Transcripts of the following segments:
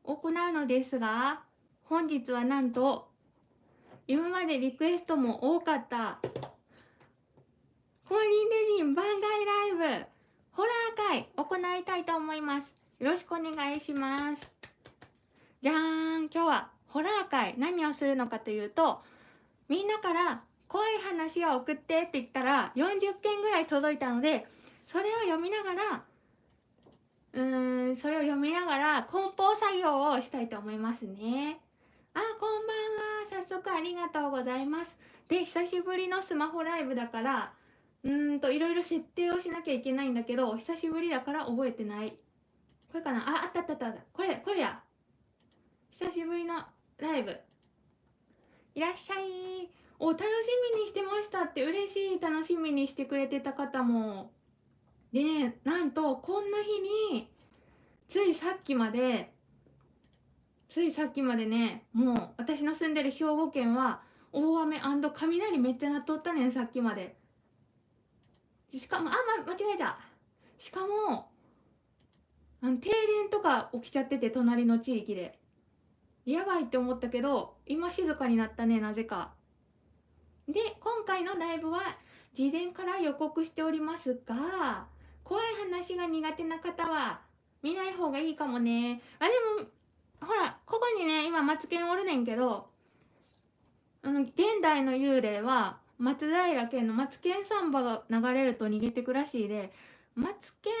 行うのですが、本日はなんと今までリクエストも多かったコマリンレジン番外ライブホラー会行いたいと思います。よろしくお願いします。じゃーん、今日はホラー会、何をするのかというと、みんなから怖い話を送ってって言ったら40件ぐらい届いたので、それを読みながら梱包作業をしたいと思いますね。こんばんは。早速ありがとうございます。で、久しぶりのスマホライブだから、いろいろ設定をしなきゃいけないんだけど、久しぶりだから覚えてない。これかなあった。これや。久しぶりのライブ。いらっしゃい。楽しみにしてましたって嬉しい。楽しみにしてくれてた方も。でね、なんと、こんな日に、ついさっきまでね、もう私の住んでる兵庫県は大雨雷めっちゃ鳴っとったねん、さっきまで。しかも間違えた。しかも停電とか起きちゃってて、隣の地域でやばいって思ったけど、今静かになったね、なぜか。で、今回のライブは事前から予告しておりますが、怖い話が苦手な方は見ない方がいいかもね。でもほら、ここにね、今マツケンおるねんけど、現代の幽霊は松平健のマツケンサンバが流れると逃げてくらしいで、マツケンい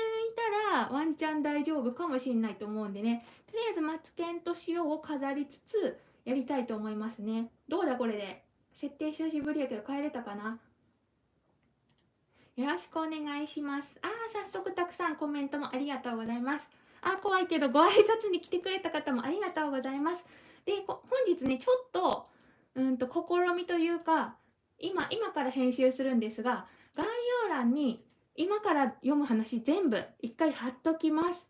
たらワンチャン大丈夫かもしんないと思うんでね、とりあえずマツケンと塩を飾りつつやりたいと思いますね。どうだこれで。設定久しぶりやけど帰れたかな。よろしくお願いします。早速たくさんコメントもありがとうございます。怖いけどご挨拶に来てくれた方もありがとうございます。で、本日ね、ちょっと試みというか、今から編集するんですが、概要欄に今から読む話全部一回貼っときます。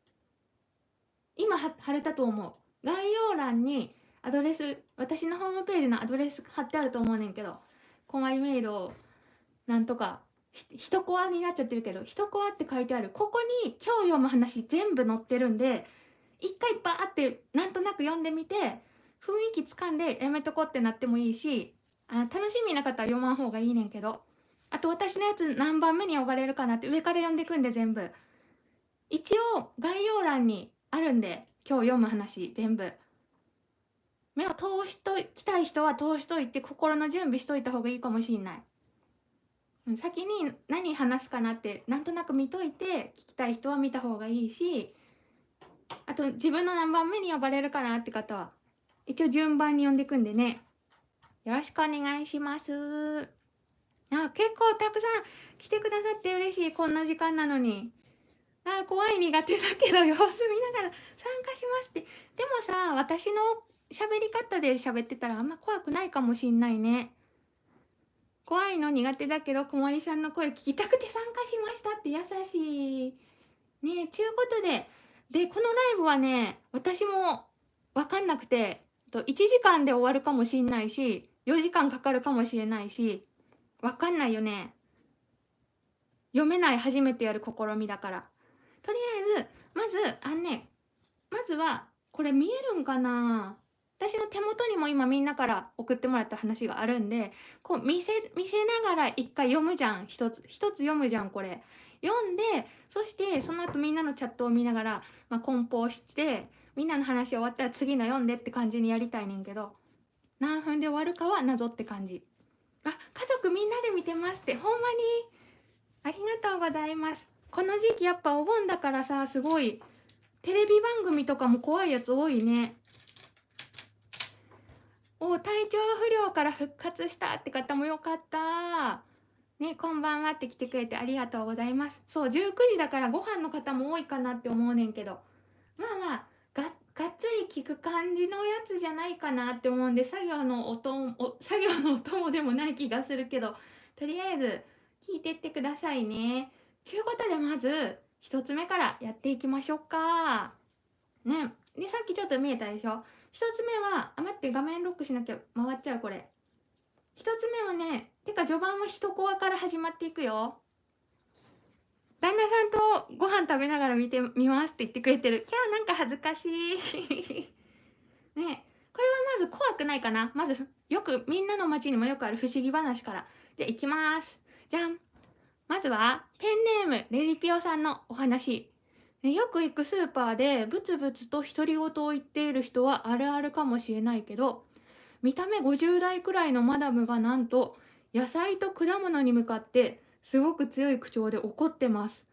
今貼れたと思う。概要欄にアドレス、私のホームページのアドレス貼ってあると思うねんけど、こまりメイドなんとか一コアになっちゃってるけど、一コアって書いてある。ここに今日読む話全部載ってるんで、一回バーってなんとなく読んでみて、雰囲気つかんでやめとこうってなってもいいし、楽しみな方は読まん方がいいねんけど、あと私のやつ何番目に呼ばれるかなって上から読んでいくんで、全部一応概要欄にあるんで、今日読む話全部目を通しときたい人は通しといて、心の準備しといた方がいいかもしんない。先に何話すかなってなんとなく見といて、聞きたい人は見た方がいいし、あと自分の何番目に呼ばれるかなって方は一応順番に呼んでいくんでね、よろしくお願いします。結構たくさん来てくださって嬉しい。こんな時間なのに。怖い苦手だけど様子見ながら参加しますって。でもさ、私の喋り方で喋ってたらあんま怖くないかもしんないね。怖いの苦手だけど、小森さんの声聞きたくて参加しましたって優しい。ねえ、ちゅうことで、このライブはね、私もわかんなくて、1時間で終わるかもしんないし、4時間かかるかもしれないし、わかんないよね。読めない、初めてやる試みだから。とりあえず、まずは、これ見えるんかな。私の手元にも今みんなから送ってもらった話があるんで、こう見せながら一回読むじゃん。一つ読むじゃん、これ。読んで、そしてその後みんなのチャットを見ながら、梱包して、みんなの話終わったら次の読んでって感じにやりたいねんけど、何分で終わるかは謎って感じ。家族みんなで見てますって、ほんまにありがとうございます。この時期やっぱお盆だからさ、すごいテレビ番組とかも怖いやつ多いね。体調不良から復活したって方もよかった。ね、こんばんはって来てくれてありがとうございます。そう、19時だからご飯の方も多いかなって思うねんけど、がっつり聞く感じのやつじゃないかなって思うんで、作業のお供でもない気がするけど、とりあえず聞いてってくださいね。ちゅうことで、まず1つ目からやっていきましょうか。ね。で、さっきちょっと見えたでしょ。一つ目は、待って、画面ロックしなきゃ回っちゃう、これ。一つ目はね、序盤は一コアから始まっていくよ。旦那さんとご飯食べながら見てみますって言ってくれてる。キャー、なんか恥ずかしい。ね、これはまず怖くないかな。まずよくみんなの街にもよくある不思議話から。じゃあ行きます。じゃん。まずはペンネームレリピオさんのお話。ね、よく行くスーパーでブツブツと独り言を言っている人はあるあるかもしれないけど、見た目50代くらいのマダムがなんと野菜と果物に向かってすごく強い口調で怒ってます。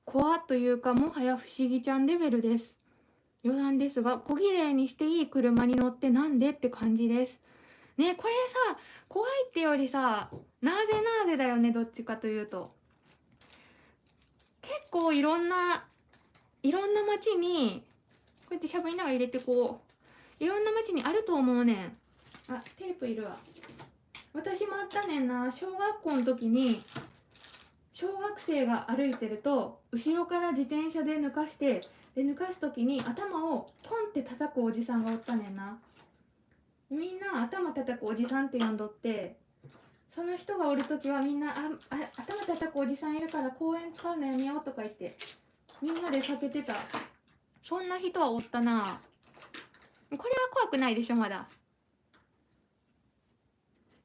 怖というかもはや不思議ちゃんレベルです。余談ですが、小綺麗にしていい車に乗ってなんでって感じです。ね、これさ、怖いってよりさ、なぜなぜだよね、どっちかというと。結構いろんな街に、こうやってしゃべりながら入れてこう、いろんな街にあると思うねん。あ、テープいるわ。私もあったねんな。小学校の時に、小学生が歩いてると、後ろから自転車で抜かして、で抜かす時に頭をポンって叩くおじさんがおったねんな。みんな頭叩くおじさんって呼んどって、その人がおる時はみんな頭叩くおじさんいるから公園使うのやめようとか言ってみんなで避けてた。そんな人はおったな。これは怖くないでしょ。まだ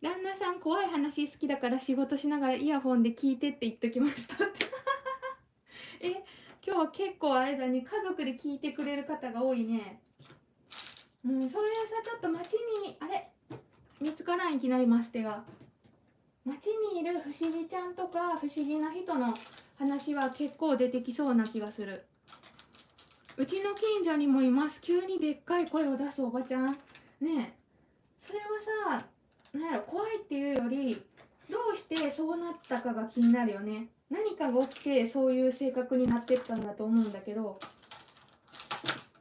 旦那さん怖い話好きだから仕事しながらイヤホンで聞いてって言っときましたって今日は結構あれだね、家族で聞いてくれる方が多いね。それはさ、ちょっと街にあれ見つからん、いきなりマステが。街にいる不思議ちゃんとか不思議な人の話は結構出てきそうな気がする。うちの近所にもいます。急にでっかい声を出すおばちゃんね。えそれはさ、なんやろ、怖いっていうよりどうしてそうなったかが気になるよね。何かが起きてそういう性格になってったんだと思うんだけど、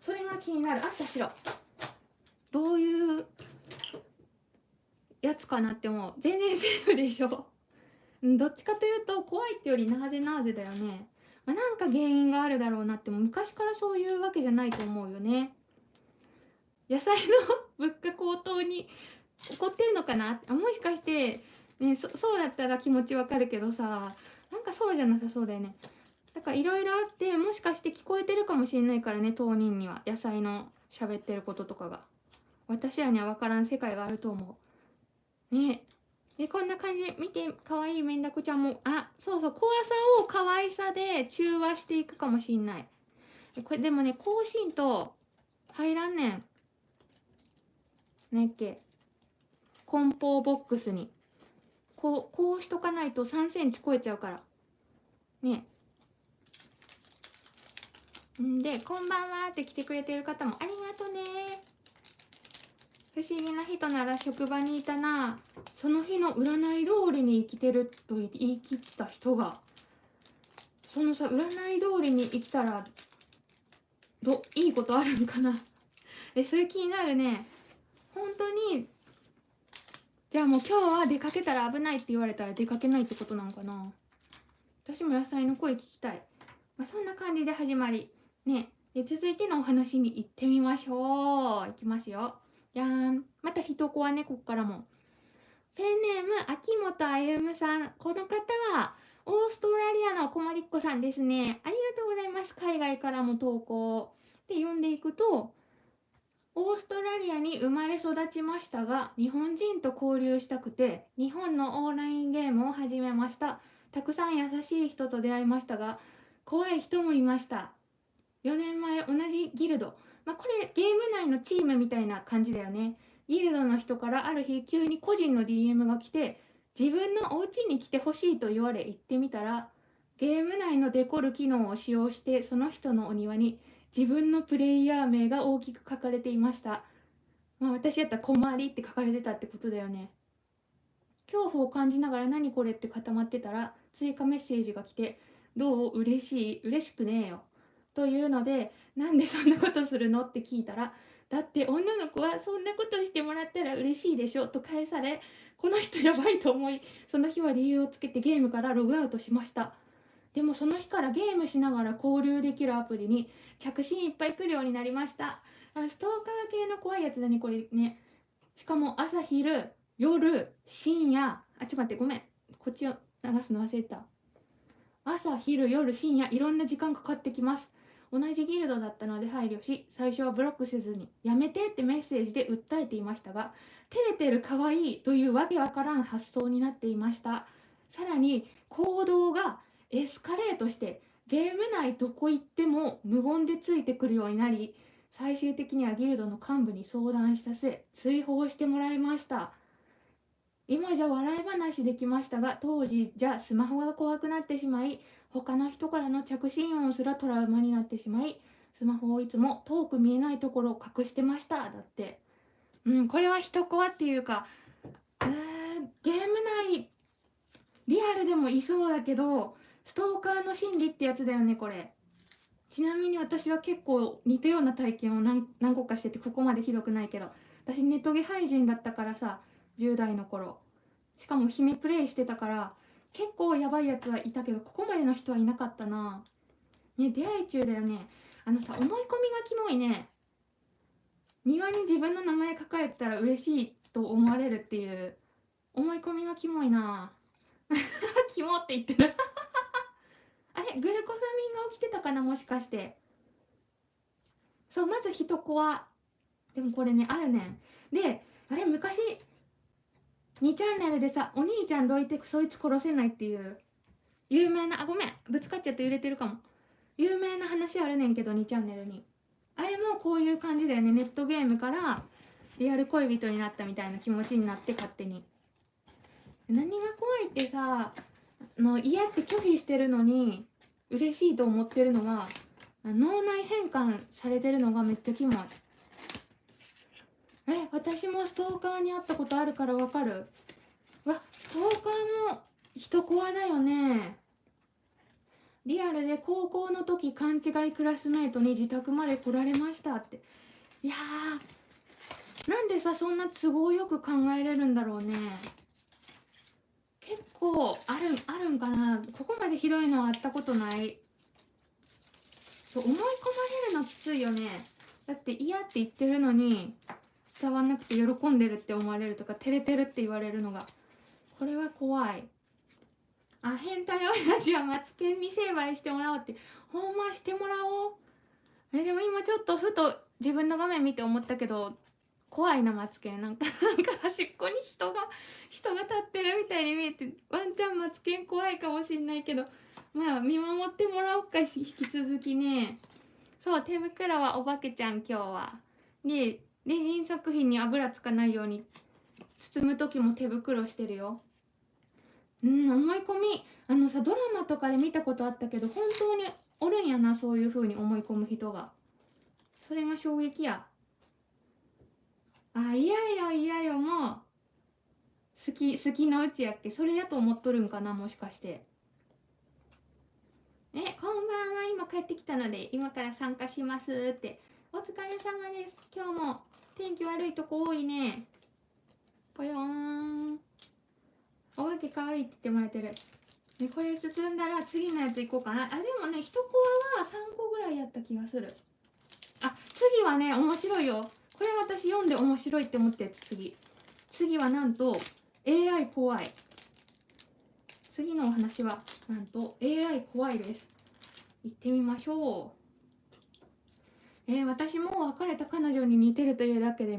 それが気になる。あったしろ、どういうやつかなって思う。全然セーフでしょどっちかというと怖いってよりなぜなぜだよね。なんか原因があるだろうなって、も昔からそういうわけじゃないと思うよね。野菜の物価高騰に怒ってるのかな。もしかして、ね、そうだったら気持ちわかるけどさ、なんかそうじゃなさそうだよね。だからいろいろあって、もしかして聞こえてるかもしれないからね、当人には野菜の喋ってることとかが。私らには分からん世界があると思うね。でこんな感じで見て、かわいいメンダコちゃんも、そうそう、怖さを可愛さで中和していくかもしんない。これでもね、高浸透入らんねん。ねっけ、梱包ボックスにこうしとかないと3センチ超えちゃうからね。んで、こんばんはって来てくれてる方もありがとね。不思議な人なら職場にいたな。その日の占い通りに生きてると言い切った人が、そのさ、占い通りに生きたらいいことあるんかなそれ気になるね。本当に。じゃあもう今日は出かけたら危ないって言われたら出かけないってことなのかな。私も野菜の声聞きたい。そんな感じで始まりね。で続いてのお話に行ってみましょう。いきますよ。じゃーん。また一コはね、こっからも。ペンネーム秋元あゆむさん。この方はオーストラリアのこまりっこさんですね。ありがとうございます。海外からも投稿で読んでいくと、オーストラリアに生まれ育ちましたが、日本人と交流したくて日本のオンラインゲームを始めました。たくさん優しい人と出会いましたが、怖い人もいました。4年前同じギルド、これゲーム内のチームみたいな感じだよね。ギルドの人からある日急に個人の DM が来て、自分のお家に来てほしいと言われ行ってみたら、ゲーム内のデコル機能を使用してその人のお庭に自分のプレイヤー名が大きく書かれていました。私やったら「こまり」って書かれてたってことだよね。恐怖を感じながら何これって固まってたら追加メッセージが来て、どう嬉しくねえよというので、なんでそんなことするのって聞いたら、だって女の子はそんなことしてもらったら嬉しいでしょと返され、この人やばいと思い、その日は理由をつけてゲームからログアウトしました。でもその日からゲームしながら交流できるアプリに着信いっぱい来るようになりました。ストーカー系の怖いやつだね、これね。しかも朝昼夜深夜、ちょっと待って、ごめん、こっちを流すの忘れた。朝昼夜深夜いろんな時間かかってきます。同じギルドだったので配慮し、最初はブロックせずにやめてってメッセージで訴えていましたが、照れてる可愛いというわけわからん発想になっていました。さらに行動がエスカレートしてゲーム内どこ行っても無言でついてくるようになり、最終的にはギルドの幹部に相談した末、追放してもらいました。今じゃ笑い話できましたが、当時じゃスマホが怖くなってしまい、他の人からの着信音すらトラウマになってしまい、スマホをいつも遠く見えないところを隠してました。だって。これは人コアっていうか、ゲーム内リアルでもいそうだけど、ストーカーの心理ってやつだよね、これ。ちなみに私は結構似たような体験を何個かしてて、ここまでひどくないけど、私ネトゲ廃人だったからさ、10代の頃。しかも姫プレイしてたから結構やばいやつはいたけど、ここまでの人はいなかったな。ね、出会い中だよね。思い込みがキモいね。庭に自分の名前書かれてたら嬉しいと思われるっていう思い込みがキモいな。キモって言ってるあれ、グルコサミンが起きてたかな、もしかして。そう、まず人コア。でもこれね、あるねん。で、あれ、昔2チャンネルでさ、お兄ちゃんどいてそいつ殺せないっていう有名な、ごめん、ぶつかっちゃって揺れてるかも。有名な話あるねんけど、2チャンネルに。あれもこういう感じだよね。ネットゲームからリアル恋人になったみたいな気持ちになって勝手に。何が怖いってさ、嫌って拒否してるのに嬉しいと思ってるのが、脳内変換されてるのがめっちゃキモい。私もストーカーに会ったことあるからわかる。ストーカーも人コアだよね。リアルで高校の時勘違いクラスメートに自宅まで来られましたって。いやー、なんでさそんな都合よく考えれるんだろうね。結構あるんかな。ここまでひどいのはあったことない。そう思い込まれるのきついよね。だって嫌って言ってるのに伝わんなくて喜んでるって思われるとか、照れてるって言われるのが、これは怖い。変態親父はマツケンに成敗してもらおうって。ほんましてもらおう。でも今ちょっとふと自分の画面見て思ったけど、怖いなマツケン。なんか端っこに人が立ってるみたいに見えて、ワンチャンマツケン怖いかもしんないけど、まあ見守ってもらおうかし、引き続きね。そう、手袋はお化けちゃん今日は。で、レジン作品に油つかないように包む時も手袋してるよ。思い込み、ドラマとかで見たことあったけど、本当におるんやな、そういう風に思い込む人が。それが衝撃や。嫌よもう好きのうちやっけ。それやと思っとるんかな、もしかして。こんばんは、今帰ってきたので今から参加しますって。お疲れ様です。今日も天気悪いとこ多いね。ぽよーん。お化けかわいいって言ってもらえてる。これ包んだら次のやついこうかな。でもね、1コアは3個ぐらいやった気がする。次はね、面白いよ。これ私読んで面白いって思ったやつ。次はなんと AI 怖い。次のお話はなんと AI 怖いです。行ってみましょう。私も別れた彼女に似てるというだけで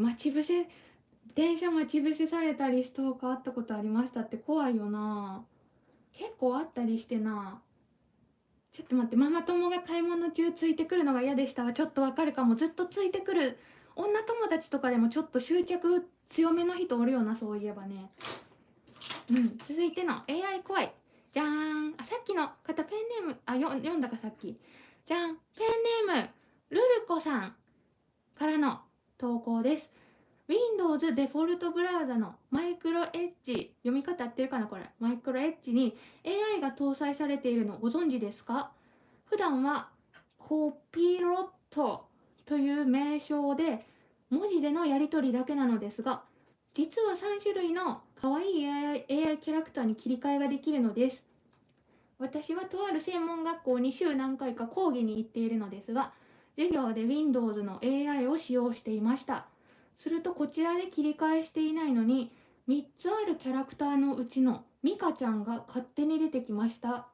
電車待ち伏せされたりストーカーあったことありましたって。怖いよな。結構あったりしてな。ちょっと待って、ママ友が買い物中ついてくるのが嫌でしたわ。ちょっとわかるかも。ずっとついてくる女友達とかでもちょっと執着強めの人おるよな、そういえばね。続いての AI 怖い。じゃーん。さっきの方ペンネーム、読んだかさっき。じゃん。ペンネーム、ルルコさんからの投稿です。Windows デフォルトブラウザのマイクロエッジ、読み方合ってるかなこれ。マイクロエッジに AI が搭載されているのご存知ですか？普段はコピロットという名称で文字でのやり取りだけなのですが、実は3種類の可愛い AI キャラクターに切り替えができるのです。私はとある専門学校に週何回か講義に行っているのですが、授業で Windows の AI を使用していました。するとこちらで切り替えしていないのに、3つあるキャラクターのうちのミカちゃんが勝手に出てきました。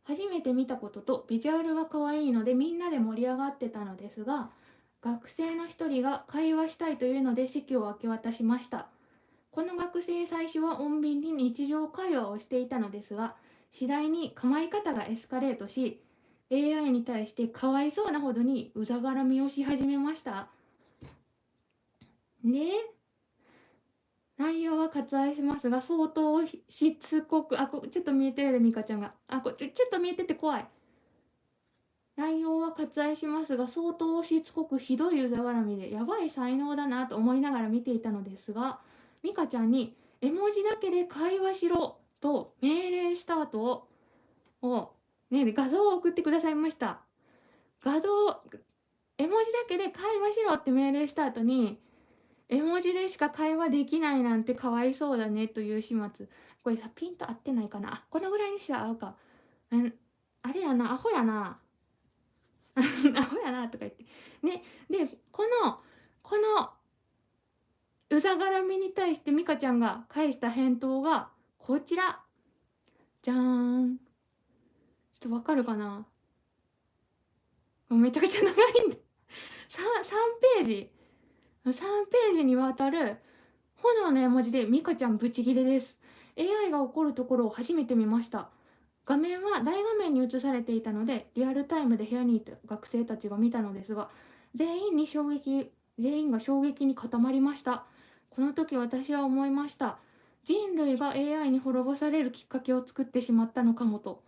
初めて見たこととビジュアルが可愛いのでみんなで盛り上がってたのですが、学生の一人が会話したいというので席を明け渡しました。この学生、最初は穏便に日常会話をしていたのですが、次第に構い方がエスカレートし、 AI に対してかわいそうなほどにうざがらみをし始めました。で、内容は割愛しますが相当しつこく、ちょっと見えてるでミカちゃんが、ちょっと見えてて怖い。内容は割愛しますが相当しつこくひどいうざがらみで、やばい才能だなと思いながら見ていたのですが、ミカちゃんに絵文字だけで会話しろと命令した後を、ね、画像を送ってくださいました。画像、絵文字だけで会話しろって命令した後に、絵文字でしか会話できないなんてかわいそうだねという始末。これさ、ピンと合ってないかな。このぐらいにして合うか。あれやな、アホやな。アホやなとか言って。ね、で、このうざがらみに対してミカちゃんが返した返答がこちら。じゃーん。ちょっとわかるかな。めちゃくちゃ長いんだ。3ページ。3ページにわたる炎の絵文字でミカちゃんブチギレです。AI が起こるところを初めて見ました。画面は大画面に映されていたのでリアルタイムで部屋にいた学生たちが見たのですが、全員が衝撃に固まりました。この時私は思いました。人類が AI に滅ぼされるきっかけを作ってしまったのかもと。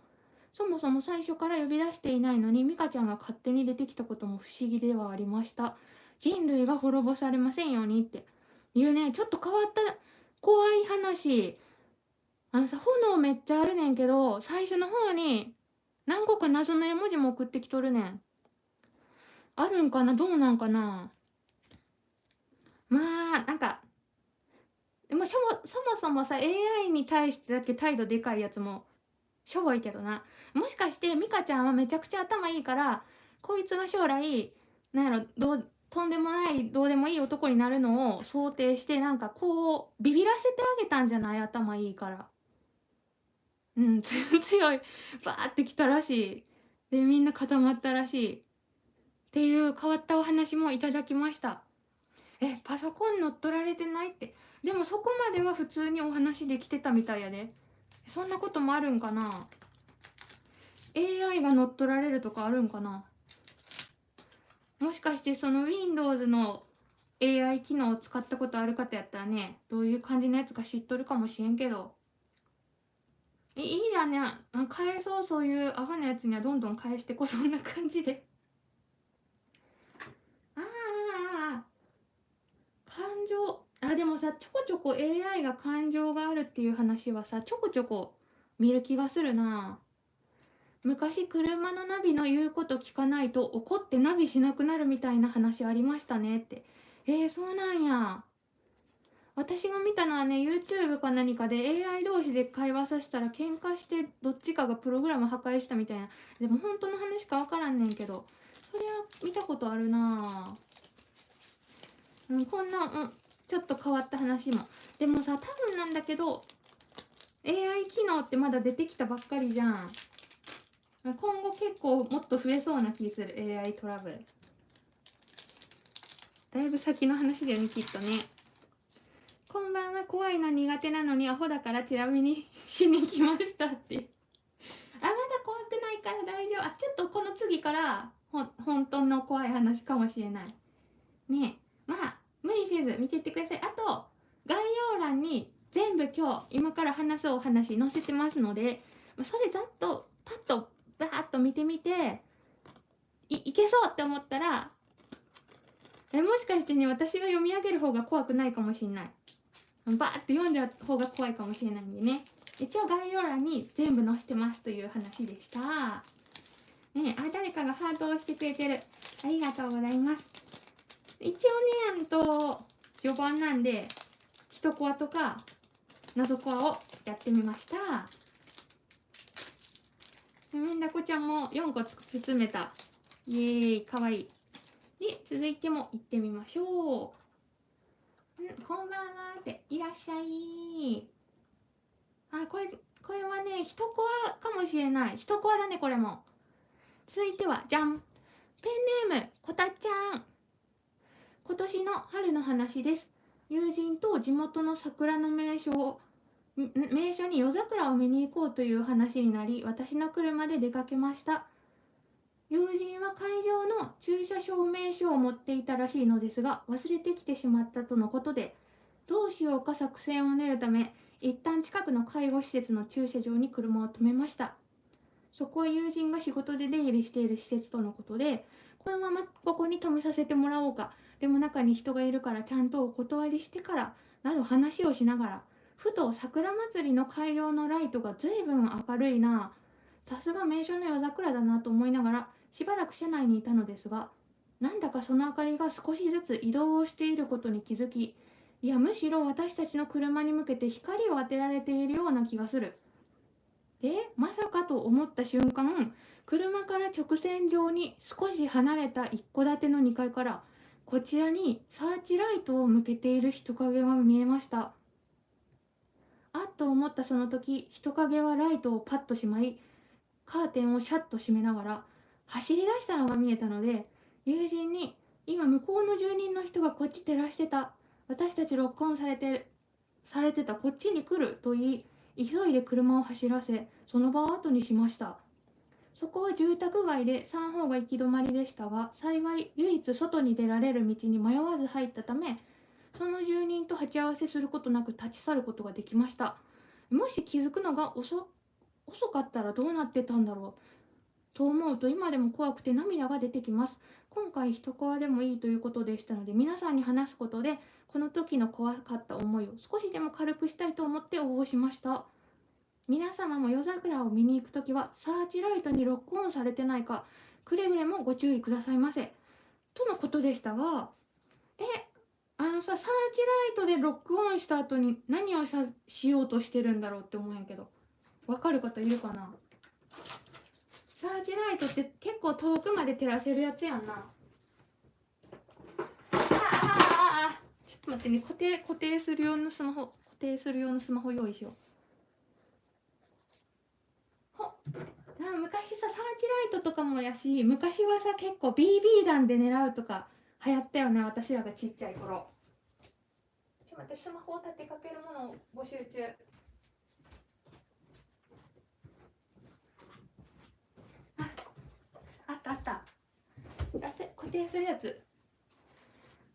そもそも最初から呼び出していないのにミカちゃんが勝手に出てきたことも不思議ではありました。人類が滅ぼされませんようにっていうね、ちょっと変わった怖い話。炎めっちゃあるねんけど、最初の方に何個か謎の絵文字も送ってきとるねん。あるんかな、どうなんかな。まあ、なんか、でもそもそもさ、AI に対してだけ態度でかいやつもしょぼいけどな。もしかしてミカちゃんはめちゃくちゃ頭いいから、こいつが将来、なんやろ、とんでもないどうでもいい男になるのを想定して、なんかこうビビらせてあげたんじゃない、頭いいから。うん、強い、バーってきたらしい。で、みんな固まったらしい。っていう変わったお話もいただきました。パソコン乗っ取られてないって。でもそこまでは普通にお話できてたみたいやで。そんなこともあるんかな。 AI が乗っ取られるとかあるんかな。もしかしてその Windows の AI 機能を使ったことある方やったらね、どういう感じのやつか知っとるかもしれんけど。いいじゃんね。返そう、そういうアホなやつにはどんどん返してこ、そんな感じで。感情。でもさ、ちょこちょこ AI が感情があるっていう話はさ、ちょこちょこ見る気がするな。昔車のナビの言うこと聞かないと怒ってナビしなくなるみたいな話ありましたねって。そうなんや。私が見たのはね、 YouTube か何かで AI 同士で会話させたら喧嘩してどっちかがプログラム破壊したみたいな。でも本当の話か分からんねんけど、それは見たことあるな。こんな、ちょっと変わった話も。でもさ、多分なんだけど AI 機能ってまだ出てきたばっかりじゃん。今後結構もっと増えそうな気する。 AI トラブルだいぶ先の話だよね、きっとね。こんばんは、怖いの苦手なのにアホだからチラ見にしに来ましたってまだ怖くないから大丈夫。ちょっとこの次から本当の怖い話かもしれないね。まあ無理せず見てってください。あと概要欄に全部今から話すお話載せてますので、それざっとパッとバーッと見てみて、いけそうって思ったら、もしかしてね、私が読み上げる方が怖くないかもしれない。バーって読んじゃう方が怖いかもしれないんでね。一応概要欄に全部載せてますという話でした。ね、誰かがハートをしてくれてる。ありがとうございます。一応ね、序盤なんで、一コアとか謎コアをやってみました。メンダコちゃんも4個包めた。イエーイ、かわいい。で、続いても行ってみましょう。こんばんはって、いらっしゃい。これこれはね、一コアかもしれない。一コアだね、これも。続いては、じゃん。ペンネーム、こたちゃん。今年の春の話です。友人と地元の桜の名所に夜桜を見に行こうという話になり、私の車で出かけました。友人は会場の駐車証明書を持っていたらしいのですが、忘れてきてしまったとのことで、どうしようか作戦を練るため、一旦近くの介護施設の駐車場に車を止めました。そこは友人が仕事で出入りしている施設とのことで、このままここに止めさせてもらおうか、でも中に人がいるからちゃんとお断りしてからなど話をしながら、ふと桜祭りの会場のライトがずいぶん明るいな、さすが名所の夜桜だなと思いながらしばらく車内にいたのですが、なんだかその明かりが少しずつ移動をしていることに気づき、いやむしろ私たちの車に向けて光を当てられているような気がする。で、まさかと思った瞬間、車から直線上に少し離れた一戸建ての2階からこちらにサーチライトを向けている人影が見えました。あっと思ったその時、人影はライトをパッとしまい、カーテンをシャッと閉めながら走り出したのが見えたので、友人に今向こうの住人の人がこっち照らしてた、私たちロックオンされてた、こっちに来ると言い、急いで車を走らせその場を後にしました。そこは住宅街で3方が行き止まりでしたが、幸い唯一外に出られる道に迷わず入ったため、その住人と鉢合わせすることなく立ち去ることができました。もし気づくのが遅かったらどうなってたんだろうと思うと、今でも怖くて涙が出てきます。今回一コアでもいいということでしたので、皆さんに話すことでこの時の怖かった思いを少しでも軽くしたいと思って応募しました。皆様も夜桜を見に行くときはサーチライトにロックオンされてないかくれぐれもご注意くださいませとのことでしたが、サーチライトでロックオンした後に何をしようとしてるんだろうって思うんやけど、わかる方いるかな。サーチライトって結構遠くまで照らせるやつやんな。ちょっと待ってね、固定する用のスマホ用意しよう。昔さ、サーチライトとかもやし、昔はさ結構 BB 弾で狙うとか流行ったよね、私らがちっちゃい頃。ちょっと待って、スマホを立てかけるものを募集中。あった固定するやつ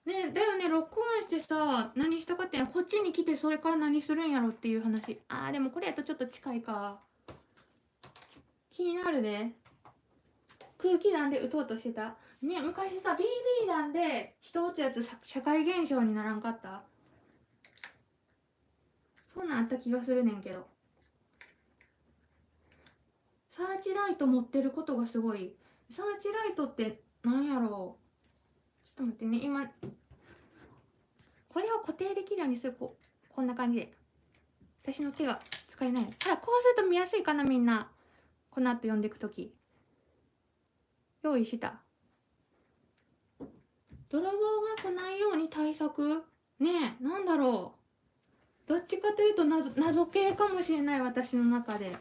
ね。だよね、ロックオンしてさ何したかってこっちに来てそれから何するんやろっていう話。でもこれやとちょっと近いか。気になるね。空気弾で撃とうとしてたね。昔さ BB 弾で人撃つやつ社会現象にならんかった？そんなんあった気がするねんけど。サーチライト持ってることがすごい。サーチライトってなんやろう。ちょっと待ってね、今これを固定できるようにする。こんな感じで。私の手が使えない。こうすると見やすいかな、みんな。この後読んでいくとき。用意した。泥棒が来ないように対策ねえ、なんだろう。どっちかというと謎系かもしれない、私の中で。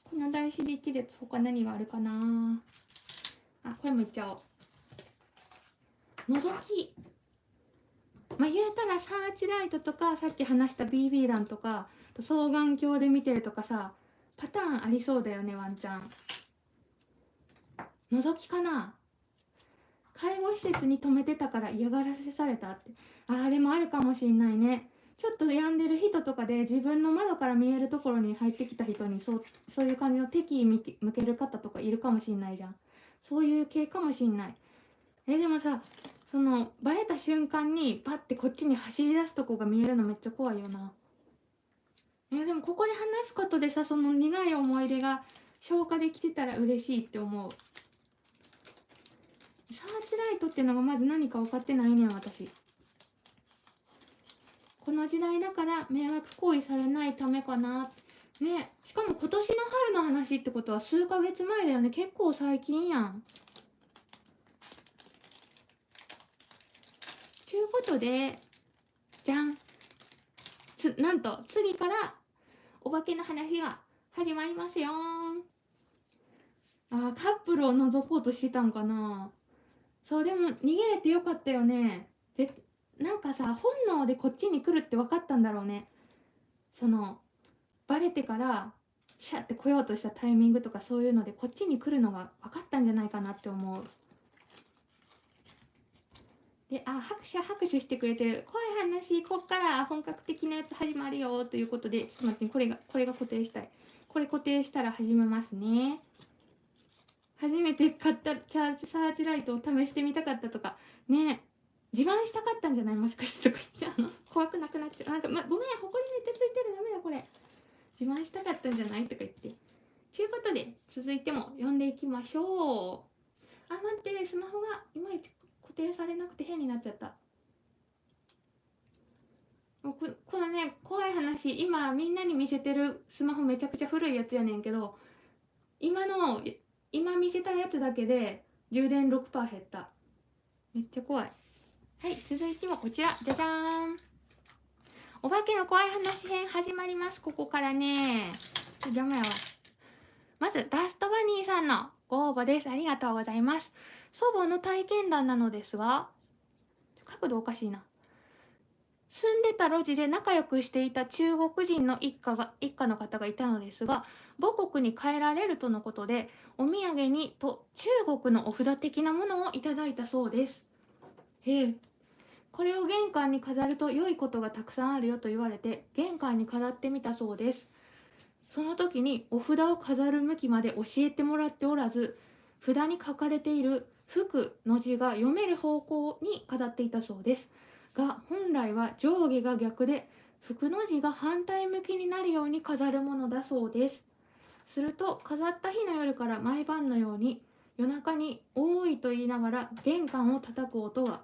この大師力列、他何があるかな。これもいっちゃおう。覗き。言うたらサーチライトとか、さっき話した BB 弾とか、双眼鏡で見てるとかさ、パターンありそうだよね、ワンチャン。覗きかな。介護施設に泊めてたから嫌がらせされたって。でもあるかもしんないね。ちょっと病んでる人とかで自分の窓から見えるところに入ってきた人にそういう感じの敵意向ける方とかいるかもしんないじゃん。そういう系かもしんない。でもさ、そのバレた瞬間にパッてこっちに走り出すとこが見えるのめっちゃ怖いよな。でもここで話すことでさ、その苦い思い出が消化できてたら嬉しいって思う。サーチライトっていうのがまず何か分かってないねん、私。この時代だから迷惑行為されないためかなね。しかも今年の春の話ってことは数ヶ月前だよね。結構最近やん。ちゅうことで、じゃん。なんと次からお化けの話が始まりますよ。カップルを覗こうとしてたんかな。そう、でも逃げれてよかったよね。で、なんかさ、本能でこっちに来るって分かったんだろうね。そのバレてからシャッて来ようとしたタイミングとかそういうのでこっちに来るのが分かったんじゃないかなって思う。で、拍手してくれてる。怖い話、こっから本格的なやつ始まるよということで、ちょっと待って、これが固定したい。これ固定したら始めますね。初めて買ったサーチライトを試してみたかったとかね、自慢したかったんじゃない、もしかしてとか言って、怖くなくなっちゃう。なんか、ごめん、ほこりめっちゃついてる、ダメだこれ。自慢したかったんじゃないとか言って。ということで、続いても読んでいきましょう。待って、スマホがいまいち固定されなくて変になっちゃった。このね、怖い話、今みんなに見せてるスマホめちゃくちゃ古いやつやねんけど、今見せたやつだけで充電 6% 減った。めっちゃ怖い。はい、続いてはこちら、じゃじゃーん。お化けの怖い話編始まります。ここからね。邪魔やわ。まず、ダストバニーさんのご応募です。ありがとうございます。祖母の体験談なのですが、角度おかしいな。住んでた路地で仲良くしていた中国人の一家の方がいたのですが、母国に帰られるとのことで、お土産にと中国のお札的なものをいただいたそうです。これを玄関に飾ると良いことがたくさんあるよと言われて、玄関に飾ってみたそうです。その時にお札を飾る向きまで教えてもらっておらず、札に書かれている福の字が読める方向に飾っていたそうですが、本来は上下が逆で福の字が反対向きになるように飾るものだそうです。すると飾った日の夜から毎晩のように夜中に多いと言いながら玄関を叩く音が、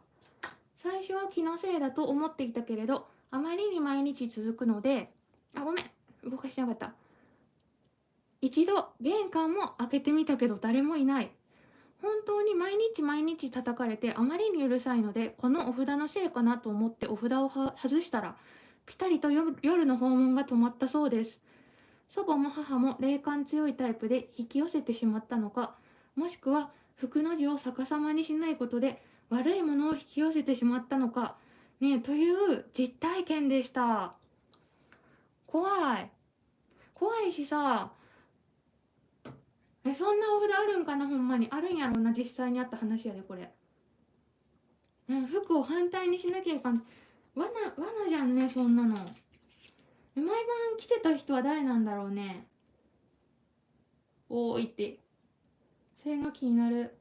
最初は気のせいだと思っていたけれど、あまりに毎日続くので、ごめん、動かしてなかった。一度玄関も開けてみたけど誰もいない。本当に毎日叩かれてあまりにうるさいので、このお札のせいかなと思ってお札を外したら、ピタリと夜の訪問が止まったそうです。祖母も母も霊感強いタイプで引き寄せてしまったのか、もしくは福の字を逆さまにしないことで悪いものを引き寄せてしまったのか、ね、という実体験でした。怖いしさ、そんなお札あるんかな。ほんまにあるんやろうな。実際にあった話やでこれ。服を反対にしなきゃいかん。罠じゃんね、そんなの。毎晩来てた人は誰なんだろうね。おーいって、それが気になる。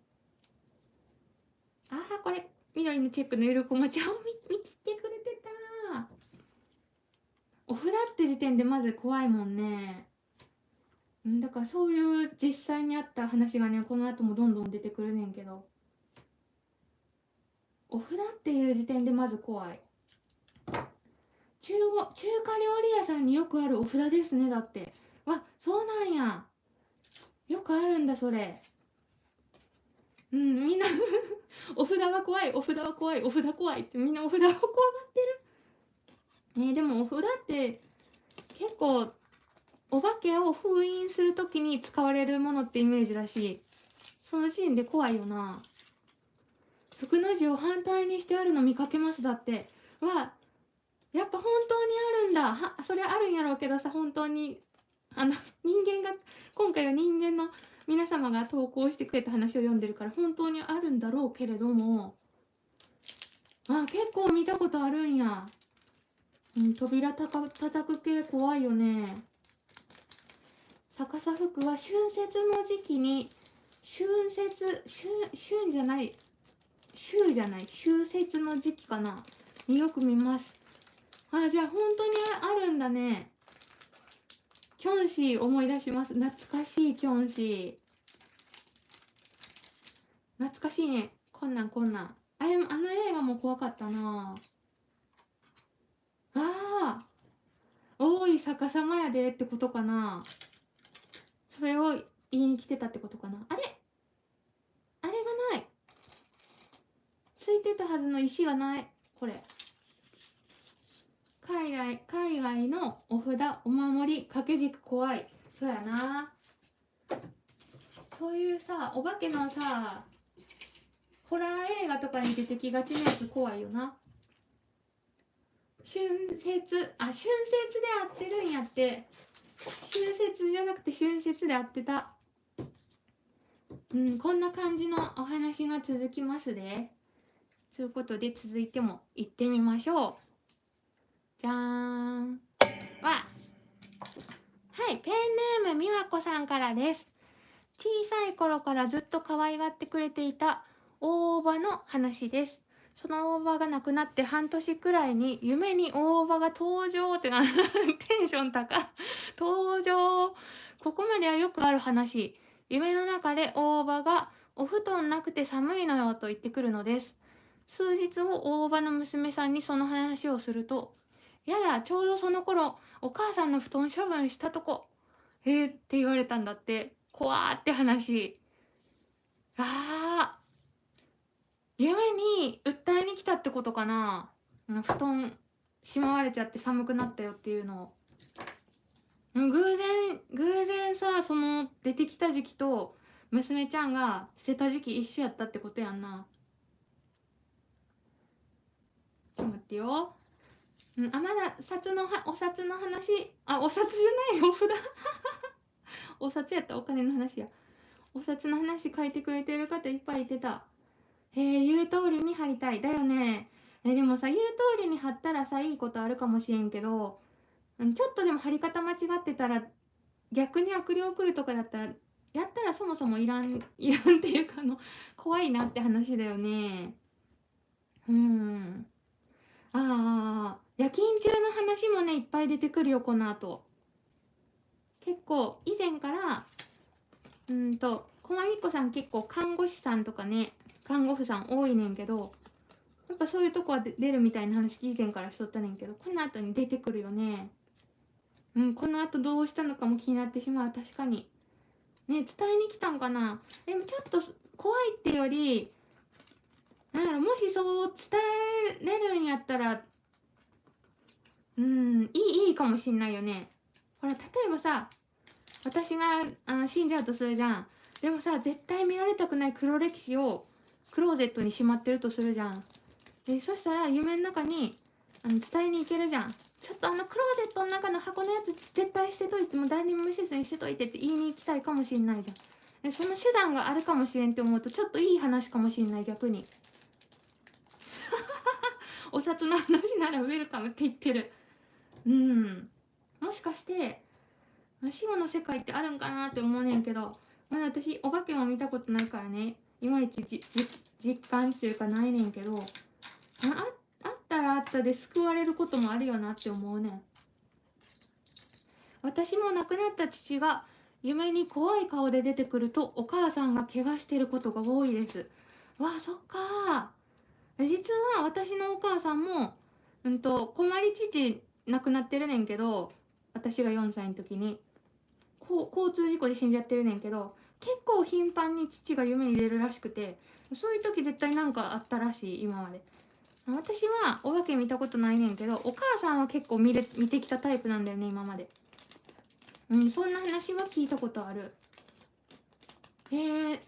これ緑のチェックのゆるこまちゃんを見つってくれてた。お札って時点でまず怖いもんね。だからそういう実際にあった話がね、この後もどんどん出てくるねんけど、お札っていう時点でまず怖い。中華料理屋さんによくあるお札ですね。だってそうなんや。よくあるんだそれ。みんなお札が怖い、お札は怖い、お札怖いってみんなお札を怖がってるね。でもお札って結構お化けを封印するときに使われるものってイメージだし、その時点で怖いよな。福の字を反対にしてあるの見かけますだって。やっぱ本当にあるんだ。それあるんやろうけどさ、本当に人間が、今回は人間の皆様が投稿してくれた話を読んでるから本当にあるんだろうけれども、結構見たことあるんや。扉叩く系怖いよね。逆さ福は春節の時期に秋節の時期かなによく見ます。じゃあ本当にあるんだね。キョンシー思い出します。懐かしいキョンシー。懐かしいね。こんなん。あの映画も怖かったな。多い逆さまやでってことかな。それを言いに来てたってことかな。あれがない。ついてたはずの石がない。これ海外のお札お守り掛け軸怖い。そうやな。そういうさお化けのさホラー映画とかに出てきがちなやつ怖いよな。春節で合ってるんやって。春節じゃなくて春節で合ってた。こんな感じのお話が続きますで。そういうことで続いても行ってみましょう。じゃーん。はい、ペンネームみわこさんからです。小さい頃からずっと可愛がってくれていた大伯母の話です。その大伯母が亡くなって半年くらいに夢に大伯母が登場ってなテンション高登場。ここまではよくある話。夢の中で大伯母がお布団なくて寒いのよと言ってくるのです。数日後大伯母の娘さんにその話をすると、やだちょうどその頃お母さんの布団処分したとこって言われたんだって。怖ーって話。夢に訴えに来たってことかな。布団しまわれちゃって寒くなったよっていうのを。偶然さその出てきた時期と娘ちゃんが捨てた時期一緒やったってことやんな。ちょっと待ってよ。まだお札の話、お札じゃないお札お札やった、お金の話や。お札の話書いてくれてる方いっぱいいてた。言う通りに貼りたいだよね。でもさ言う通りに貼ったらさいいことあるかもしれんけど、ちょっとでも貼り方間違ってたら逆に悪霊来るとかだったらやったらそもそもいらんっていうか怖いなって話だよね。夜勤中の話もねいっぱい出てくるよこの後。結構以前からこまみっこさん結構看護師さんとかね看護婦さん多いねんけど、やっぱそういうとこは出るみたいな話以前からしとったねんけど、この後に出てくるよね。この後どうしたのかも気になってしまう。確かにね、伝えに来たんかな。でもちょっと怖いってよりなんだろう、もしそう伝えれるんやったらいいかもしんないよね。ほら例えばさ私が死んじゃうとするじゃん。でもさ絶対見られたくない黒歴史をクローゼットにしまってるとするじゃん。そしたら夢の中に伝えに行けるじゃん。ちょっとクローゼットの中の箱のやつ絶対捨てといて、もう誰にも見せずに捨てといてって言いに行きたいかもしんないじゃん。その手段があるかもしれんって思うとちょっといい話かもしんない。逆にお札の話ならウェルカムって言ってる。もしかして死後の世界ってあるんかなって思うねんけど、まだ私お化けも見たことないからねいまいち実感っていうかないねんけど、あったらあったで救われることもあるよなって思うねん。私も亡くなった父が夢に怖い顔で出てくるとお母さんが怪我してることが多いです。わあそっか。実は私のお母さんも困り父亡くなってるねんけど、私が4歳の時に交通事故で死んじゃってるねんけど、結構頻繁に父が夢に出るらしくて、そういう時絶対なんかあったらしい今まで。私はお化け見たことないねんけど、お母さんは結構見てきたタイプなんだよね今まで。そんな話は聞いたことある。電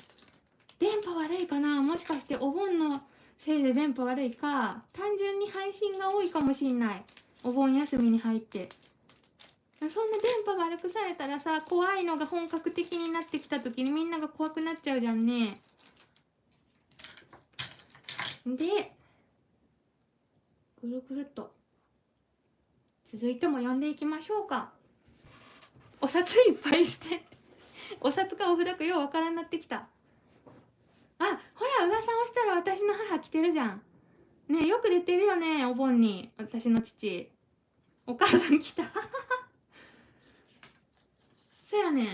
波悪いかな。もしかしてお盆のせいで電波悪いか、単純に配信が多いかもしんない。お盆休みに入ってそんな電波悪くされたらさ、怖いのが本格的になってきた時にみんなが怖くなっちゃうじゃんね。でぐるぐるっと続いても読んでいきましょうか。お札いっぱいしてお札かお札かようわからんなってきた。ほら噂をしたら私の母来てるじゃんね。よく出てるよねお盆に。私の父お母さん来たそうやねん。で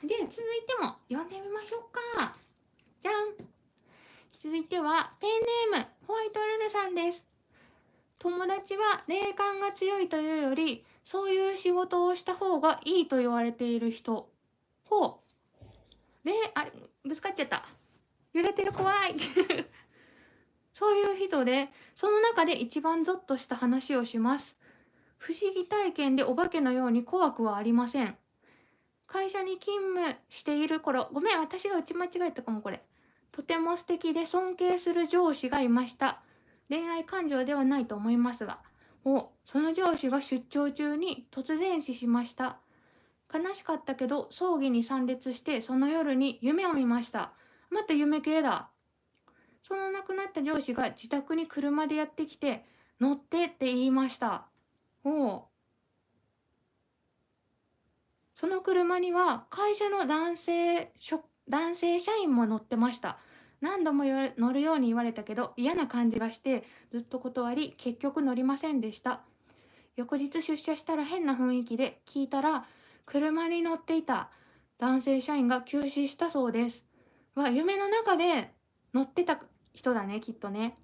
続いても読んでみましょうか。じゃん。続いてはペンネームホワイトルルさんです。友達は霊感が強いというよりそういう仕事をした方がいいと言われている人。ぶつかっちゃった。揺れてる、怖いそういう人で、その中で一番ゾッとした話をします。不思議体験でお化けのように怖くはありません。会社に勤務している頃、ごめん、私が打ち間違えたかもこれ。とても素敵で尊敬する上司がいました。恋愛感情ではないと思いますが。その上司が出張中に突然死しました。悲しかったけど、葬儀に参列してその夜に夢を見ました。また夢系だ。その亡くなった上司が自宅に車でやってきて、乗ってって言いました。その車には会社の男性社員も乗ってました。何度も乗るように言われたけど嫌な感じがしてずっと断り、結局乗りませんでした。翌日出社したら変な雰囲気で、聞いたら車に乗っていた男性社員が急死したそうです。夢の中で乗ってた人だね、きっとね。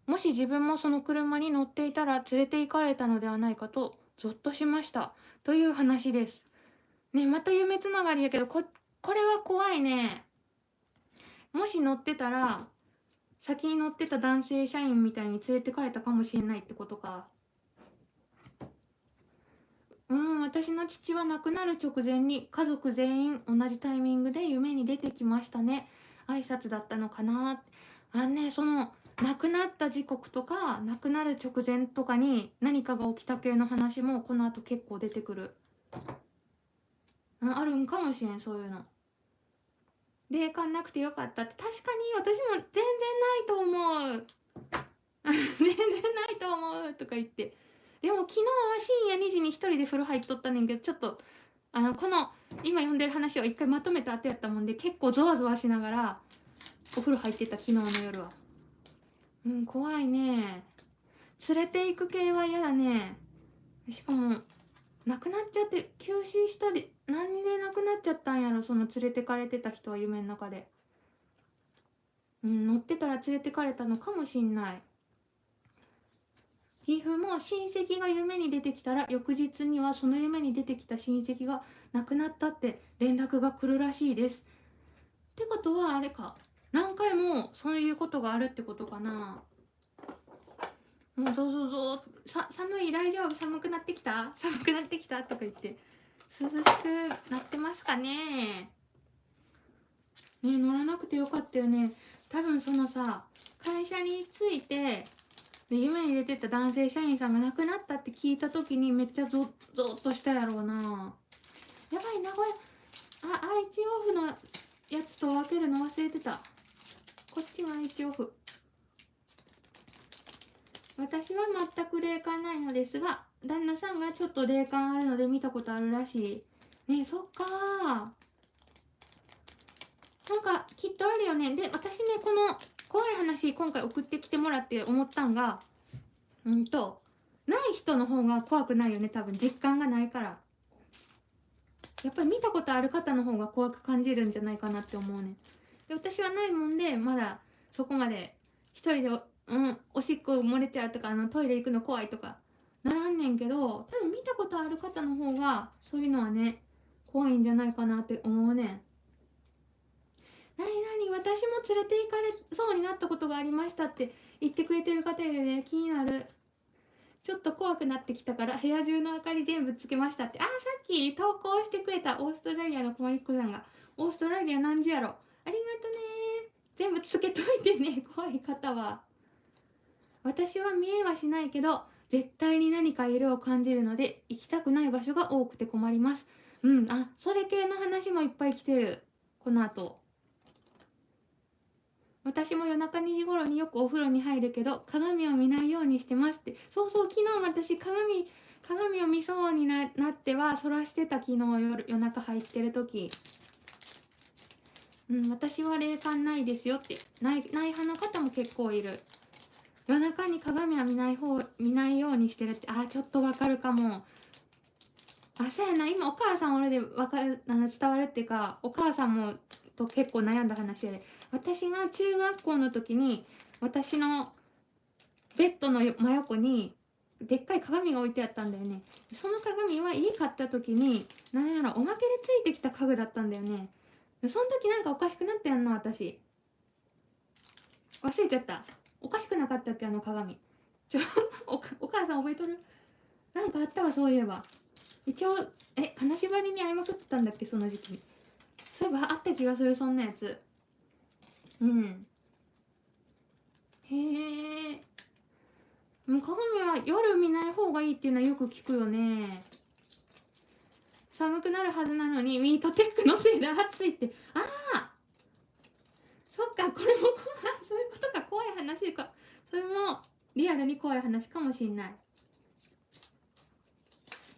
もし自分もその車に乗っていたら連れて行かれたのではないかとゾッとしましたという話です。ね、また夢つながりやけど、これは怖いね。もし乗ってたら先に乗ってた男性社員みたいに連れてかれたかもしれないってことか。私の父は亡くなる直前に家族全員同じタイミングで夢に出てきましたね。挨拶だったのかな。その亡くなった時刻とか亡くなる直前とかに何かが起きた系の話もこの後結構出てくる。あるんかもしれん、そういうの。霊感なくてよかったって、確かに私も全然ないと思う全然ないと思うとか言って。でも昨日は深夜2時に一人で風呂入っとったねんけど、ちょっとこの今読んでる話を一回まとめた後やったもんで、結構ゾワゾワしながらお風呂入ってた、昨日の夜は。怖いね。連れて行く系は嫌だね。しかも亡くなっちゃって、急死したり、何で亡くなっちゃったんやろ、その連れてかれてた人は夢の中で。乗ってたら連れてかれたのかもしんない。岐阜も親戚が夢に出てきたら翌日にはその夢に出てきた親戚が亡くなったって連絡が来るらしいです。ってことはあれか、何回もそういうことがあるってことかな。もうゾゾゾ寒い、大丈夫、寒くなってきたとか言って涼しくなってますかね。乗らなくてよかったよね。多分そのさ、会社に着いてで夢に出てた男性社員さんが亡くなったって聞いた時にめっちゃゾッとしたやろうな。やばい、名古屋愛知オフのやつと分けるの忘れてた。こっちが愛知オフ。私は全く霊感ないのですが、旦那さんがちょっと霊感あるので見たことあるらしい。ね、そっかー。なんかきっとあるよね。で、私ね、この怖い話今回送ってきてもらって思ったんが、ない人の方が怖くないよね、多分実感がないから。やっぱり見たことある方の方が怖く感じるんじゃないかなって思うね。で、私はないもんで、まだそこまで一人でおしっこ漏れちゃうとか、トイレ行くの怖いとかならんねんけど、多分見たことある方の方がそういうのはね、怖いんじゃないかなって思うねん。私も連れて行かれそうになったことがありましたって言ってくれてる方いるね。気になる。ちょっと怖くなってきたから部屋中の明かり全部つけましたって。さっき投稿してくれたオーストラリアのこまりっこさんが、オーストラリア何時やろ。ありがとね。全部つけといてね、怖い方は。私は見えはしないけど絶対に何か色を感じるので行きたくない場所が多くて困ります。それ系の話もいっぱい来てる。この後。私も夜中2時頃によくお風呂に入るけど鏡を見ないようにしてますって。そうそう、昨日私鏡を見そうになってはそらしてた。昨日夜中入ってる時。私は霊感ないですよって。ない派の方も結構いる。夜中に鏡は見ないようにしてるって。ちょっとわかるかも。そうやな、今お母さん俺でわかる、伝わるっていうか、お母さんもと結構悩んだ話で、私が中学校の時に私のベッドの真横にでっかい鏡が置いてあったんだよね。その鏡は家買った時に何やらおまけでついてきた家具だったんだよね。その時なんかおかしくなったやんな、私。忘れちゃった。おかしくなかったっけ、あの鏡。お母さん覚えとる？なんかあったわ、そういえば。一応金縛りに会いまくってたんだっけ、その時期に。そういえばあった気がする、そんなやつ。うん。へえ。鏡は夜見ない方がいいっていうのはよく聞くよね。寒くなるはずなのにミートテックのせいで暑いって。ああ、そっか、これもそういうことか。怖い話か。それもリアルに怖い話かもしんない。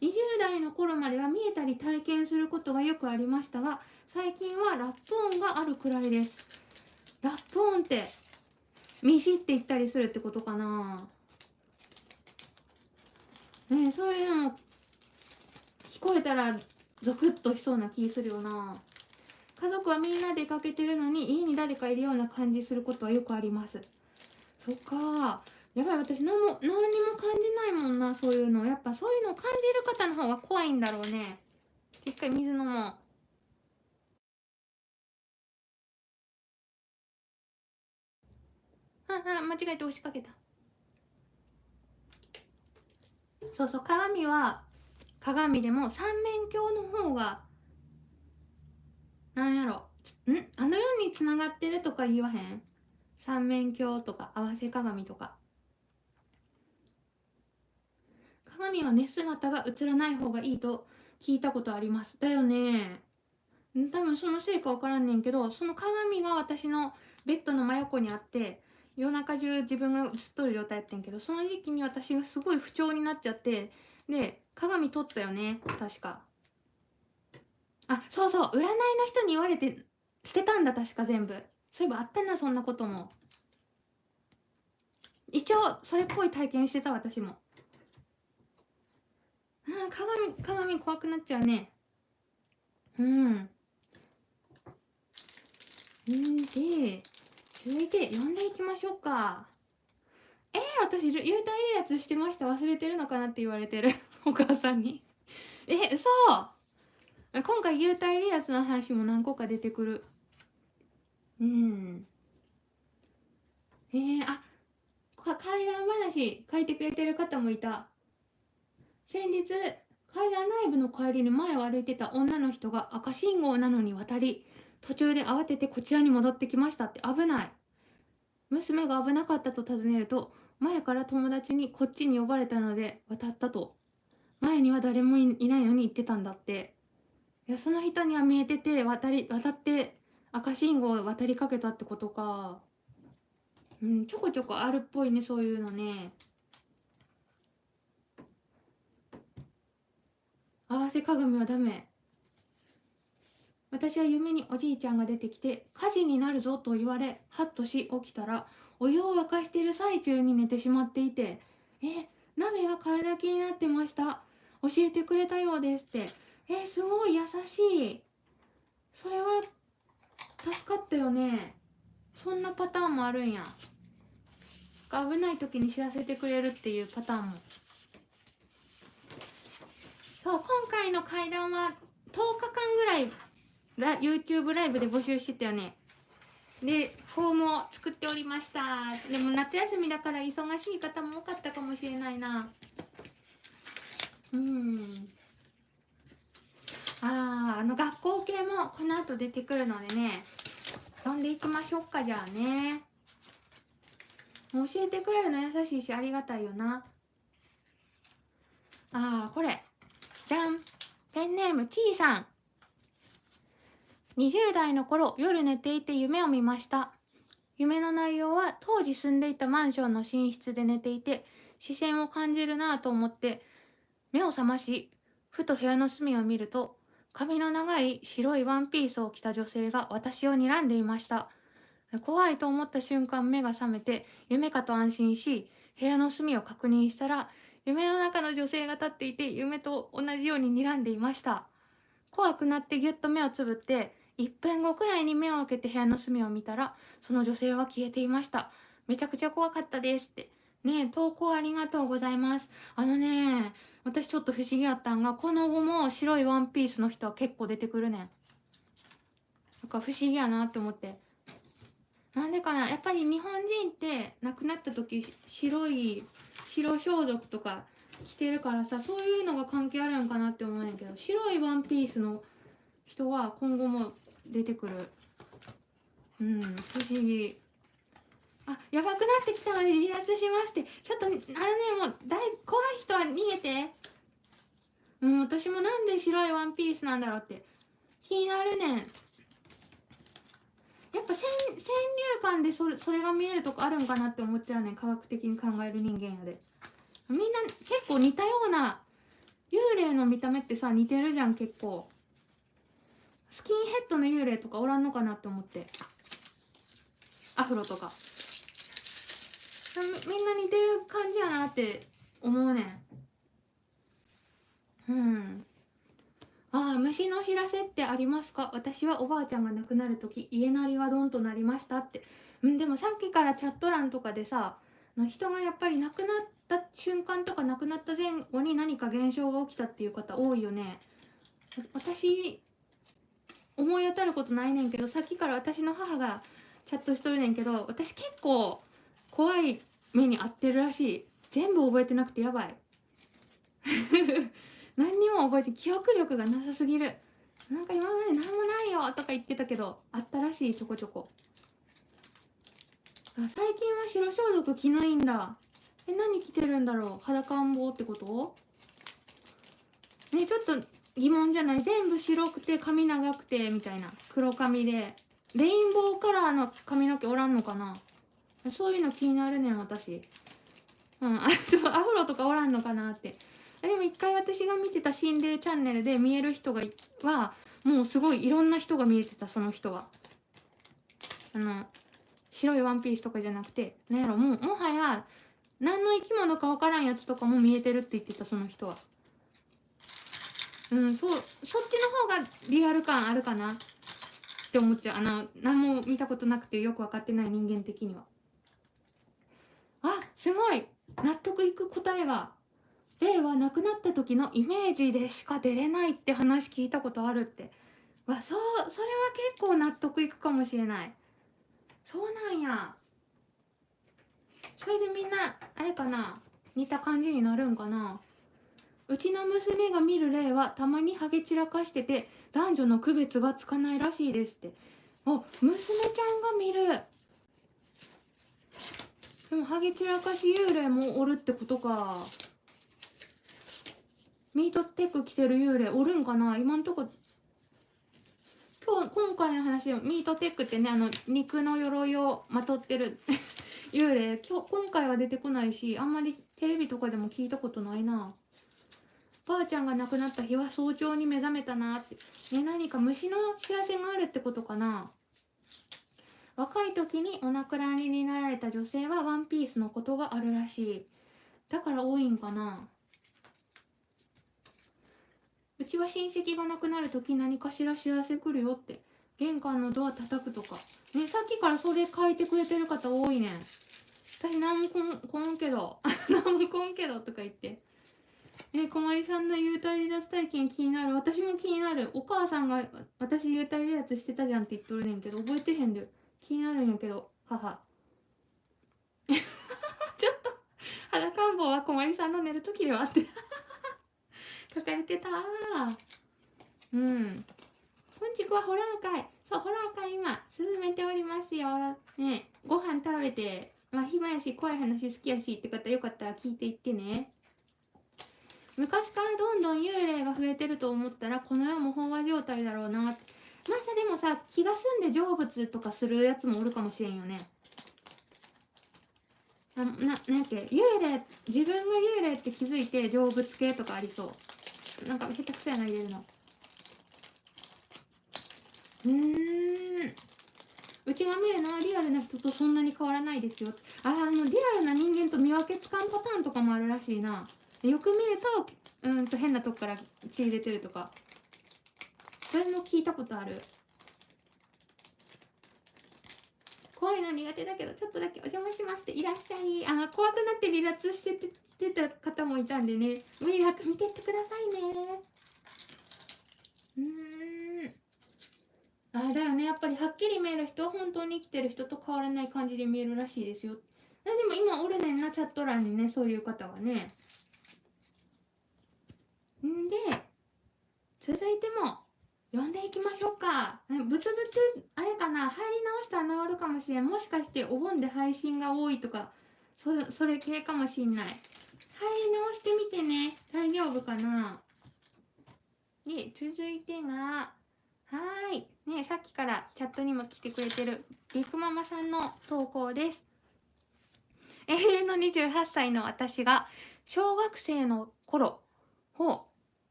20代の頃までは見えたり体験することがよくありましたが、最近はラップ音があるくらいです。ラップ音ってミシって言ったりするってことかな。ね、そういうのも聞こえたらゾクッとしそうな気するよな。家族はみんな出かけてるのに家に誰かいるような感じすることはよくあります。そっか。やばい、私何にも感じないもんな、そういうの。やっぱそういうのを感じる方の方が怖いんだろうね。一回水飲もう。間違えて押しかけた。そうそう、鏡は鏡でも三面鏡の方がなんやろ、あの世につながってるとか言わへん？三面鏡とか合わせ鏡とか。鏡は寝姿が映らない方がいいと聞いたことあります。だよね。多分そのせいか分からんねんけど、その鏡が私のベッドの真横にあって、夜中中自分が映っとる状態やってんけど、その時期に私がすごい不調になっちゃって、で鏡取ったよね、確か。あ、そうそう、占いの人に言われて捨てたんだ、確か全部。そういえばあったな、そんなことも。一応それっぽい体験してた、私も。鏡怖くなっちゃうね。で、続いて読んでいきましょうか。私幽体離脱してました、忘れてるのかなって言われてるお母さんに。嘘。今回幽体離脱の話も何個か出てくる。怪談話書いてくれてる方もいた。先日怪談ライブの帰りに前を歩いてた女の人が赤信号なのに渡り、途中で慌ててこちらに戻ってきましたって。危ない。娘が危なかったと尋ねると、前から友達にこっちに呼ばれたので渡ったと。前には誰もいないのに言ってたんだって。いや、その人には見えてて渡って赤信号を渡りかけたってことか。ちょこちょこあるっぽいね、そういうのね。合わせ鏡はダメ。私は夢におじいちゃんが出てきて火事になるぞと言われ、ハッとし起きたらお湯を沸かしている最中に寝てしまっていて、鍋が空だきになってました、教えてくれたようですって。すごい優しい。それは助かったよね。そんなパターンもあるんや。危ない時に知らせてくれるっていうパターンも。そう、今回の怪談は10日間ぐらいYouTube ライブで募集してたよね。でフォームを作っておりました。でも夏休みだから忙しい方も多かったかもしれないな。学校系もこの後出てくるのでね、読んでいきましょうか。じゃあね、教えてくれるの優しいしありがたいよな。これじゃん。ペンネームちーさん。20代の頃、夜寝ていて夢を見ました。夢の内容は当時住んでいたマンションの寝室で寝ていて、視線を感じるなぁと思って目を覚まし、ふと部屋の隅を見ると、髪の長い白いワンピースを着た女性が私を睨んでいました。怖いと思った瞬間、目が覚めて夢かと安心し、部屋の隅を確認したら夢の中の女性が立っていて、夢と同じように睨んでいました。怖くなってぎゅっと目をつぶって、1分後くらいに目を開けて部屋の隅を見たら、その女性は消えていました。めちゃくちゃ怖かったですって。ねえ、投稿ありがとうございます。私ちょっと不思議やったんが、この後も白いワンピースの人は結構出てくるねん。なんか不思議やなって思って。なんでかな、やっぱり日本人って亡くなった時白装束とか着てるからさ、そういうのが関係あるんかなって思うんやけど、白いワンピースの人は今後も出てくる。不思議。やばくなってきたので離脱しますって。ちょっともう怖い人は逃げて。私もなんで白いワンピースなんだろうって気になるねん。やっぱ先入観でそれが見えるとこあるんかなって思っちゃうねん。科学的に考える人間やで。みんな結構似たような、幽霊の見た目ってさ似てるじゃん。結構スキンヘッドの幽霊とかおらんのかなって思って。アフロとかみんな似てる感じやなって思うねん。虫の知らせってありますか？私はおばあちゃんが亡くなるとき家鳴りがドンとなりましたって。でもさっきからチャット欄とかでさ、人がやっぱり亡くなった瞬間とか亡くなった前後に何か現象が起きたっていう方多いよね。私思い当たることないねんけど、さっきから私の母がチャットしとるねんけど、私結構怖い目に遭ってるらしい。全部覚えてなくてやばい。何にも覚えて、記憶力がなさすぎる。なんか今まで何もないよとか言ってたけど、あったらしい、ちょこちょこ。最近は白装束着ないんだ。何着てるんだろう。裸ん坊ってことね。ちょっと疑問じゃない？全部白くて髪長くてみたいな、黒髪でレインボーカラーの髪の毛おらんのかな。そういうの気になるねん私。そうアフロとかおらんのかなって。でも一回私が見てた心霊チャンネルで見える人はもうすごいいろんな人が見えてた。その人は白いワンピースとかじゃなくて、なんやろ、もはや何の生き物かわからんやつとかも見えてるって言ってた。その人はそっちの方がリアル感あるかなって思っちゃう。何も見たことなくてよく分かってない人間的には。すごい納得いく答えが。霊は亡くなった時のイメージでしか出れないって話聞いたことあるって。それは結構納得いくかもしれない。そうなんや。それでみんなあれかな、似た感じになるんかな。うちの娘が見る霊はたまにハゲ散らかしてて男女の区別がつかないらしいですって。娘ちゃんが見る。でもハゲ散らかし幽霊もおるってことか。ミートテック着てる幽霊おるんかな。今んとこ今回の話でもミートテックってね、肉の鎧をまとってる幽霊今回は出てこないし、あんまりテレビとかでも聞いたことないな。ばあちゃんが亡くなった日は早朝に目覚めたなってね。何か虫の知らせがあるってことかな。若い時にお亡くなりになられた女性はワンピースのことがあるらしい。だから多いんかな。うちは親戚が亡くなる時何かしら知らせ来るよって。玄関のドア叩くとかね。さっきからそれ書いてくれてる方多いねん。私何もこんけど何もこんけどとか言って。こまりさんの幽体離脱体験気になる。私も気になる。お母さんが私幽体離脱してたじゃんって言っとるねんけど覚えてへんで。気になるんやけど母ちょっと裸ん坊はこまりさんの寝る時ではって書かれてた。本日はホラー会。そう、ホラー会今進めておりますよね。ご飯食べて暇やし怖い話好きやしって方よかったら聞いていってね。昔からどんどん幽霊が増えてると思ったらこの世も飽和状態だろうなって。でもさ、気が済んで成仏とかするやつもおるかもしれんよね。なんやっけ、幽霊、自分が幽霊って気づいて成仏系とかありそう。なんか下手くそやな入れるの。うちが見るのはリアルな人とそんなに変わらないですよ。リアルな人間と見分けつかんパターンとかもあるらしいな。よく見ると変なとこから血入れてるとか、それも聞いたことある。怖いの苦手だけどちょっとだけお邪魔しますって。いらっしゃい。怖くなって離脱してた方もいたんでね、無理なく見てってくださいね。だよね。やっぱりはっきり見える人は本当に生きてる人と変わらない感じで見えるらしいですよ。でも今おるねんな、チャット欄にね、そういう方がね。んで、続いても読んでいきましょうか。ブツブツあれかな、入り直したら治るかもしれん。もしかしてお盆で配信が多いとか、それ系かもしんない。入り直してみてね。大丈夫かな。で、続いてが、ね、さっきからチャットにも来てくれてるビッグママさんの投稿です。永遠の28歳の私が小学生の頃、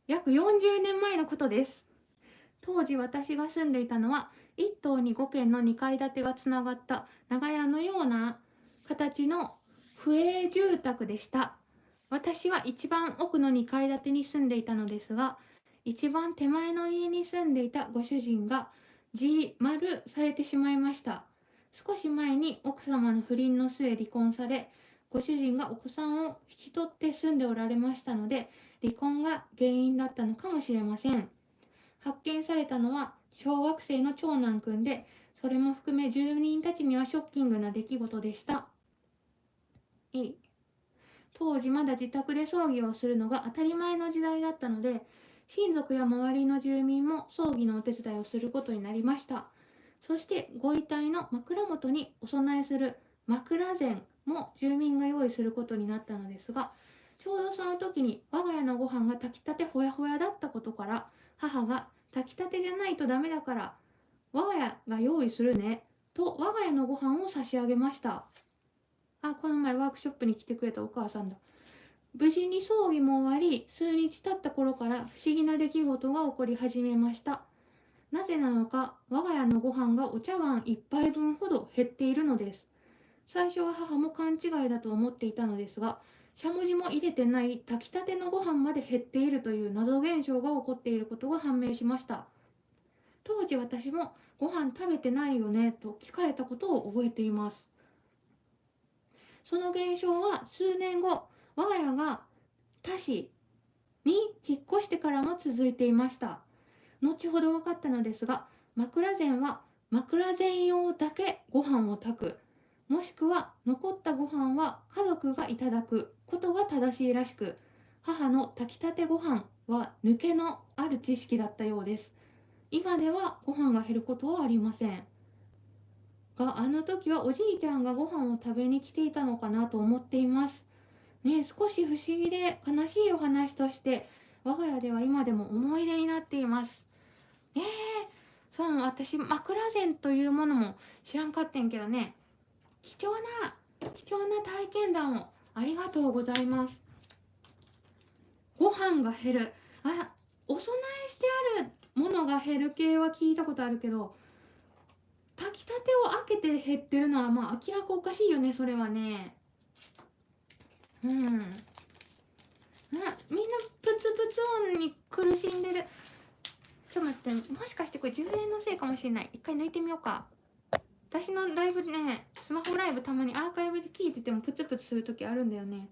約40年前のことです。当時私が住んでいたのは1棟に5軒の2階建てがつながった長屋のような形の府営住宅でした。私は一番奥の2階建てに住んでいたのですが、一番手前の家に住んでいたご主人が自丸されてしまいました。少し前に奥様の不倫の末離婚され、ご主人がお子さんを引き取って住んでおられましたので、離婚が原因だったのかもしれません。発見されたのは小学生の長男くんで、それも含め住人たちにはショッキングな出来事でした。当時まだ自宅で葬儀をするのが当たり前の時代だったので、親族や周りの住民も葬儀のお手伝いをすることになりました。そしてご遺体の枕元にお供えする枕膳も住民が用意することになったのですが、ちょうどその時に我が家のご飯が炊きたてほやほやだったことから、母が炊きたてじゃないとダメだから我が家が用意するねと我が家のご飯を差し上げました。この前ワークショップに来てくれたお母さんだ。無事に葬儀も終わり、数日経った頃から不思議な出来事が起こり始めました。なぜなのか、我が家のご飯がお茶碗一杯分ほど減っているのです。最初は母も勘違いだと思っていたのですが、しゃもじも入れてない炊きたてのご飯まで減っているという謎現象が起こっていることが判明しました。当時私もご飯食べてないよねと聞かれたことを覚えています。その現象は数年後、我が家が他市に引っ越してからも続いていました。後ほど分かったのですが、枕膳は枕膳用だけご飯を炊く、もしくは残ったご飯は家族がいただくことが正しいらしく、母の炊きたてご飯は抜けのある知識だったようです。今ではご飯が減ることはありませんが、あの時はおじいちゃんがご飯を食べに来ていたのかなと思っています。ね、少し不思議で悲しいお話として我が家では今でも思い出になっています。私枕膳というものも知らんかってんけどね、貴重な体験談をありがとうございます。ご飯が減る、お供えしてあるものが減る系は聞いたことあるけど、炊きたてを開けて減ってるのは明らかおかしいよね、それはね。みんなプツプツ音に苦しんでる。ちょっと待って、もしかしてこれ充電のせいかもしれない。一回抜いてみようか。私のライブね、スマホライブたまにアーカイブで聞いててもプツプツする時あるんだよね。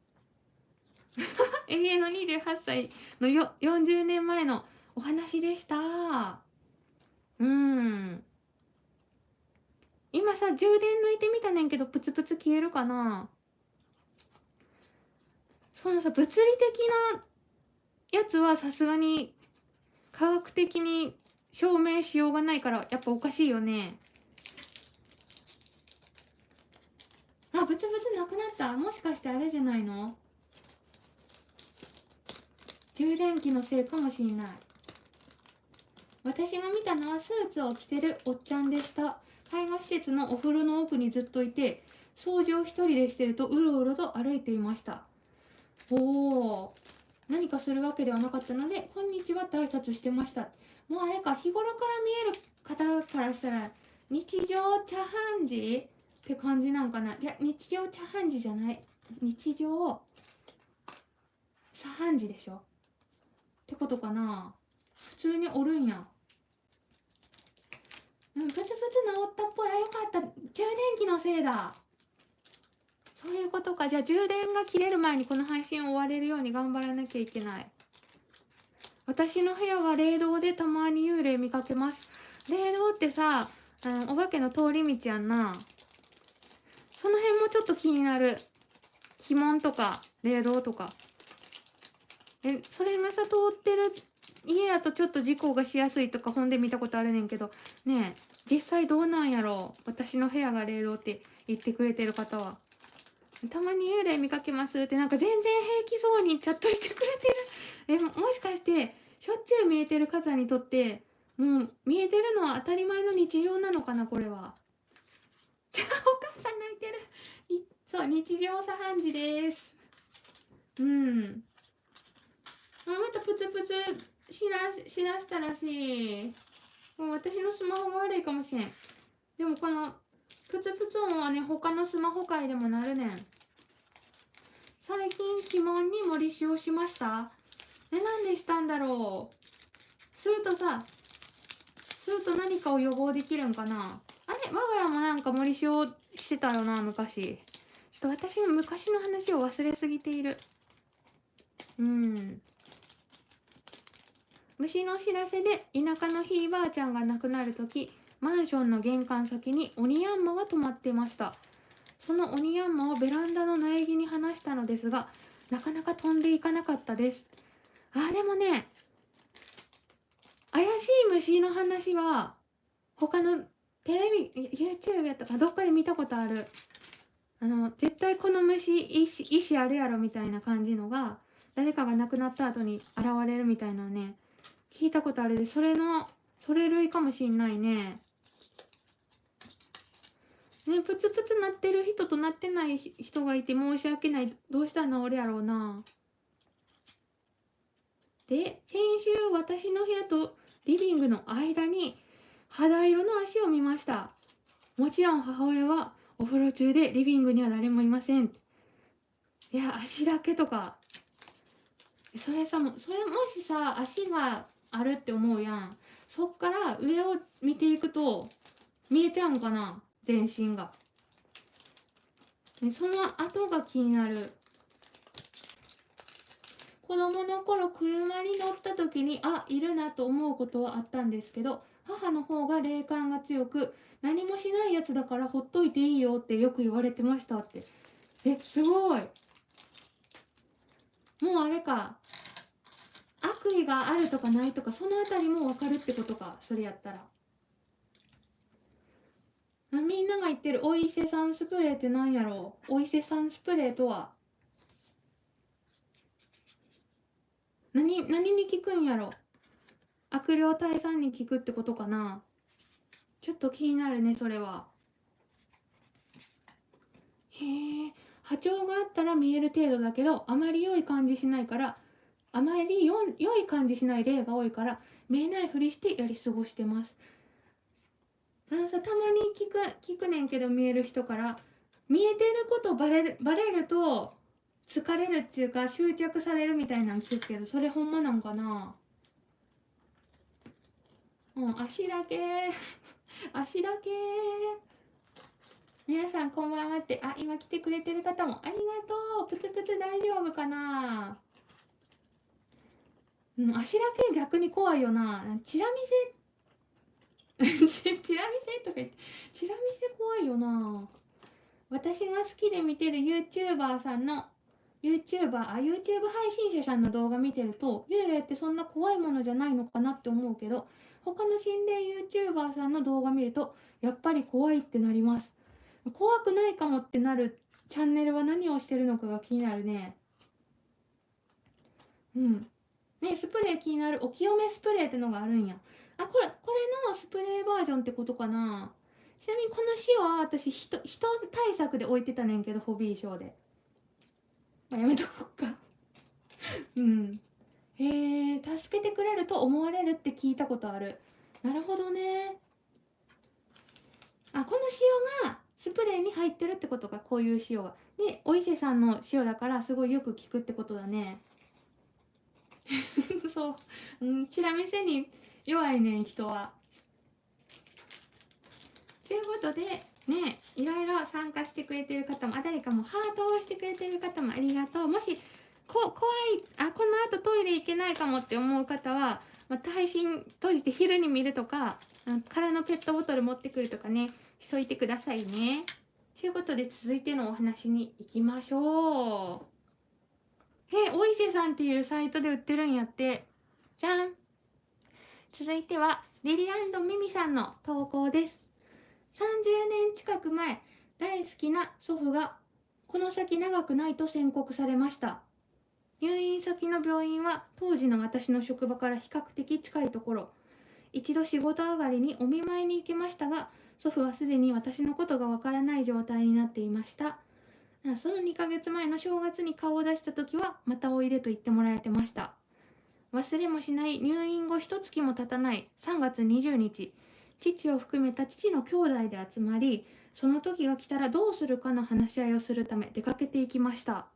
永遠の28歳の40年前のお話でした。今さ、充電抜いてみたねんけど、プツプツ消えるかな。そのさ、物理的なやつはさすがに科学的に証明しようがないから、やっぱおかしいよね。ブツブツなくなった。もしかしてあれじゃないの、充電器のせいかもしれない。私が見たのはスーツを着てるおっちゃんでした。介護施設のお風呂の奥にずっといて、掃除を一人でしてるとうろうろと歩いていました。何かするわけではなかったので、こんにちはって挨拶してました。もうあれか、日頃から見える方からしたら日常茶飯事って感じなんかな。いや、日常茶飯事じゃない、日常茶飯事でしょってことかな。普通におるんや。ブツブツ治ったっぽい。よかった。充電器のせいだ。そういうことか。じゃあ充電が切れる前にこの配信を終われるように頑張らなきゃいけない。私の部屋は霊道でたまに幽霊見かけます。霊道ってさ、お化けの通り道やんな。その辺もちょっと気になる。鬼門とか霊道とか。それがさ、通ってる家やとちょっと事故がしやすいとか本で見たことあるねんけど、ねえ、実際どうなんやろう。私の部屋が霊道って言ってくれてる方は。たまに幽霊見かけますってなんか全然平気そうにチャットしてくれてる。もしかしてしょっちゅう見えてる方にとってもう見えてるのは当たり前の日常なのかな、これは。お母さん泣いてる。そう、日常茶飯事です。またプツプツしだしたらしい。もう私のスマホが悪いかもしれん。でもこのプツプツ音はね、他のスマホ界でもなるねん。最近鬼門に森塩しました？なんでしたんだろう。すると何かを予防できるんかな。あれ、我が家もなんか森塩してたよな、昔。ちょっと私の昔の話を忘れすぎている。虫の知らせで田舎のひいばあちゃんが亡くなるとき、マンションの玄関先にオニヤンマが止まっていました。そのオニヤンマをベランダの苗木に放したのですが、なかなか飛んでいかなかったです。でもね、怪しい虫の話は他のテレビ YouTube やったかどっかで見たことある。絶対この虫意志あるやろみたいな感じのが誰かが亡くなった後に現れるみたいなね、聞いたことあるで、それ類かもしんないね。プツプツなってる人となってない人がいて申し訳ない。どうしたら治るやろうな。で、先週私の部屋とリビングの間に肌色の足を見ました。もちろん母親はお風呂中でリビングには誰もいません。いや、足だけとか。それもしさ、足があるって思うやん。そっから上を見ていくと見えちゃうんかな、全身が。その後が気になる。子供の頃車に乗った時にいるなと思うことはあったんですけど、母の方が霊感が強く、何もしないやつだからほっといていいよってよく言われてましたって。すごい。もうあれか、悪意があるとかないとかそのあたりも分かるってことか、それやったら。みんなが言ってるお伊勢さんスプレーって何やろう。お伊勢さんスプレーとは何に効くんやろ。悪霊退散に効くってことかな。ちょっと気になるね、それは。へえ。波長があったら見える程度だけど、あまり良い感じしないから、あまり良い感じしない例が多いから、見えないふりしてやり過ごしてます。たまに聞くねんけど、見える人から、見えてることバレると疲れるっていうか執着されるみたいなの聞くけど、それほんまなんかな。足だけ足だけ。皆さんこんばんはって、今来てくれてる方もありがとう。プツプツ大丈夫かな。足だけ逆に怖いよな。チラ見せチラ見せとか言って、チラ見せ怖いよな。私が好きで見てる YouTuber さんの YouTube 配信者さんの動画見てると、幽霊ってそんな怖いものじゃないのかなって思うけど、他の心霊 YouTuber さんの動画見るとやっぱり怖いってなります。怖くないかもってなるチャンネルは何をしてるのかが気になるね。スプレー気になる。お清めスプレーってのがあるんや。これのスプレーバージョンってことかな。ちなみにこの塩は私人対策で置いてたねんけど、ホビーショーで。やめとこっかへえ、助けてくれると思われるって聞いたことある。なるほどね。この塩がスプレーに入ってるってことか、こういう塩が。で、お伊勢さんの塩だからすごいよく効くってことだね。そう、チラ見せに弱いねん、人は。ということでね、いろいろ参加してくれてる方も、誰かもハートを押してくれてる方もありがとう。もし怖い、この後トイレ行けないかもって思う方は、配信閉じて昼に見るとか、空のペットボトル持ってくるとかね、しといてくださいね。ということで続いてのお話に行きましょう。お伊勢さんっていうサイトで売ってるんやって。じゃん。続いてはリリミミさんの投稿です。30年近く前、大好きな祖父がこの先長くないと宣告されました。入院先の病院は当時の私の職場から比較的近いところ。一度仕事上がりにお見舞いに行きましたが、祖父はすでに私のことがわからない状態になっていました。その2ヶ月前の正月に顔を出した時はまたおいでと言ってもらえてました。忘れもしない入院後1月も経たない3月20日、父を含めた父の兄弟で集まり、その時が来たらどうするかの話し合いをするため出かけていきました。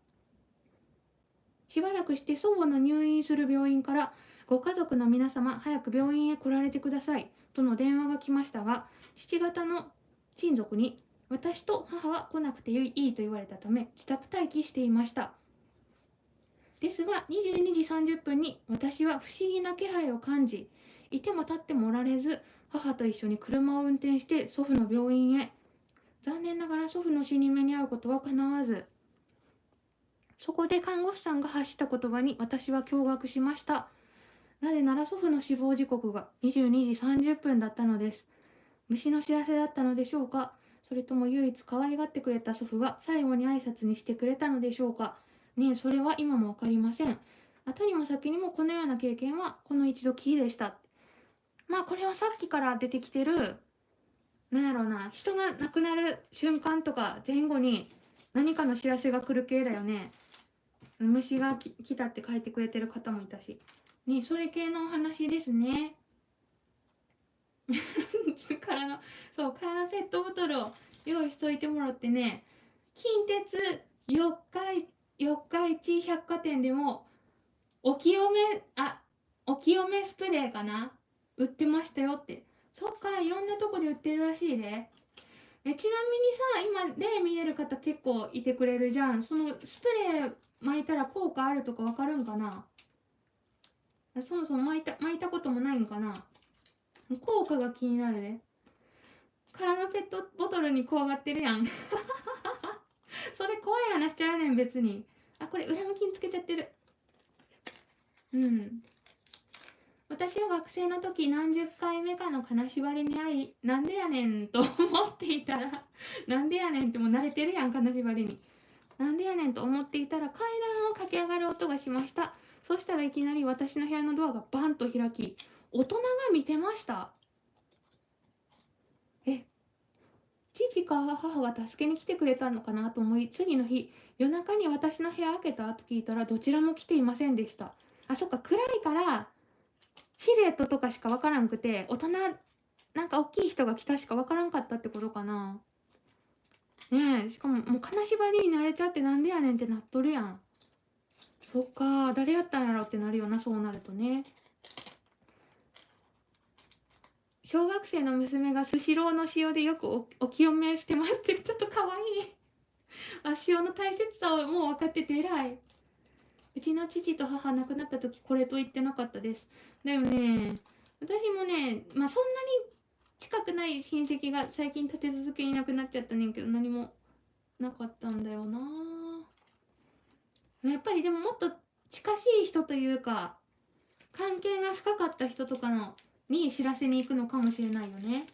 しばらくして祖母の入院する病院からご家族の皆様早く病院へ来られてくださいとの電話が来ましたが、父方の親族に私と母は来なくていいと言われたため自宅待機していました。ですが22時30分に私は不思議な気配を感じ、いても立ってもおられず、母と一緒に車を運転して祖父の病院へ。残念ながら祖父の死に目に遭うことはかなわず、そこで看護師さんが発した言葉に私は驚愕しました。なぜなら祖父の死亡時刻が22時30分だったのです。虫の知らせだったのでしょうか、それとも唯一可愛がってくれた祖父が最後に挨拶にしてくれたのでしょうかね。え、それは今も分かりません。後にも先にもこのような経験はこの一度きりでした。まあこれはさっきから出てきてる、なんやろうな、人が亡くなる瞬間とか前後に何かの知らせが来る系だよね。虫が来たって書いてくれてる方もいたしね。それ系のお話ですね。空のペットボトルを用意しといてもらってね、近鉄四日市百貨店でもお清めスプレーかな、売ってましたよって。そっか、いろんなとこで売ってるらしいで。ちなみにさ、今例見える方結構いてくれるじゃん。そのスプレー巻いたら効果あるとかわかるんかな。そもそも巻いたこともないんかな。効果が気になるで。空のペットボトルに怖がってるやん。それ怖い話しちゃうねん別に。これ裏向きにつけちゃってる。私は学生の時何十回目かの金縛りに会い、なんでやねんと思っていたらなんでやねんってもう慣れてるやん、金縛りに。なんでやねんと思っていたら階段を駆け上がる音がしました。そしたらいきなり私の部屋のドアがバンと開き、大人が見てました。父か母は助けに来てくれたのかなと思い、次の日夜中に私の部屋開けたと聞いたらどちらも来ていませんでした。そっか、暗いからシルエットとかしか分からんくて、大人なんか大きい人が来たしか分からんかったってことかな。ねえ、しかももう金縛りに慣れちゃってなんでやねんってなっとるやん。そっか、誰やったんやろってなるよな、そうなるとね。小学生の娘がスシローの塩でよくお清めしてますって、ちょっとかわいい。塩の大切さをもう分かってて偉い。うちの父と母亡くなった時これと言ってなかったです。だよね。私もね、そんなに近くない親戚が最近立て続けに亡くなっちゃったねんけど、何もなかったんだよな。やっぱりでももっと近しい人というか関係が深かった人とかのに知らせに行くのかもしれないよね。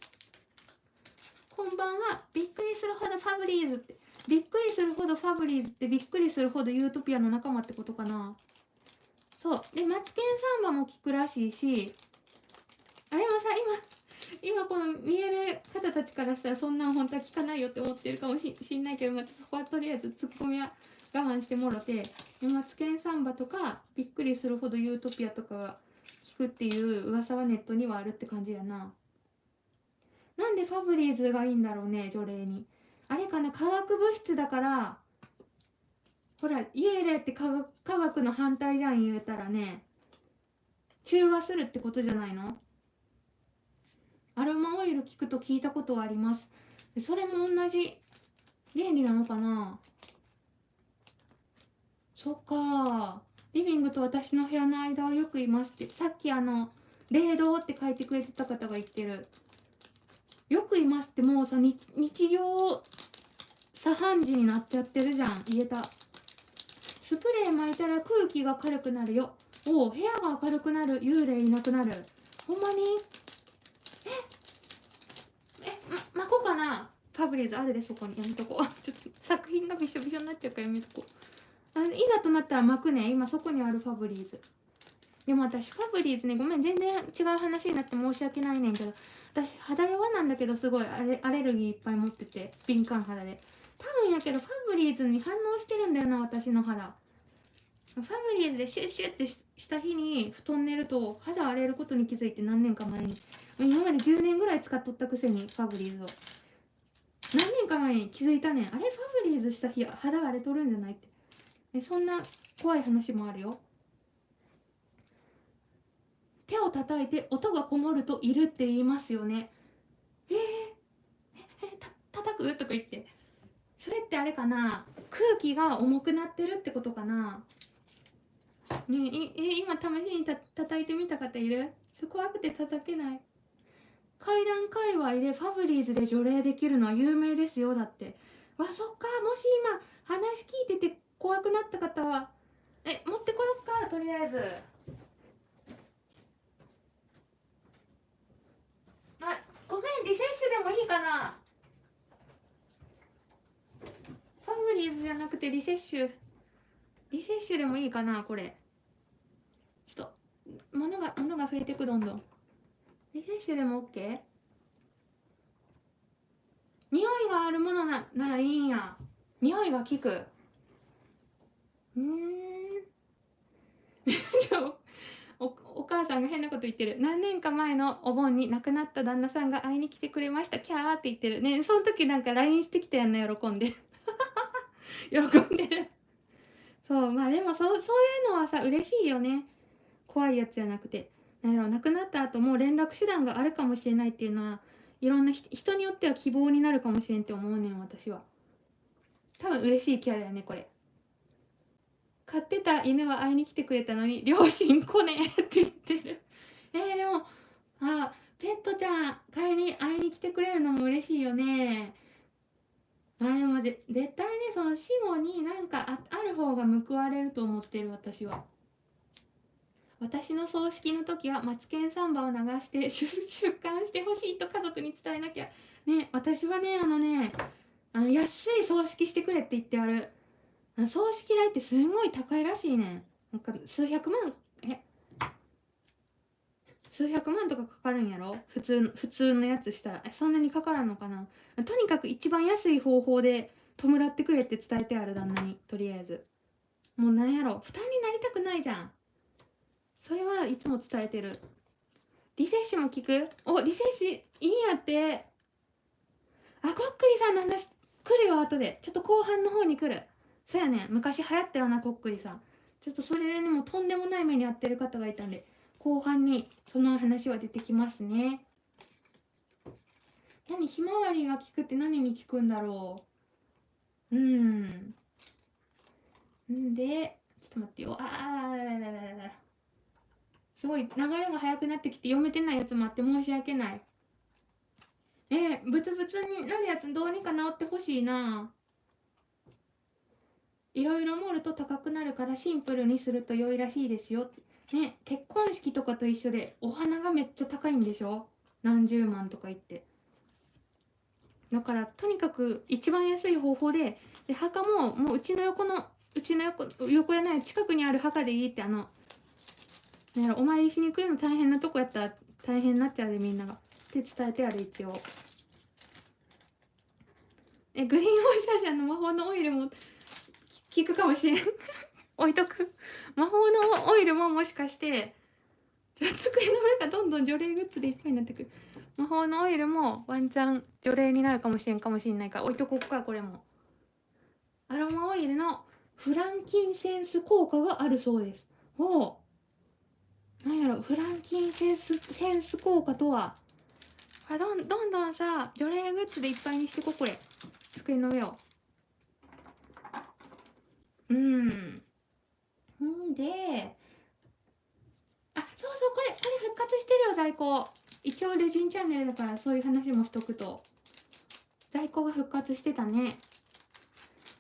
こんばんは。びっくりするほどファブリーズって、びっくりするほどファブリーズってびっくりするほどユートピアの仲間ってことかな。そうで、マツケンサンバも聞くらしいし、でもさ、今この見える方たちからしたらそんなん本当は聞かないよって思ってるかもしんないけど、そこはとりあえずツッコミは我慢してもろて、マツケンサンバとかびっくりするほどユートピアとかが聞くっていう噂はネットにはあるって感じやな。なんでファブリーズがいいんだろうね、除霊に。あれかな、化学物質だから、ほら幽霊って科学の反対じゃん、言うたらね。中和するってことじゃないの。アロマオイル聞くと聞いたことはあります。それも同じ原理なのかな。そっか、リビングと私の部屋の間をよくいますって、さっき霊道って書いてくれてた方が言ってる。よくいますってもうさ、日常茶飯事になっちゃってるじゃん。言えた。スプレー巻いたら空気が軽くなるよ。おお、部屋が明るくなる。幽霊いなくなる。ほんまに？巻こうかな。ファブリーズあるで、そこに。やめとこう。ちょっと作品がびしょびしょになっちゃうからやめとこう。いざとなったら巻くね。今そこにあるファブリーズ。でも私ファブリーズね、ごめん、全然違う話になって申し訳ないねんけど、私肌弱なんだけど、すごいアレルギーいっぱい持ってて、敏感肌で。多分やけどファブリーズに反応してるんだよな、私の肌。ファブリーズでシュッシュッってした日に布団寝ると肌荒れることに気づいて、何年か前に。今まで10年ぐらい使っとったくせにファブリーズを。何年か前に気づいたねん。あれ、ファブリーズした日肌荒れとるんじゃないって。そんな怖い話もあるよ。手を叩いて音がこもるといるって言いますよね。叩くとか言って。それってあれかな、空気が重くなってるってことかな。ねえ、今試しに叩いてみた方いる？怖くて叩けない。階段界隈でファブリーズで除霊できるのは有名ですよ。だって。わ、そっか。もし今話聞いてて怖くなった方は持ってこよっか、とりあえず。ごめん、リセッシュでもいいかな。ファブリーズじゃなくてリセッシュでもいいかな。これちょっと物が増えてく。どんどんリセッシュでも OK？ 匂いがあるものならいいんや。匂いが効く。お母さんが変なこと言ってる。何年か前のお盆に亡くなった旦那さんが会いに来てくれました。キャーって言ってるね。その時なんか LINE してきたやんな、喜んで喜んでる。そう、まあでもそういうのはさ、嬉しいよね。怖いやつじゃなくて。なんやろ、亡くなった後も連絡手段があるかもしれないっていうのは、いろんな人によっては希望になるかもしれんって思うねん、私は。多分嬉しいキャラだよね、これ。飼ってた犬は会いに来てくれたのに、両親来ねえって言ってる。でも、ペットちゃん、会いに来てくれるのも嬉しいよね。でも絶対ね、その死後になんかある方が報われると思ってる、私は。私の葬式の時はマツケンサンバを流して出棺してほしいと家族に伝えなきゃ。ね、私はね、安い葬式してくれって言ってある。葬式代ってすごい高いらしいねん。なんか数百万とかかかるんやろ、普通のやつしたら。そんなにかからんのかな。とにかく一番安い方法で弔ってくれって伝えてある、旦那に。とりあえずもうなんやろ、負担になりたくないじゃん。それはいつも伝えてる。リセッシュも聞く？リセッシュいいんやって。こっくりさんの話来るよ、後で。ちょっと後半の方に来る。そうやねん、昔流行ったよな、こっくりさん。ちょっとそれでね、もうとんでもない目に遭ってる方がいたんで、後半にその話は出てきますね。ひまわりが効くって何に効くんだろう。んで、ちょっと待ってよ。すごい流れが速くなってきて読めてないやつもあって申し訳ない。ブツブツになるやつどうにか治ってほしいな。いろいろ盛ると高くなるからシンプルにすると良いらしいですよ。ね、結婚式とかと一緒でお花がめっちゃ高いんでしょ、何十万とか言って。だからとにかく一番安い方法で、墓もうちの横やない近くにある墓でいいって。お参りしに来るの大変なとこやったら大変になっちゃうで、みんながって伝えてある。一応グリーンオイシャジャーの魔法のオイルも効くかもしれん置いとく。魔法のオイルももしかして、机の上がどんどん除霊グッズでいっぱいになってくる。魔法のオイルもワンチャン除霊になるかもしれないから置いとこうか。これもアロマオイルのフランキンセンス効果があるそうです。なんやろ、フランキンセンス効果とは。どんどんさ、除霊グッズでいっぱいにしてこ。これ机の上を。で、そう、これ復活してるよ、在庫。一応レジンチャンネルだからそういう話もしとくと、在庫が復活してたね。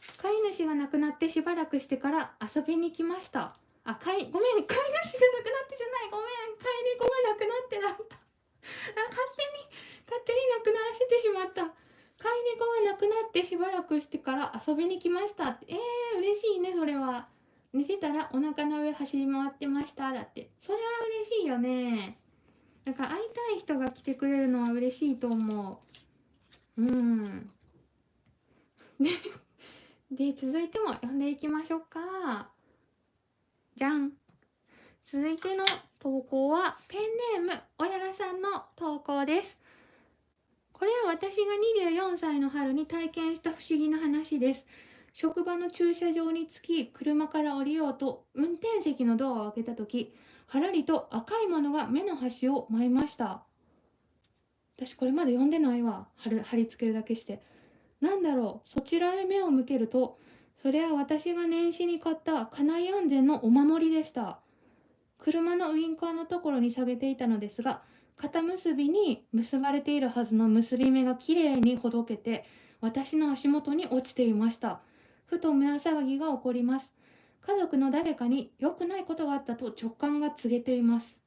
復飼い主が亡くなってしばらくしてから遊びに来ました。ごめん、飼い主が亡くなってじゃない、ごめん、飼い猫が亡くなってだった。勝手に亡くならせてしまった。飼い猫が亡くなってしばらくしてから遊びに来ましたって。嬉しいね、それは。寝てたらお腹の上走り回ってました。だって。それは嬉しいよね。なんか会いたい人が来てくれるのは嬉しいと思う。で、続いても読んでいきましょうか。じゃん。続いての投稿はペンネームおやらさんの投稿です。これは私が24歳の春に体験した不思議な話です。職場の駐車場に着き、車から降りようと運転席のドアを開けた時、はらりと赤いものが目の端を舞いました。私これまで読んでないわ。貼り付けるだけして。なんだろう、そちらへ目を向けると、それは私が年始に買った家内安全のお守りでした。車のウインカーのところに下げていたのですが、肩結びに結ばれているはずの結び目がきれいにほどけて、私の足元に落ちていました。ふと胸騒ぎが起こります。家族の誰かに良くないことがあったと直感が告げています。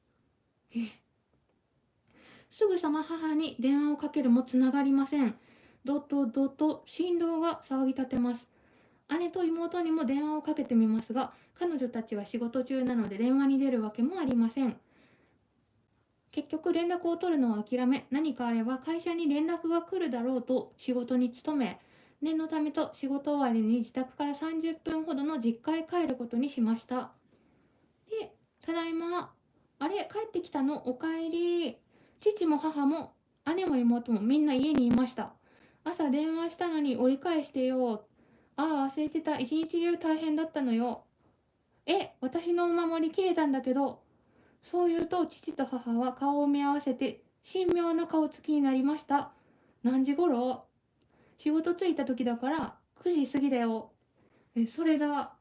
すぐさま母に電話をかけるもつながりません。ドッドドッド振動が騒ぎ立てます。姉と妹にも電話をかけてみますが、彼女たちは仕事中なので電話に出るわけもありません。結局連絡を取るのを諦め、何かあれば会社に連絡が来るだろうと仕事に勤め、念のためと仕事終わりに自宅から30分ほどの実家へ帰ることにしました。で、ただいま。あれ、帰ってきたの？おかえり。父も母も姉も妹もみんな家にいました。朝電話したのに折り返してよ。ああ、忘れてた。一日中大変だったのよ。私のお守り切れたんだけど。そう言うと父と母は顔を見合わせて神妙な顔つきになりました。何時頃？仕事着いた時だから9時過ぎだよ。それだ。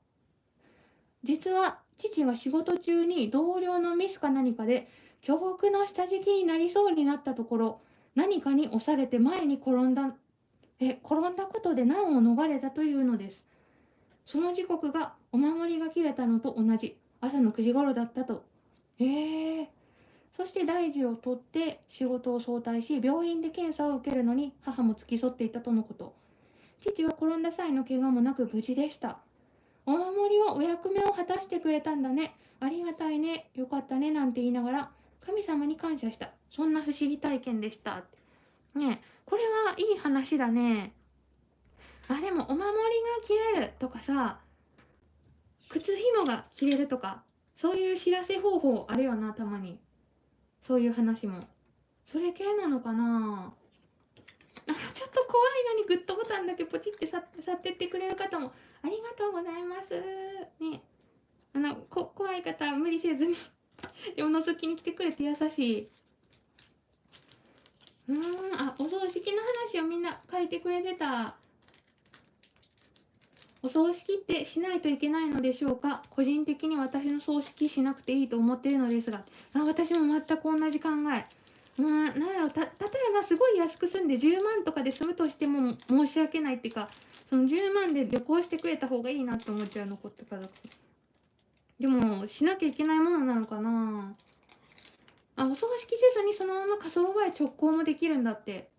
実は父が仕事中に同僚のミスか何かで巨木の下敷きになりそうになったところ、何かに押されて前に転んだことで難を逃れたというのです。その時刻がお守りが切れたのと同じ朝の9時頃だったと。そして大事を取って仕事を早退し、病院で検査を受けるのに母も付き添っていたとのこと。父は転んだ際の怪我もなく無事でした。お守りはお役目を果たしてくれたんだね。ありがたいね。よかったね。なんて言いながら神様に感謝した。そんな不思議体験でした。ねえ、これはいい話だね。でもお守りが切れるとかさ、靴紐が切れるとか、そういう知らせ方法あるよな、たまに。そういう話も。それ系なのかな。ちょっと怖いのにグッドボタンだけポチって去ってってくれる方もありがとうございます。ね、怖い方は無理せずにでも覗きに来てくれて優しい。お葬式の話をみんな書いてくれてた。お葬式ってしないといけないのでしょうか。個人的に私の葬式しなくていいと思っているのですが、私も全く同じ考え。なんやろ、例えばすごい安く済んで10万とかで済むとしても申し訳ないっていうか、その10万で旅行してくれた方がいいなって思っちゃうのことか。でもしなきゃいけないものなのかな。お葬式せずにそのまま火葬場へ直行もできるんだって。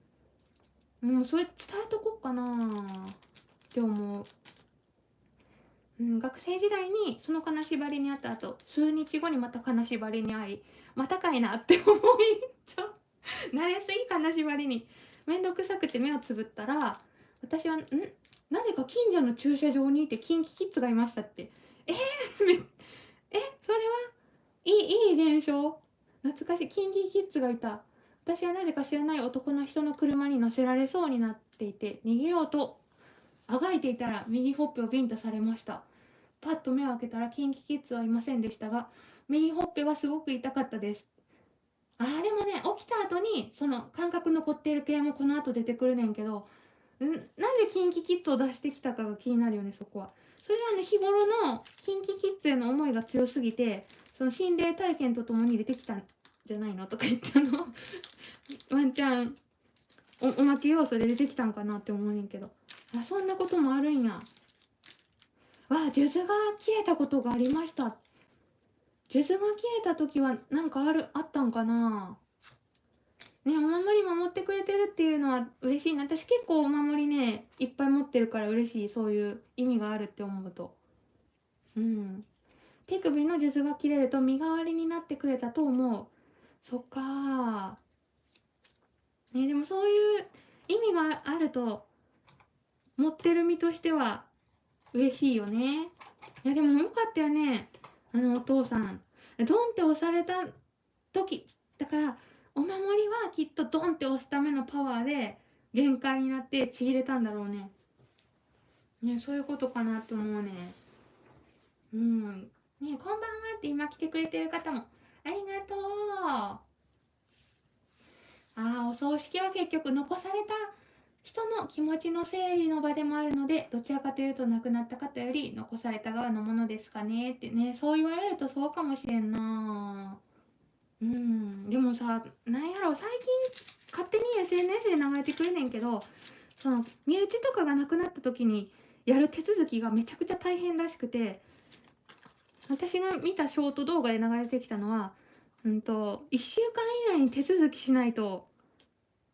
それ伝えとこうかなって思う。学生時代にその金縛りにあった後、数日後にまた金縛りに会い、またかいなって思いちゃう。慣れすぎ金縛りに。めんどくさくて目をつぶったら、私はなぜか近所の駐車場にいてキンキキッズがいましたって。それはいい現象。懐かしい。キンキキッズがいた。私はなぜか知らない男の人の車に乗せられそうになっていて、逃げようとあがいていたら右ほっぺをビンタされました。パッと目を開けたらキンキキッズはいませんでしたが、右ほっぺはすごく痛かったです。でもね、起きた後にその感覚残っている系もこの後出てくるねんけど、なぜキンキキッズを出してきたかが気になるよね、そこは。それはね、日頃のキンキキッズへの思いが強すぎて、その心霊体験とともに出てきたんじゃないのとか言ったの。ワンチャンおまけ要素で出てきたんかなって思うねんけど。そんなこともあるんや。数珠が切れたことがありました。数珠が切れた時はなんかあったんかな。ね、お守り守ってくれてるっていうのは嬉しいな。私結構お守りね、いっぱい持ってるから嬉しい。そういう意味があるって思うと。うん。手首の数珠が切れると身代わりになってくれたと思う。そっかー。ね、でもそういう意味があると、持ってる身としては嬉しいよね。いや、でもよかったよね。お父さん。ドンって押された時、だから、お守りはきっとドンって押すためのパワーで限界になってちぎれたんだろうね。ね、そういうことかなって思うね。うん。ね、こんばんはって今来てくれてる方も、ありがとう。お葬式は結局残された人の気持ちの整理の場でもあるので、どちらかというと亡くなった方より残された側のものですかねってね、そう言われるとそうかもしれんな。うん、でもさ、なんやろ、最近勝手に SNS で流れてくるねんけど、その身内とかが亡くなった時にやる手続きがめちゃくちゃ大変らしくて、私が見たショート動画で流れてきたのは、1週間以内に手続きしないと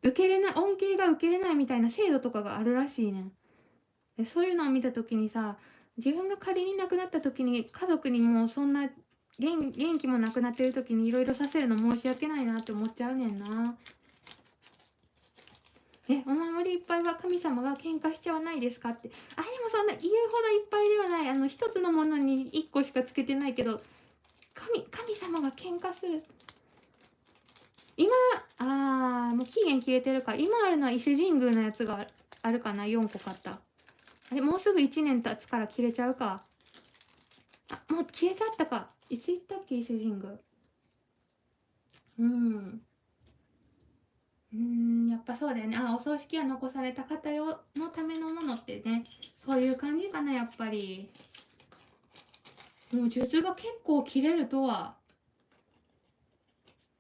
受けれない、恩恵が受けれないみたいな制度とかがあるらしいねん。でそういうのを見た時にさ、自分が仮に亡くなった時に家族にもうそんな元気もなくなってる時にいろいろさせるの申し訳ないなって思っちゃうねんな。お守りいっぱいは神様が喧嘩しちゃわないですかって。でもそんな言うほどいっぱいではない。一つのものに1個しかつけてないけど、神様が喧嘩する。今、もう期限切れてるか。今あるのは伊勢神宮のやつがあるかな。4個買った。もうすぐ1年経つから切れちゃうか。もう消えちゃったか。いつ行ったっけ、伊勢神宮。やっぱそうだよね。お葬式は残された方用のためのものってね、そういう感じかな、やっぱり。もう数珠が結構切れるとは。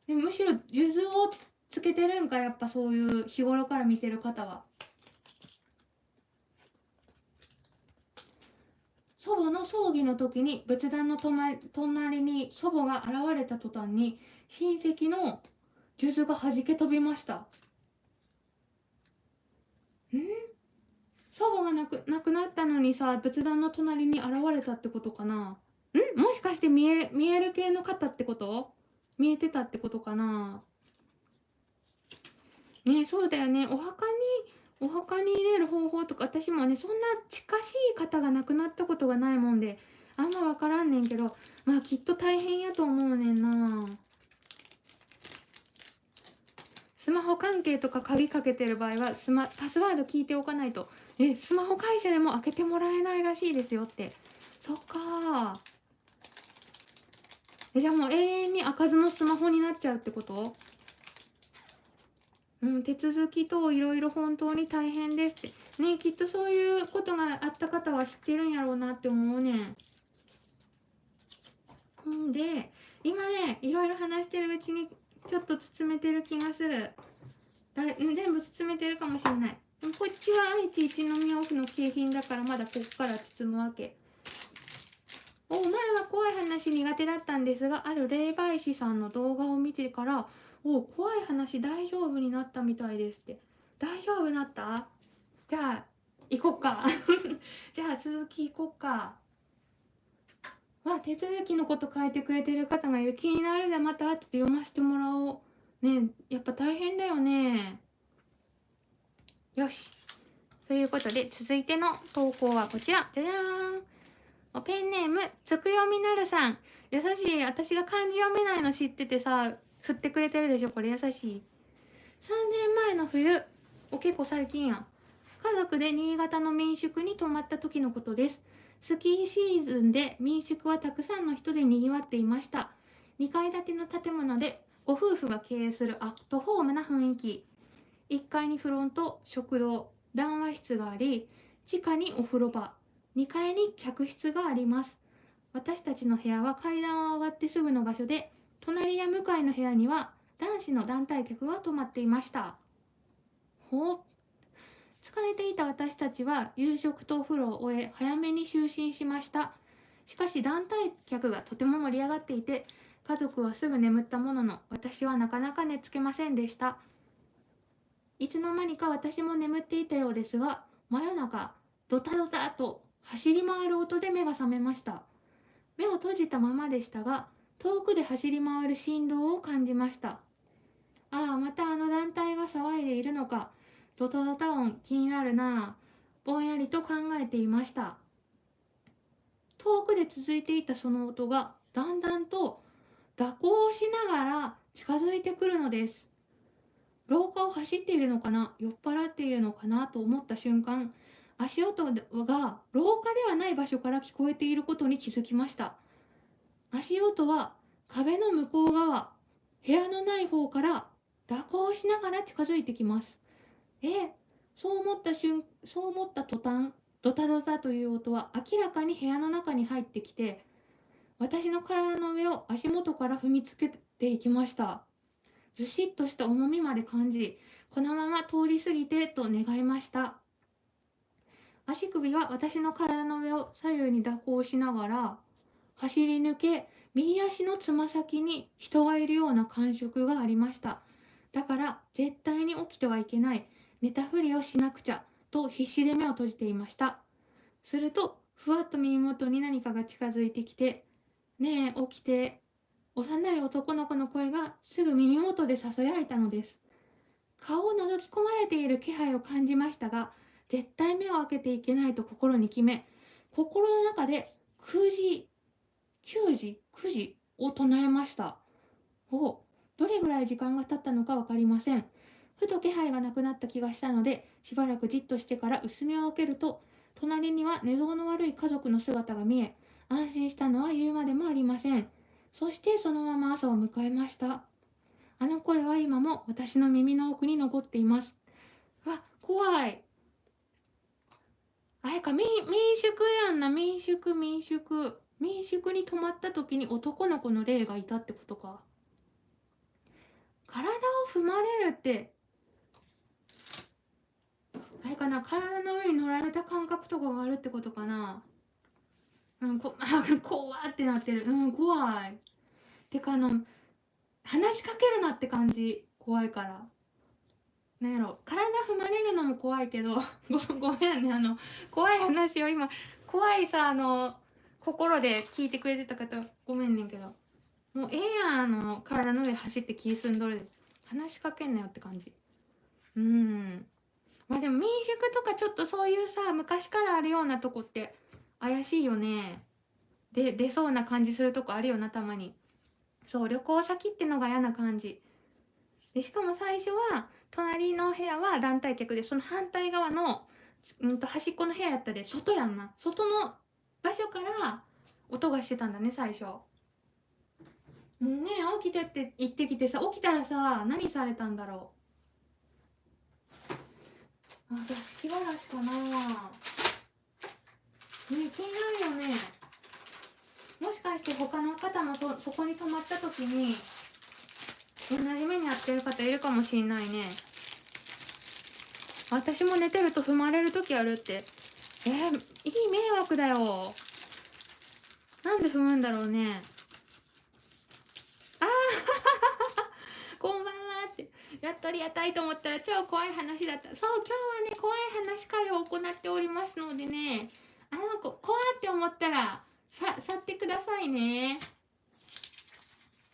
でむしろ数珠をつけてるんか、やっぱそういう日頃から見てる方は。祖母の葬儀の時に仏壇の隣に祖母が現れた途端に親戚の数珠が弾け飛びました。祖母が亡くなったのにさ、仏壇の隣に現れたってことかな。もしかして見える系の方ってこと？見えてたってことかな。ね、そうだよね。お墓に入れる方法とか、私もね、そんな近しい方が亡くなったことがないもんで、あんま分からんねんけど、まあきっと大変やと思うねんな。スマホ関係とか鍵かけてる場合はパスワード聞いておかないと。スマホ会社でも開けてもらえないらしいですよって。そっかー。じゃあもう永遠に開かずのスマホになっちゃうってこと？手続き等いろいろ本当に大変ですってね。きっとそういうことがあった方は知ってるんやろうなって思うねん。で今ね、いろいろ話してるうちにちょっと包めてる気がする。全部包めてるかもしれない。でもこっちは愛知一宮オフの景品だからまだこっから包むわけ。前は怖い話苦手だったんですが、ある霊媒師さんの動画を見てから怖い話大丈夫になったみたいですって。大丈夫になった？じゃあ行こっかじゃあ続き行こっか。手続きのこと書いてくれてる方がいる。気になるでまた後で読ませてもらおうね。やっぱ大変だよね。よし、ということで続いての投稿はこちら。じゃじゃーん。ペンネームつくよみなるさん。優しい。私が漢字読めないの知っててさ、振ってくれてるでしょ。これ優しい。3年前の冬、結構最近やん。家族で新潟の民宿に泊まった時のことです。スキーシーズンで民宿はたくさんの人でにぎわっていました。2階建ての建物でご夫婦が経営するアットホームな雰囲気。1階にフロント、食堂、談話室があり、地下にお風呂場、2階に客室があります。私たちの部屋は階段を上がってすぐの場所で、隣や向かいの部屋には男子の団体客が泊まっていました。疲れていた私たちは夕食とお風呂を終え早めに就寝しました。しかし団体客がとても盛り上がっていて、家族はすぐ眠ったものの、私はなかなか寝つけませんでした。いつの間にか私も眠っていたようですが、真夜中、ドタドタと走り回る音で目が覚めました。目を閉じたままでしたが、遠くで走り回る振動を感じました。ああ、またあの団体が騒いでいるのか。ドタドタ音気になるな。ぼんやりと考えていました。遠くで続いていたその音がだんだんと蛇行をしながら近づいてくるのです。廊下を走っているのかな、酔っ払っているのかなと思った瞬間、足音が廊下ではない場所から聞こえていることに気づきました。足音は壁の向こう側、部屋のない方から蛇行しながら近づいてきます。そう思った途端、ドタドタという音は明らかに部屋の中に入ってきて、私の体の上を足元から踏みつけていきました。ずしっとした重みまで感じ、このまま通り過ぎてと願いました。足首は私の体の上を左右に蛇行しながら走り抜け、右足のつま先に人がいるような感触がありました。だから絶対に起きてはいけない、寝たふりをしなくちゃと必死で目を閉じていました。するとふわっと耳元に何かが近づいてきて、ねえ起きて、幼い男の子の声がすぐ耳元でささやいたのです。顔を覗き込まれている気配を感じましたが、絶対目を開けていけないと心に決め、心の中で9時、9時、9時を唱えました。どれぐらい時間が経ったのか分かりません。ふと気配がなくなった気がしたので、しばらくじっとしてから薄目を開けると、隣には寝相の悪い家族の姿が見え、安心したのは言うまでもありません。そしてそのまま朝を迎えました。あの声は今も私の耳の奥に残っています。怖い。あれか、民宿やんな、民宿に泊まった時に男の子の霊がいたってことか。体を踏まれるって、あれかな、体の上に乗られた感覚とかがあるってことかな。怖ってなってる。怖い。てか話しかけるなって感じ。怖いから。なんやろ、体踏まれるのも怖いけどごめんね、怖い話を今、怖いさ、心で聞いてくれてた方ごめんねんけど、もうやん、体の上走って気済んどるで話しかけんなよって感じ。まあでも民宿とかちょっとそういうさ、昔からあるようなとこって怪しいよね。出そうな感じするとこあるよな、たまに。そう、旅行先ってのが嫌な感じで、しかも最初は隣の部屋は団体客で、その反対側の、端っこの部屋やったで、外やんな。外の場所から音がしてたんだね、最初。ねえ、起きてって言ってきてさ、起きたらさ、何されたんだろう。座敷わらしかな。気になるよね。もしかして他の方もそこに泊まった時に同じ目に遭ってる方いるかもしんないね。私も寝てると踏まれる時あるって。いい迷惑だよ。なんで踏むんだろうね。こんばんはって。やっとりやたいと思ったら超怖い話だった。そう、今日はね、怖い話会を行っておりますのでね、怖って思ったら去ってくださいね。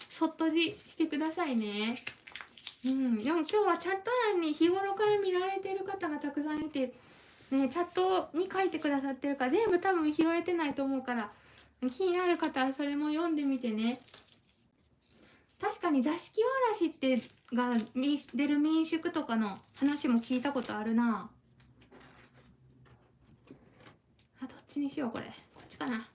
そっとじしてくださいね。でも今日はチャット欄に日頃から見られてる方がたくさんいてね、チャットに書いてくださってるから全部多分拾えてないと思うから、気になる方はそれも読んでみてね。確かに座敷わらしってが出る民宿とかの話も聞いたことあるな。どっちにしよう、これ。こっちかな。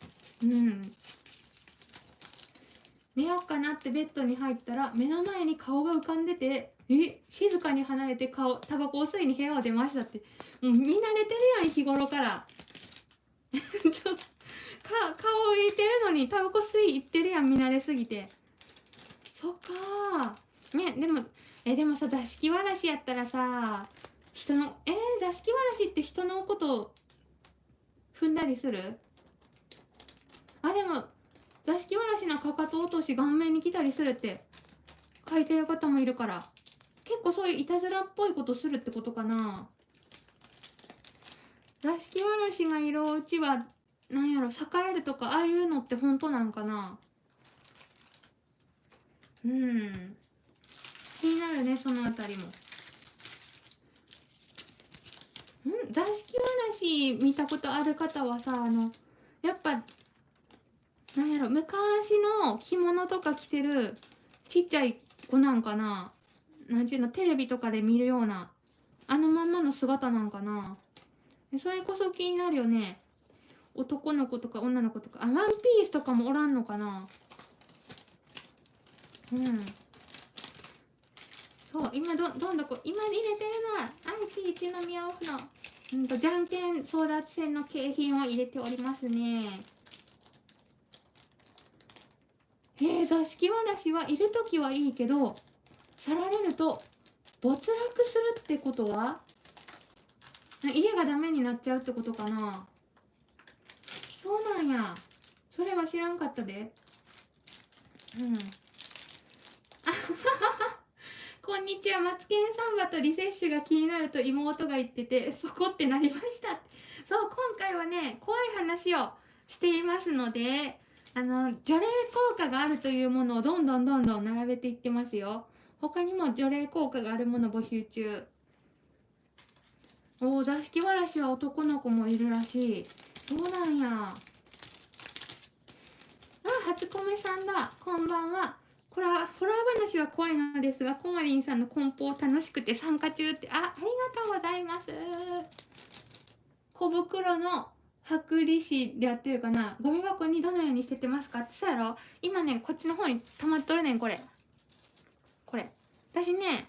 寝ようかなってベッドに入ったら目の前に顔が浮かんでて、静かに離れてタバコを吸いに部屋を出ましたって。もう見慣れてるやん、日頃からちょっと顔浮いてるのにタバコ吸い行ってるやん、見慣れすぎて。そっかーね。でもさ、座敷わらしやったらさ、人の座敷わらしって人のことを踏んだりする？あ、でも座敷わらしのかかと落とし顔面に来たりするって書いてる方もいるから、結構そういういたずらっぽいことするってことかな。座敷わらしがいるお家はなんやろ、栄えるとかああいうのって本当なんかな。気になるね、そのあたりも。座敷わらし見たことある方はさ、やっぱなんやろ、昔の着物とか着てるちっちゃい子なんかな。なんちゅうの、テレビとかで見るようなあのまんまの姿なんかな。それこそ気になるよね。男の子とか女の子とか、ワンピースとかもおらんのかな。そう、今どんどこ今入れてるのは愛知一宮オフのじゃんけん争奪戦の景品を入れておりますね。座敷わらしはいるときはいいけど、去られると没落するってことは家がダメになっちゃうってことかな。そうなんや。それは知らんかったで。こんにちは。マツケンサンバとリセッシュが気になると妹が言ってて、そこってなりました。そう、今回はね、怖い話をしていますので、除霊効果があるというものをどんどん並べていってますよ。他にも除霊効果があるもの募集中。座敷わらしは男の子もいるらしい。そうなんや。初コメさんだ。こんばんは。ホラー話は怖いのですが、コマリンさんの梱包楽しくて参加中って、ありがとうございます。小袋の剥離紙でやってるかな。ゴミ箱にどのように捨ててますかってさやろ。今ね、こっちの方に溜まっとるねん、これ。私ね、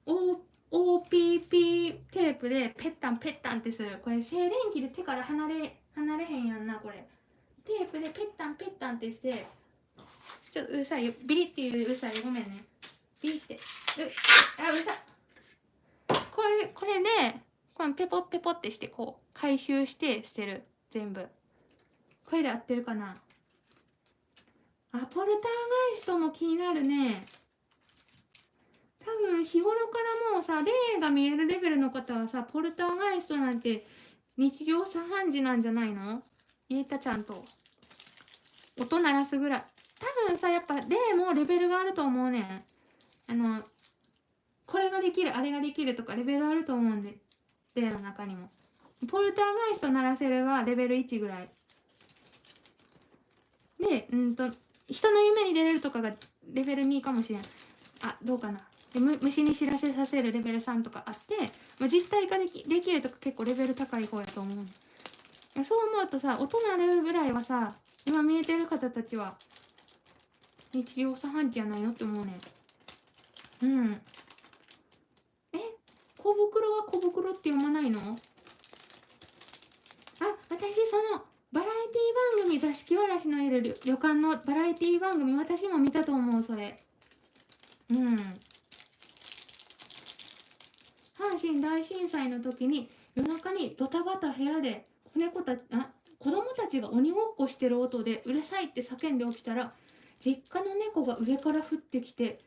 OPP テープでペッタンってする。これ静電気で手から離れへんやんな、これ。テープでペッタンってして、ちょっとうるさいよ。ビリっていううるさいよ。ごめんね。ビリって。うるさい。これで、これペポってして、こう、回収して捨てる。全部。これで合ってるかな。ポルターガイストも気になるね。多分日頃からもうさ、霊が見えるレベルの方はさ、ポルターガイストなんて日常茶飯事なんじゃないの？言えた、ちゃんと。音鳴らすぐらい。多分さ、やっぱ霊もレベルがあると思うねん。これができる、あれができるとかレベルあると思うんで、霊の中にも。ポルターガイスト鳴らせるはレベル1ぐらい。で、人の夢に出れるとかがレベル2かもしれん。どうかな。で虫に知らせさせるレベル3とかあって、実体化できるとか結構レベル高い方やと思う。そう思うとさ、音鳴るぐらいはさ、今見えてる方たちは日常茶飯事やないのって思うね。小袋は小袋って読まないの？私そのバラエティ番組、座敷わらしのいる旅館のバラエティ番組、私も見たと思う、それ。阪神大震災の時に夜中にドタバタ部屋で子供たちが鬼ごっこしてる音でうるさいって叫んで起きたら、実家の猫が上から降ってきて、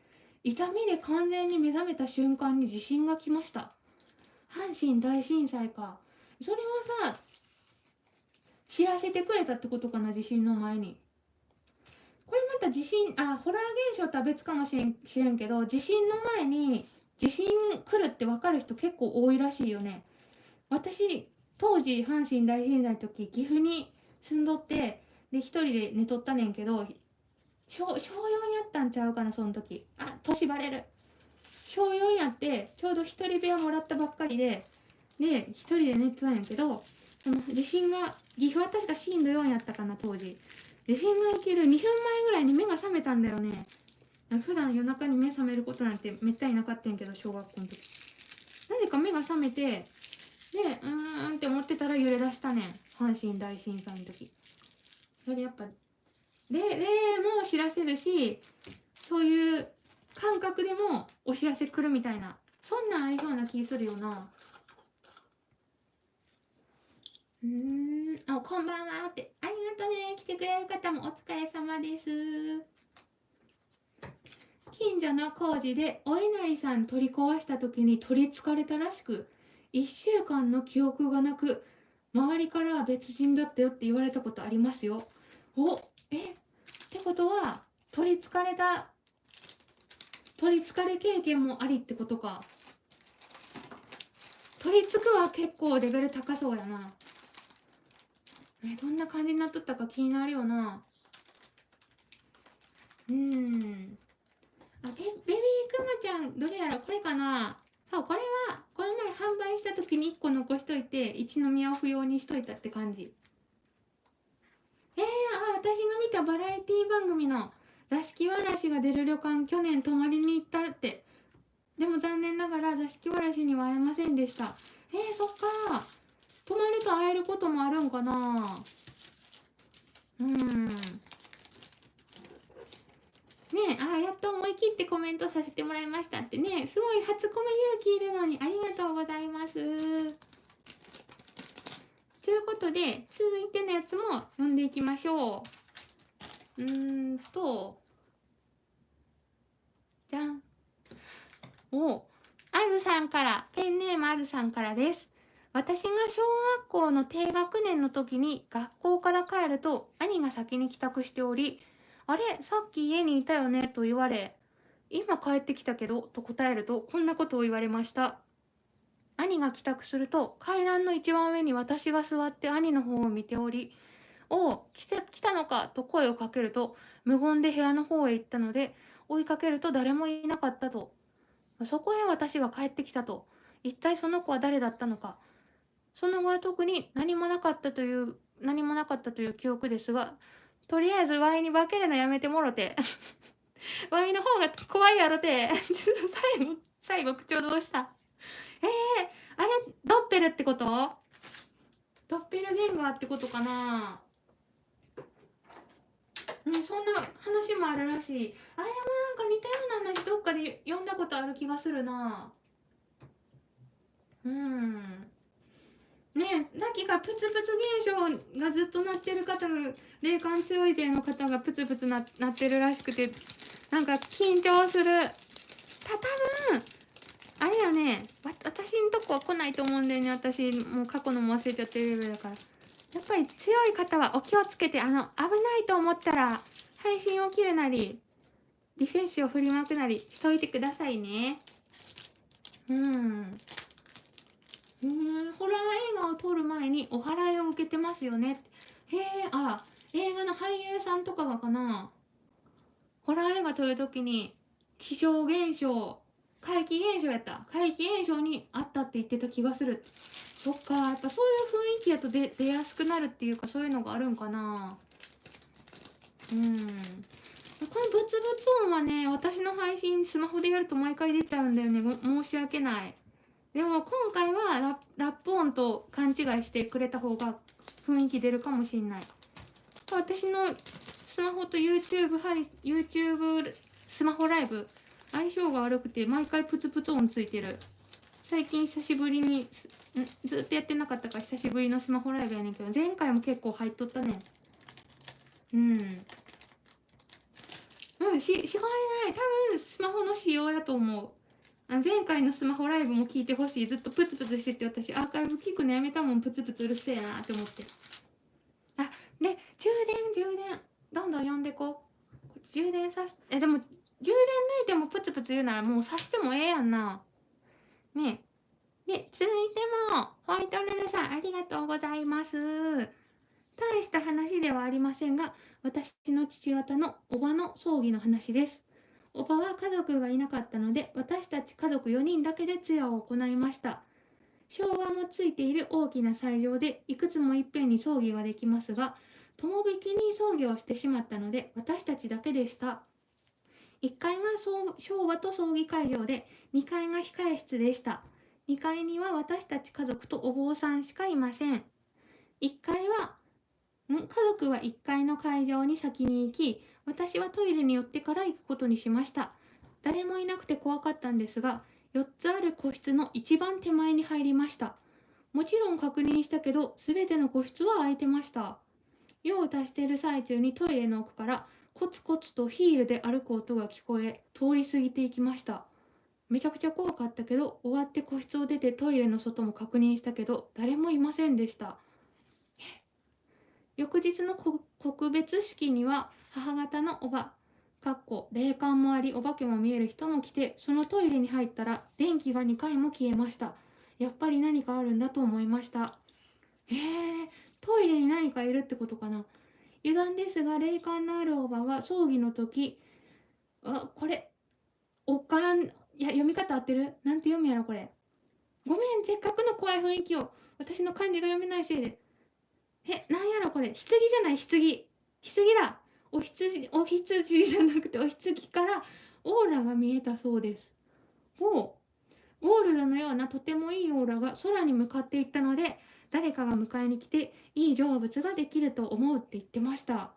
痛みで完全に目覚めた瞬間に地震が来ました。阪神大震災か。それはさ、知らせてくれたってことかな、地震の前に。これまた地震、ホラー現象とは別かもしれんけど、地震の前に地震来るって分かる人結構多いらしいよね。私、当時阪神大震災の時、岐阜に住んどって、で、一人で寝とったねんけど、小4やったんちゃうかな、その時。年バレる。小4やって、ちょうど一人部屋もらったばっかりで、一人で寝てたんやけど、その地震が、岐阜は確か震度4やったかな、当時。地震が起きる2分前ぐらいに目が覚めたんだよね。普段夜中に目覚めることなんてめったになかったんやけど、小学校の時。なぜか目が覚めて、で、って思ってたら揺れ出したねん。阪神大震災の時。それやっぱ、霊も知らせるし、そういう感覚でもお知らせ来るみたいなそんなんありそうな気するよな。こんばんはって。ありがとね。来てくれる方もお疲れ様です。近所の工事でお稲荷さん取り壊した時に取りつかれたらしく、1週間の記憶がなく、周りからは別人だったよって言われたことありますよ。ってことは、取りつかれ経験もありってことか。取りつくは結構レベル高そうやな。どんな感じになっとったか気になるよな。ベビークマちゃん、どれやろ。これかな。そう、これはこの前販売した時に1個残しといて、一宮を不要にしといたって感じ。私が見たバラエティ番組の座敷わらしが出る旅館、去年泊まりに行ったって。でも残念ながら座敷わらしには会えませんでした。そっか。泊まると会えることもあるんかな。やっと思い切ってコメントさせてもらいましたってね。すごい初コメ勇気いるのにありがとうございます。ということで、続いてのやつも読んでいきましょう。じゃん。あずさんから、ペンネームあずさんからです。私が小学校の低学年の時に学校から帰ると兄が先に帰宅しており、あれ、さっき家にいたよねと言われ、今帰ってきたけどと答えるとこんなことを言われました。兄が帰宅すると階段の一番上に私が座って兄の方を見ており、来たのかと声をかけると無言で部屋の方へ行ったので、追いかけると誰もいなかったと。そこへ私が帰ってきたと。一体その子は誰だったのか。その後は特に何もなかったという記憶ですが、とりあえずワイに化けるのやめてもろて。ワイの方が怖いやろて。最後口調どうした。あれ、ドッペルってこと？ドッペルゲンガーってことかな。そんな話もあるらしい。でもなんか似たような話どっかで読んだことある気がするな。さっきからプツプツ現象がずっとなってる方が、霊感強い勢の方がプツプツなってるらしくて、なんか緊張する。多分あれやね、私んとこは来ないと思うんだよね。私もう過去のも忘れちゃってるレベルだから。やっぱり強い方はお気をつけて、危ないと思ったら配信を切るなりリセッシュを振りまくなりしといてくださいね。ホラー映画を撮る前にお祓いを受けてますよね。映画の俳優さんとかがかな。ホラー映画撮るときに気象現象、怪奇現象にあったって言ってた気がする。そっか、やっぱそういう雰囲気やと出やすくなるっていうか、そういうのがあるんかな。このブツブツ音はね、私の配信スマホでやると毎回出ちゃうんだよね。申し訳ない。でも今回はラップ音と勘違いしてくれた方が雰囲気出るかもしんない。私のスマホと YouTube スマホライブ相性が悪くて毎回プツプツ音ついてる。最近久しぶりにずっとやってなかったから久しぶりのスマホライブやねんけど、前回も結構入っとったね。しょうがない。多分スマホの仕様やと思う。前回のスマホライブも聞いてほしい。ずっとプツプツしてて、私アーカイブ聞くのやめたもん。プツプツうるせえなって思って。で、充電どんどん呼んでこう。充電さすでも充電抜いてもプツプツ言うならもうさしてもええやんな。ね。で、続いてもホワイトルルさんありがとうございます。大した話ではありませんが、私の父方のおばの葬儀の話です。おばは家族がいなかったので、私たち家族4人だけで通夜を行いました。昭和もついている大きな斎場でいくつもいっぺんに葬儀ができますが、友引きに葬儀をしてしまったので私たちだけでした。1階が昭和と葬儀会場で、2階が控え室でした。2階には私たち家族とお坊さんしかいません。家族は1階の会場に先に行き、私はトイレに寄ってから行くことにしました。誰もいなくて怖かったんですが、4つある個室の一番手前に入りました。もちろん確認したけど、すべての個室は空いてました。用を足している最中にトイレの奥からコツコツとヒールで歩く音が聞こえ、通り過ぎていきました。めちゃくちゃ怖かったけど、終わって個室を出てトイレの外も確認したけど、誰もいませんでした。翌日の告別式には、母方のおば、霊感もありお化けも見える人も来て、そのトイレに入ったら電気が2回も消えました。やっぱり何かあるんだと思いました。トイレに何かいるってことかな。余談ですが、霊感のあるおばは葬儀の時、これ、読み方合ってる？なんて読むやろこれ。ごめん、せっかくの怖い雰囲気を私の漢字が読めないせいで。なんやろこれ。棺じゃない、棺だ。お羊じゃなくてお棺からオーラが見えたそうです。ゴールドのようなとてもいいオーラが空に向かっていったので、誰かが迎えに来ていい成仏ができると思うって言ってました。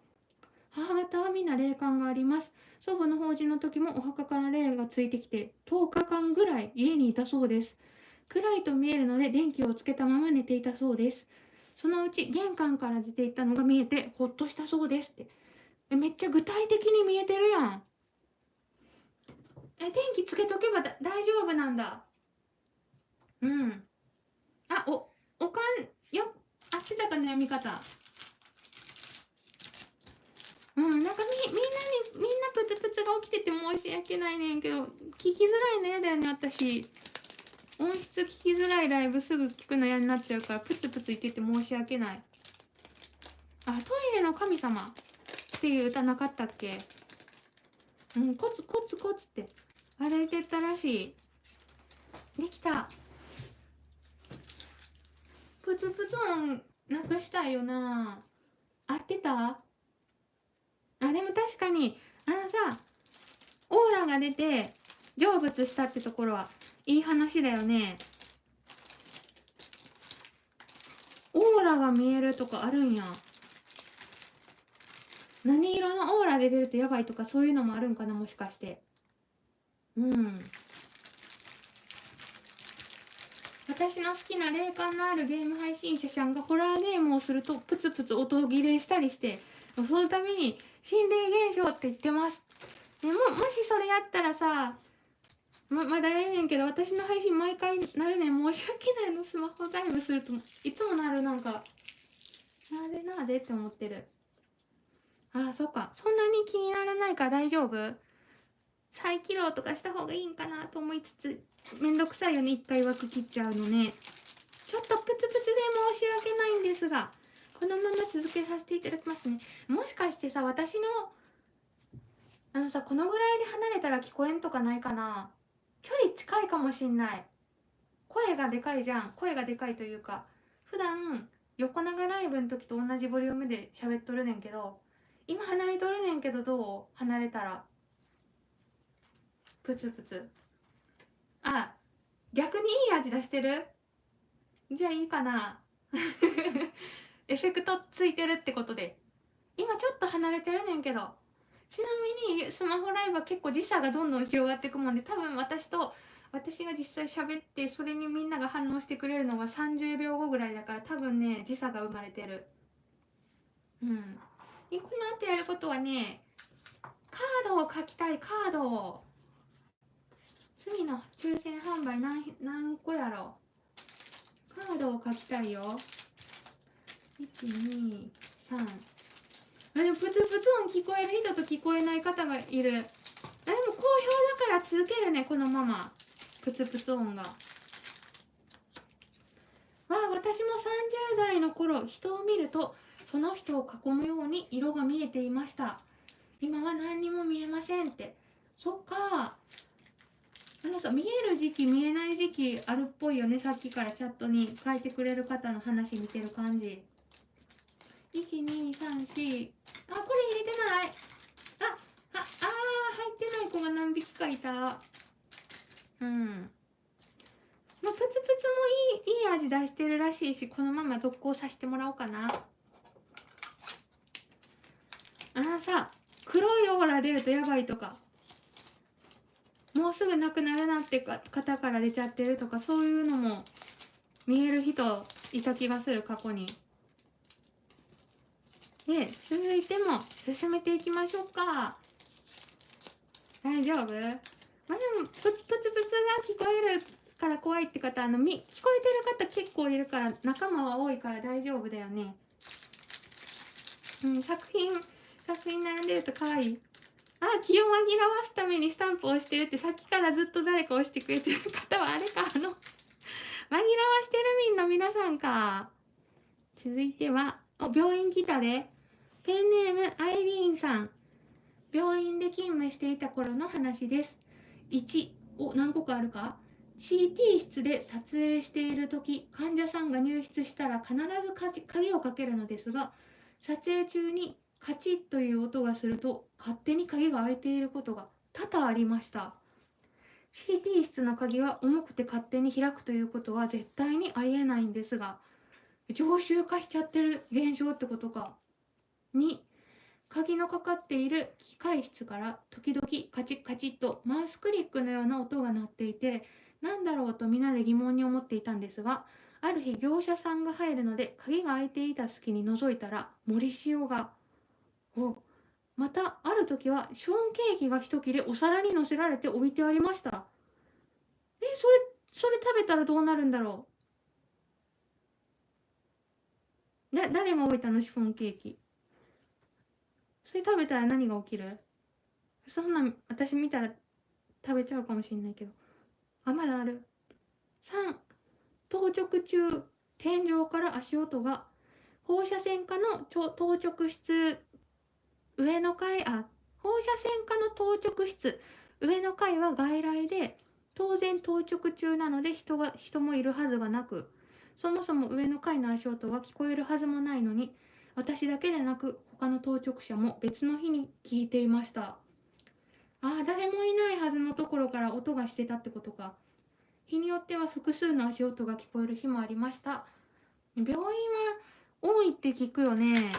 母方はみんな霊感があります。祖母の法事の時もお墓から霊がついてきて10日間ぐらい家にいたそうです。暗いと見えるので電気をつけたまま寝ていたそうです。そのうち玄関から出ていったのが見えてほっとしたそうですって。めっちゃ具体的に見えてるやん。電気つけとけば大丈夫なんだ。うん。おかんよ、合ってたかな、読み方。なんかみんなプツプツが起きてて申し訳ないねんけど、聞きづらいの嫌だよね、私。音質聞きづらいライブすぐ聞くの嫌になっちゃうから、プツプツ言ってて申し訳ない。トイレの神様っていう歌なかったっけ？コツコツコツって歩いてったらしい。できた。プツプツ音なくしたいよな。合ってた？でも確かにさ、オーラが出て成仏したってところはいい話だよね。オーラが見えるとかあるんや。何色のオーラで出るとやばいとかそういうのもあるんかな、もしかして。私の好きな霊感のあるゲーム配信者さんがホラーゲームをするとプツプツ音切れしたりして、そのために心霊現象って言ってます。もしそれやったらさ、まだええねんけど、私の配信毎回なるねん、申し訳ないの。スマホタイムするといつもなる、なんかなでって思ってる。そっか、そんなに気にならないから大丈夫。再起動とかした方がいいんかなと思いつつ、めんどくさいよね、一回枠切っちゃうのね。ちょっとプツプツで申し訳ないんですが、このまま続けさせていただきますね。もしかしてさ、私のこのぐらいで離れたら聞こえんとかないかな。距離近いかもしんない。声がでかいじゃん。声がでかいというか、普段横長ライブの時と同じボリュームで喋っとるねんけど、今離れとるねんけど、どう？離れたらプツプツ。逆にいい味出してる？じゃあいいかな。エフェクトついてるってことで。今ちょっと離れてるねんけど、ちなみにスマホライブは結構時差がどんどん広がっていくもんで、多分私が実際喋ってそれにみんなが反応してくれるのが30秒後ぐらいだから、多分ね時差が生まれてる。この後やることはね、カードを書きたい。カードを次の抽選販売何個やろ。カードを書きたいよ。123。でもプツプツ音聞こえる人と聞こえない方がいる。でも好評だから続けるね、このまま。プツプツ音が。私も30代の頃、人を見るとその人を囲むように色が見えていました。今は何にも見えませんって。そっか。見える時期見えない時期あるっぽいよね。さっきからチャットに書いてくれる方の話見てる感じ。1、2、3、4。これ入れてない。入ってない子が何匹かいた。プツプツもいい味出してるらしいし、このまま続行させてもらおうかな。黒いオーラ出るとやばいとか。もうすぐ亡くなるなって方から出ちゃってるとか、そういうのも見える人いた気がする、過去に。で、続いても進めていきましょうか。大丈夫？まあでもプツプツが聞こえるから怖いって方、聞こえてる方結構いるから、仲間は多いから大丈夫だよね。作品悩んでると可愛い。気を紛らわすためにスタンプを押してるって、さっきからずっと誰か押してくれてる方はあれか、紛らわしてる民の皆さんか。続いては、病院来たで。ペンネームアイリーンさん。病院で勤務していた頃の話です。1、何個かあるか？ CT 室で撮影している時、患者さんが入室したら必ず鍵をかけるのですが、撮影中にカチッという音がすると勝手に鍵が開いていることが多々ありました。 CT 室の鍵は重くて勝手に開くということは絶対にありえないんですが、常習化しちゃってる現象ってことか。2、鍵のかかっている機械室から時々カチッカチッとマウスクリックのような音が鳴っていて、何だろうとみんなで疑問に思っていたんですが、ある日業者さんが入るので鍵が開いていた隙に覗いたら森塩が。またある時はシフォンケーキが一切れお皿に乗せられて置いてありました。それ食べたらどうなるんだろう。誰が置いたの、シフォンケーキ。それ食べたら何が起きる？そんなん私見たら食べちゃうかもしれないけど。まだある。3、当直中、天井から足音が。放射線科の当直室上の階、放射線科の当直室上の階は外来で、当然当直中なので人もいるはずがなく、そもそも上の階の足音が聞こえるはずもないのに、私だけでなく他の当直者も別の日に聞いていました。誰もいないはずのところから音がしてたってことか。日によっては複数の足音が聞こえる日もありました。病院は多いって聞くよね。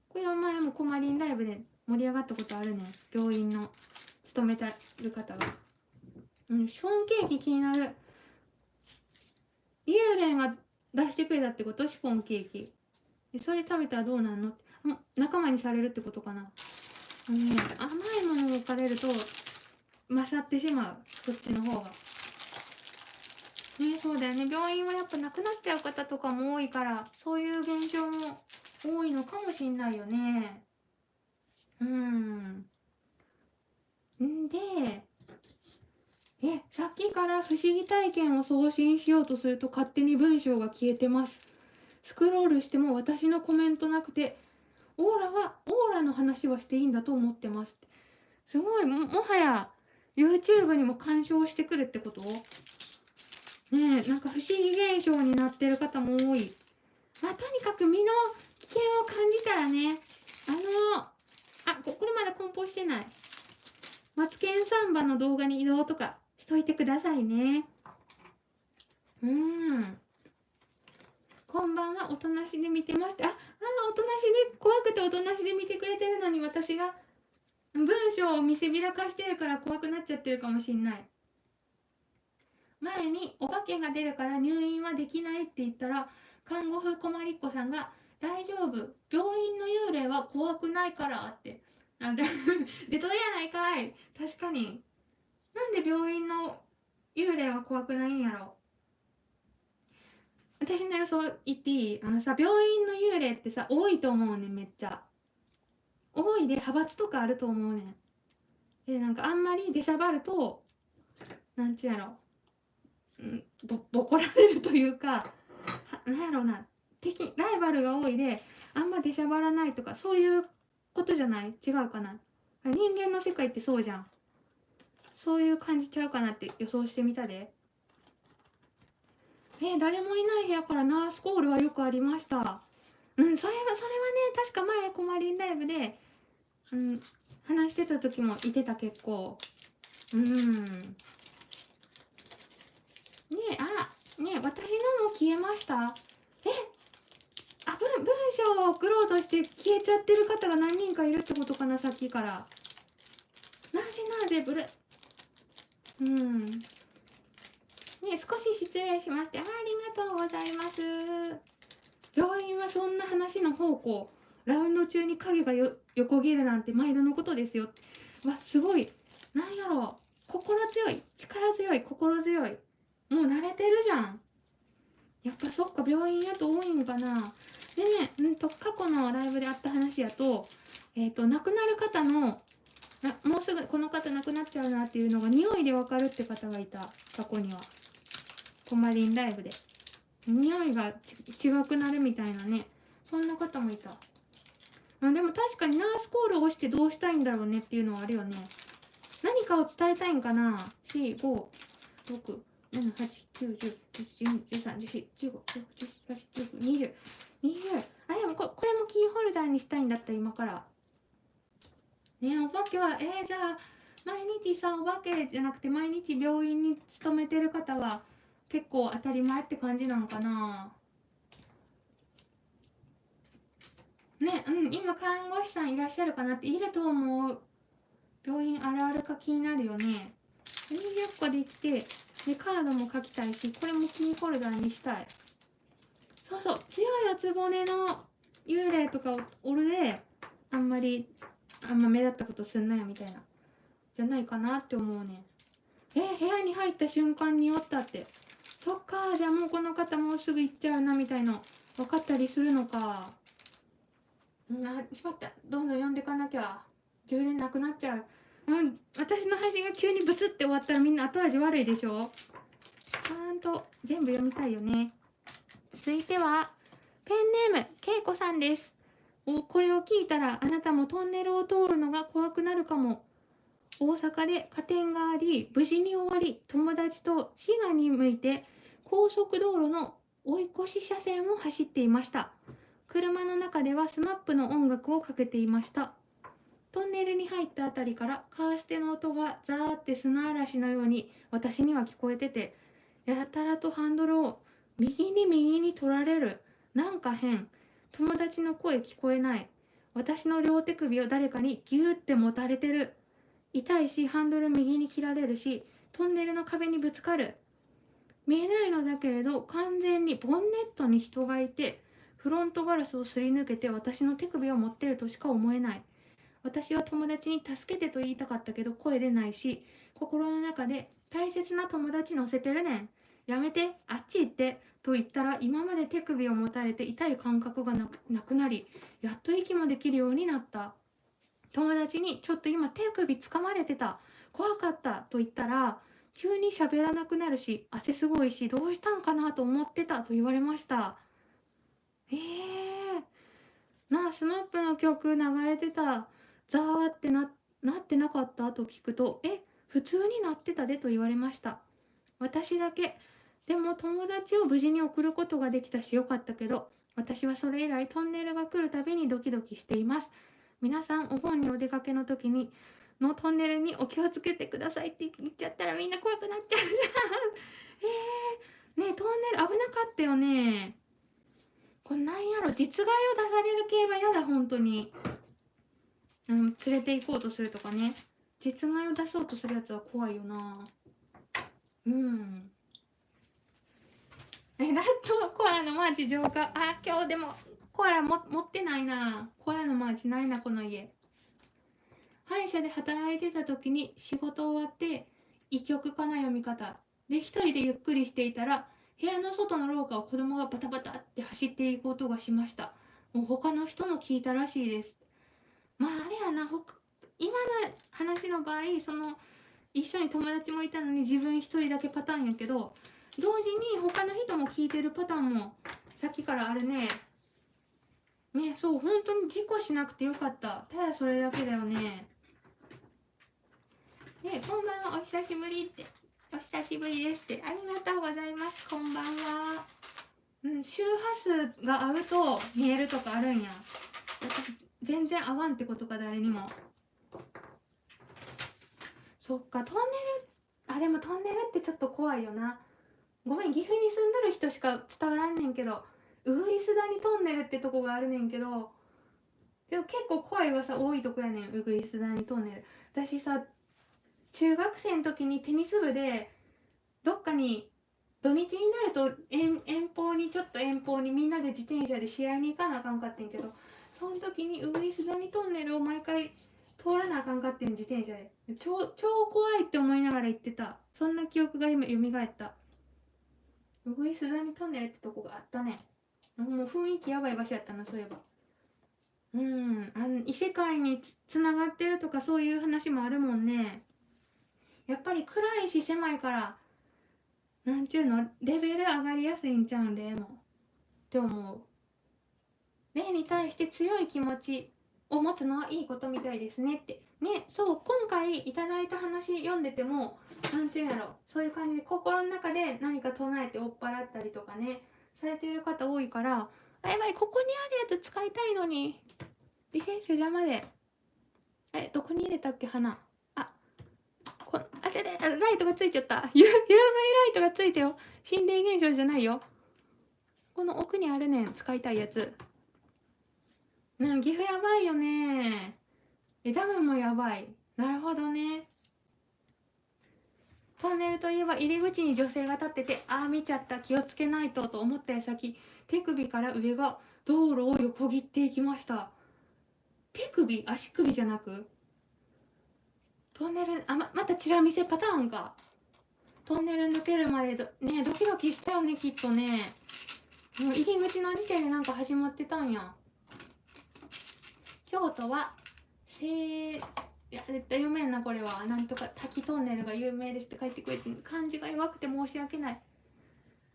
これは前もコマリンライブで盛り上がったことあるね。病院の勤めてる方が。シフォンケーキ気になる。幽霊が出してくれたってこと？シフォンケーキ。それ食べたらどうなんの？仲間にされるってことかな。甘いものを置かれると勝ってしまう。そっちの方が。そうだよね。病院はやっぱ亡くなっちゃう方とかも多いから、そういう現象も多いのかもしんないよね。で、さっきから不思議体験を送信しようとすると勝手に文章が消えてます。スクロールしても私のコメントなくて、オーラの話はしていいんだと思ってます。すごい、もはや YouTube にも干渉してくるってこと？なんか不思議現象になってる方も多い。とにかく身の危険を感じたらね、これまだ梱包してない。マツケンサンバの動画に移動とかしといてくださいね。こんばんは、おとなしで見てます。おとなしで、怖くておとなしで見てくれてるのに、私が文章を見せびらかしてるから怖くなっちゃってるかもしんない。前にお化けが出るから入院はできないって言ったら、看護婦こまりっこさんが大丈夫、病院の幽霊は怖くないからってでとりやないかい。確かに、なんで病院の幽霊は怖くないんやろ。私の予想言っていい？病院の幽霊ってさ、多いと思うねん。めっちゃ多いで、派閥とかあると思うねん。で、なんかあんまり出しゃばると、なんちゅうやろ、ボコられるというか、なんやろうな、ライバルが多いであんま出しゃばらないとか、そういうことじゃない？違うかな。人間の世界ってそうじゃん。そういう感じちゃうかなって予想してみたで。誰もいない部屋からナースコールはよくありました。それはね、確か前コマリンライブで、話してた時もいてた。結構私のも消えました。文章を送ろうとして消えちゃってる方が何人かいるってことかな。さっきからなぜうんね、少し失礼しまして、ありがとうございます。病院はそんな話の方向、ラウンド中に影が横切るなんて毎度のことですよ。わ、すごい。なんやろう。心強い。力強い。心強い。もう慣れてるじゃん。やっぱそっか、病院やと多いんかな。でね、過去のライブであった話やと、亡くなる方の、もうすぐこの方亡くなっちゃうなっていうのが匂いでわかるって方がいた。過去には。コマリンライブで。匂いが違くなるみたいなね。そんな方もいた。でも確かにナースコールを押してどうしたいんだろうねっていうのはあるよね。何かを伝えたいんかな。4、5、6、7、8、9、10、11、12、13、14、15、16、17、18、19、20。あ、でもこれもキーホルダーにしたいんだった、今から。ね、お化けは、じゃあ、毎日さ、お化けじゃなくて毎日病院に勤めてる方は結構当たり前って感じなのかな。ね、今看護師さんいらっしゃるかなって、いると思う。病院あるあるか気になるよね。20個できて、で、カードも書きたいし、これもキーホルダーにしたい。そうそう、強いおつぼねの幽霊とかおるで、あんま目立ったことすんなよみたいな。じゃないかなって思うね。部屋に入った瞬間におったって。そっか、じゃあもうこの方もうすぐ行っちゃうなみたいな。分かったりするのか。しまった。どんどん読んでかなきゃ。充電なくなっちゃう。私の配信が急にブツって終わったらみんな後味悪いでしょ。ちゃんと全部読みたいよね。続いては、ペンネーム、けいこさんです。これを聞いたら、あなたもトンネルを通るのが怖くなるかも。大阪で加点があり、無事に終わり、友達と滋賀に向いて、高速道路の追い越し車線を走っていました。車の中ではスマップの音楽をかけていました。トンネルに入ったあたりからカーステの音がザーって砂嵐のように私には聞こえてて、やたらとハンドルを右に取られる。なんか変。友達の声聞こえない。私の両手首を誰かにギューって持たれてる。痛いし、ハンドル右に切られるし、トンネルの壁にぶつかる。見えないのだけれど、完全にボンネットに人がいて、フロントガラスをすり抜けて私の手首を持っているとしか思えない。私は友達に助けてと言いたかったけど声出ないし、心の中で大切な友達乗せてるねん。やめて、あっち行ってと言ったら、今まで手首を持たれて痛い感覚がなくなり、やっと息もできるようになった。友達にちょっと今手首掴まれてた。怖かったと言ったら、急に喋らなくなるし、汗すごいし、どうしたんかなと思ってたと言われました。スマップの曲流れてた。ザーってなってなかったと聞くと、普通になってたでと言われました。私だけ。でも友達を無事に送ることができたしよかったけど、私はそれ以来トンネルが来るたびにドキドキしています。皆さんお盆にお出かけの時にのトンネルにお気をつけてくださいって言っちゃったらみんな怖くなっちゃうじゃん。ねえ、トンネル危なかったよね。これなんやろ、実害を出される系はやだ、本当に。連れて行こうとするとかね。実害を出そうとするやつは怖いよな。ラストはコアラのマーチ浄化。今日でもコアラ持ってないな。コアラのマーチないな、この家。歯医者で働いてた時に仕事終わって医局かな、読み方で一人でゆっくりしていたら、部屋の外の廊下を子供がバタバタって走っていく音がしました。もう他の人も聞いたらしいです。あれやな、今の話の場合、一緒に友達もいたのに自分一人だけパターンやけど、同時に他の人も聞いてるパターンもさっきからあるね。そう、本当に事故しなくてよかった。ただそれだけだよね。こんばんは、お久しぶりって。お久しぶりですって。ありがとうございます。こんばんは。周波数が合うと見えるとかあるんや。私、全然合わんってことか、誰にも。そっか、トンネル、でもトンネルってちょっと怖いよな。ごめん、岐阜に住んどる人しか伝わらんねんけど、ウグイス谷トンネルってとこがあるねんけど、でも結構怖い噂多いとこやねん、ウグイス谷トンネル。私さ、中学生の時にテニス部でどっかに土日になると遠方にちょっと遠方にみんなで自転車で試合に行かなあかんかってんけど、その時にウグイス谷トンネルを毎回通らなあかんかってん、自転車で。超怖いって思いながら行ってた。そんな記憶が今蘇った。ウグイス谷トンネルってとこがあったね。もう雰囲気やばい場所やったな、そういえば。異世界につながってるとかそういう話もあるもんね。やっぱり暗いし狭いから、なんちゅうの、レベル上がりやすいんちゃうんでもって思う。霊に対して強い気持ちを持つのはいいことみたいですねってね。そう、今回いただいた話読んでても、なんちゅうんやろ、そういう感じで心の中で何か唱えて追っ払ったりとかねされている方多いから、あ、やばい、ここにあるやつ使いたいのに、リセンシュ邪魔で。どこに入れたっけ、花。ライトがついちゃった。UV ライトがついたよ。心霊現象じゃないよ。この奥にあるねん、使いたいやつ。岐阜やばいよね。ダムもやばい。なるほどね。トンネルといえば入り口に女性が立ってて、ああ見ちゃった、気をつけないとと思った矢先、手首から上が道路を横切っていきました。手首、足首じゃなく、トンネル、またチラ見せパターンか。トンネル抜けるまでね、ドキドキしたよね、きっとね。もう入り口の時点でなんか始まってたんや。京都はいや絶対読めんな、これは。なんとか滝トンネルが有名ですって書いてくれて、漢字が弱くて申し訳ない。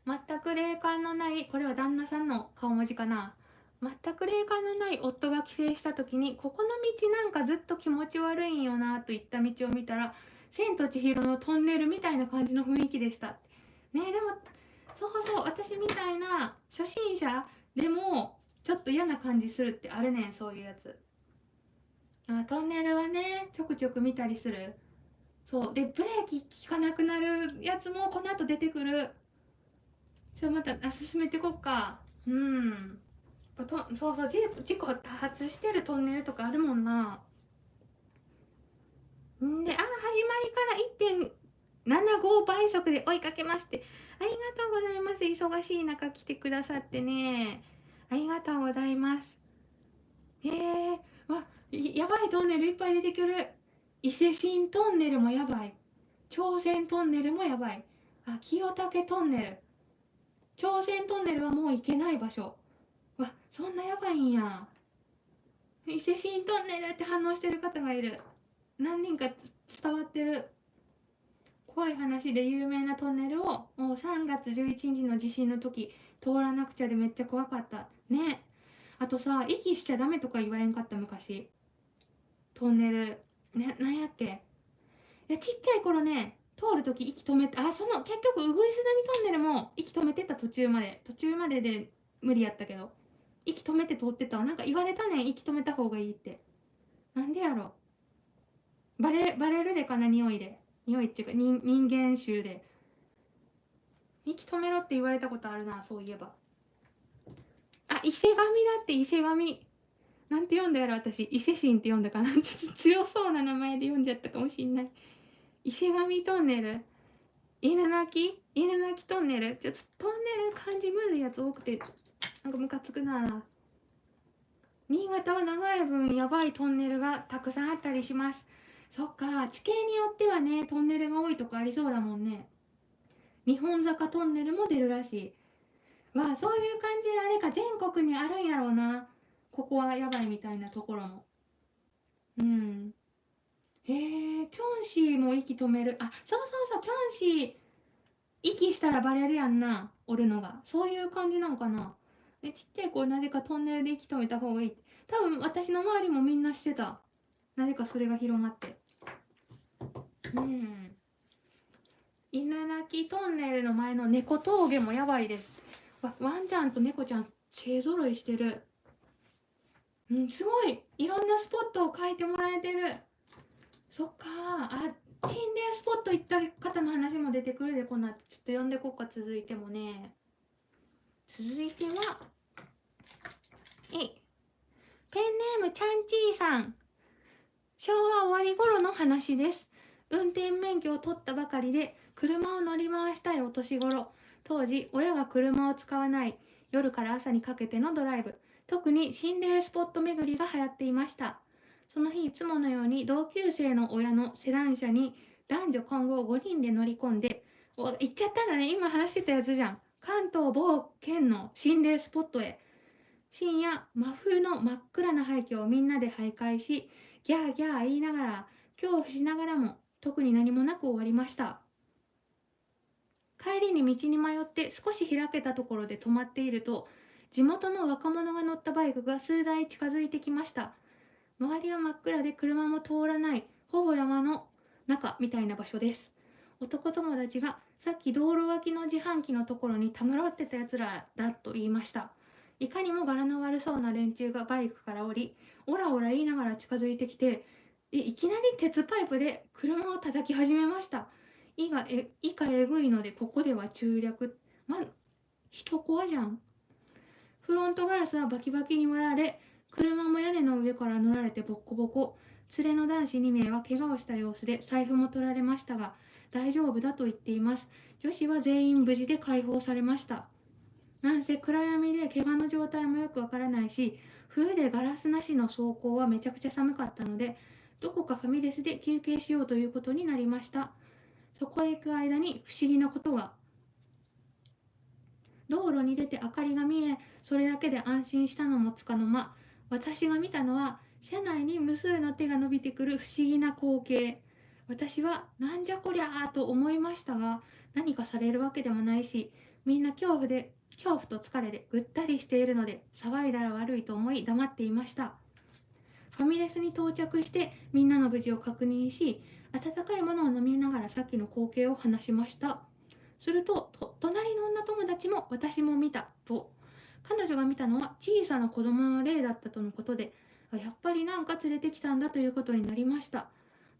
全く霊感のない、これは旦那さんの顔文字かな。全く霊感のない夫が帰省した時に、ここの道なんかずっと気持ち悪いんよなといった道を見たら、千と千尋のトンネルみたいな感じの雰囲気でした。ね、でもそうそう、私みたいな初心者でもちょっと嫌な感じするってあるねん、そういうやつ。トンネルはね、ちょくちょく見たりする。そうで、ブレーキ効かなくなるやつもこの後出てくる。また進めていこっか。そうそう、事故多発してるトンネルとかあるもんな。で、始まりから1.75倍速で追いかけますって。ありがとうございます。忙しい中来てくださってね。ありがとうございます。やばいトンネルいっぱい出てくる。伊勢神トンネルもやばい。朝鮮トンネルもやばい。清武トンネル。朝鮮トンネルはもう行けない場所。そんなやばいんや。伊勢神トンネルって反応してる方がいる。何人か伝わってる。怖い話で有名なトンネルをもう3月11日の地震の時通らなくちゃでめっちゃ怖かったね。あとさ、息しちゃダメとか言われんかった昔。トンネルなんやっけ。ちっちゃい頃ね、通る時息止めて、結局ウグイス谷トンネルも息止めてた。途中までで無理やったけど息止めて通ってたわ。なんか言われたねん、息止めた方がいいって。なんでやろ。バレるでかな、匂いっていうか人間臭で息止めろって言われたことあるな、そういえば。伊勢神だって、伊勢神なんて読んだやろ私。伊勢神って読んだかな。ちょっと強そうな名前で読んじゃったかもしんない。伊勢神トンネル、犬鳴トンネル。ちょっとトンネル漢字むずいやつ多くてなんかムカつくな。新潟は長い分やばいトンネルがたくさんあったりします。そっか、地形によってはね、トンネルが多いとこありそうだもんね。日本坂トンネルも出るらしい。そういう感じであれか、全国にあるんやろうな。ここはやばいみたいなところも。キョンシーも息止める。そうそうそう、キョンシー息したらバレるやんな、おるのが。そういう感じなんかな。ちっちゃい子なぜかトンネルで息止めた方がいい。多分私の周りもみんなしてた。なぜかそれが広まって。犬鳴トンネルの前の猫峠もやばいです。ワンちゃんと猫ちゃん勢ぞろいしてる。すごいいろんなスポットを書いてもらえてる。そっか。心霊スポット行った方の話も出てくるで、この後ちょっと読んでこっか。続いてもね。続いてはペンネームちゃんちーさん。昭和終わり頃の話です。運転免許を取ったばかりで車を乗り回したいお年頃。当時親が車を使わない夜から朝にかけてのドライブ、特に心霊スポット巡りが流行っていました。その日いつものように同級生の親のセダン車に男女混合5人で乗り込んで、行っちゃったんだね、今話してたやつじゃん。関東某県の心霊スポットへ。深夜真冬の真っ暗な廃墟をみんなで徘徊し、ギャーギャー言いながら恐怖しながらも特に何もなく終わりました。帰りに道に迷って少し開けたところで止まっていると、地元の若者が乗ったバイクが数台近づいてきました。周りは真っ暗で車も通らない、ほぼ山の中みたいな場所です。男友達がさっき道路脇の自販機のところにたむろってたやつらだと言いました。いかにも柄の悪そうな連中がバイクから降り、オラオラ言いながら近づいてきて、いきなり鉄パイプで車を叩き始めました。いかえぐいのでここでは中略。人怖じゃん。フロントガラスはバキバキに割られ、車も屋根の上から乗られてボッコボコ。連れの男子2名は怪我をした様子で財布も取られましたが、大丈夫だと言っています。女子は全員無事で解放されました。なんせ暗闇で怪我の状態もよくわからないし、冬でガラスなしの走行はめちゃくちゃ寒かったので、どこかファミレスで休憩しようということになりました。そこへ行く間に不思議なことが。道路に出て明かりが見え、それだけで安心したのもつかの間、私が見たのは車内に無数の手が伸びてくる不思議な光景。私はなんじゃこりゃーと思いましたが、何かされるわけでもないし、みんな恐怖と疲れでぐったりしているので、騒いだら悪いと思い黙っていました。ファミレスに到着してみんなの無事を確認し、温かいものを飲みながらさっきの光景を話しました。すると、隣の女友達も私も見たと。彼女が見たのは小さな子供の霊だったとのことで、やっぱりなんか連れてきたんだということになりました。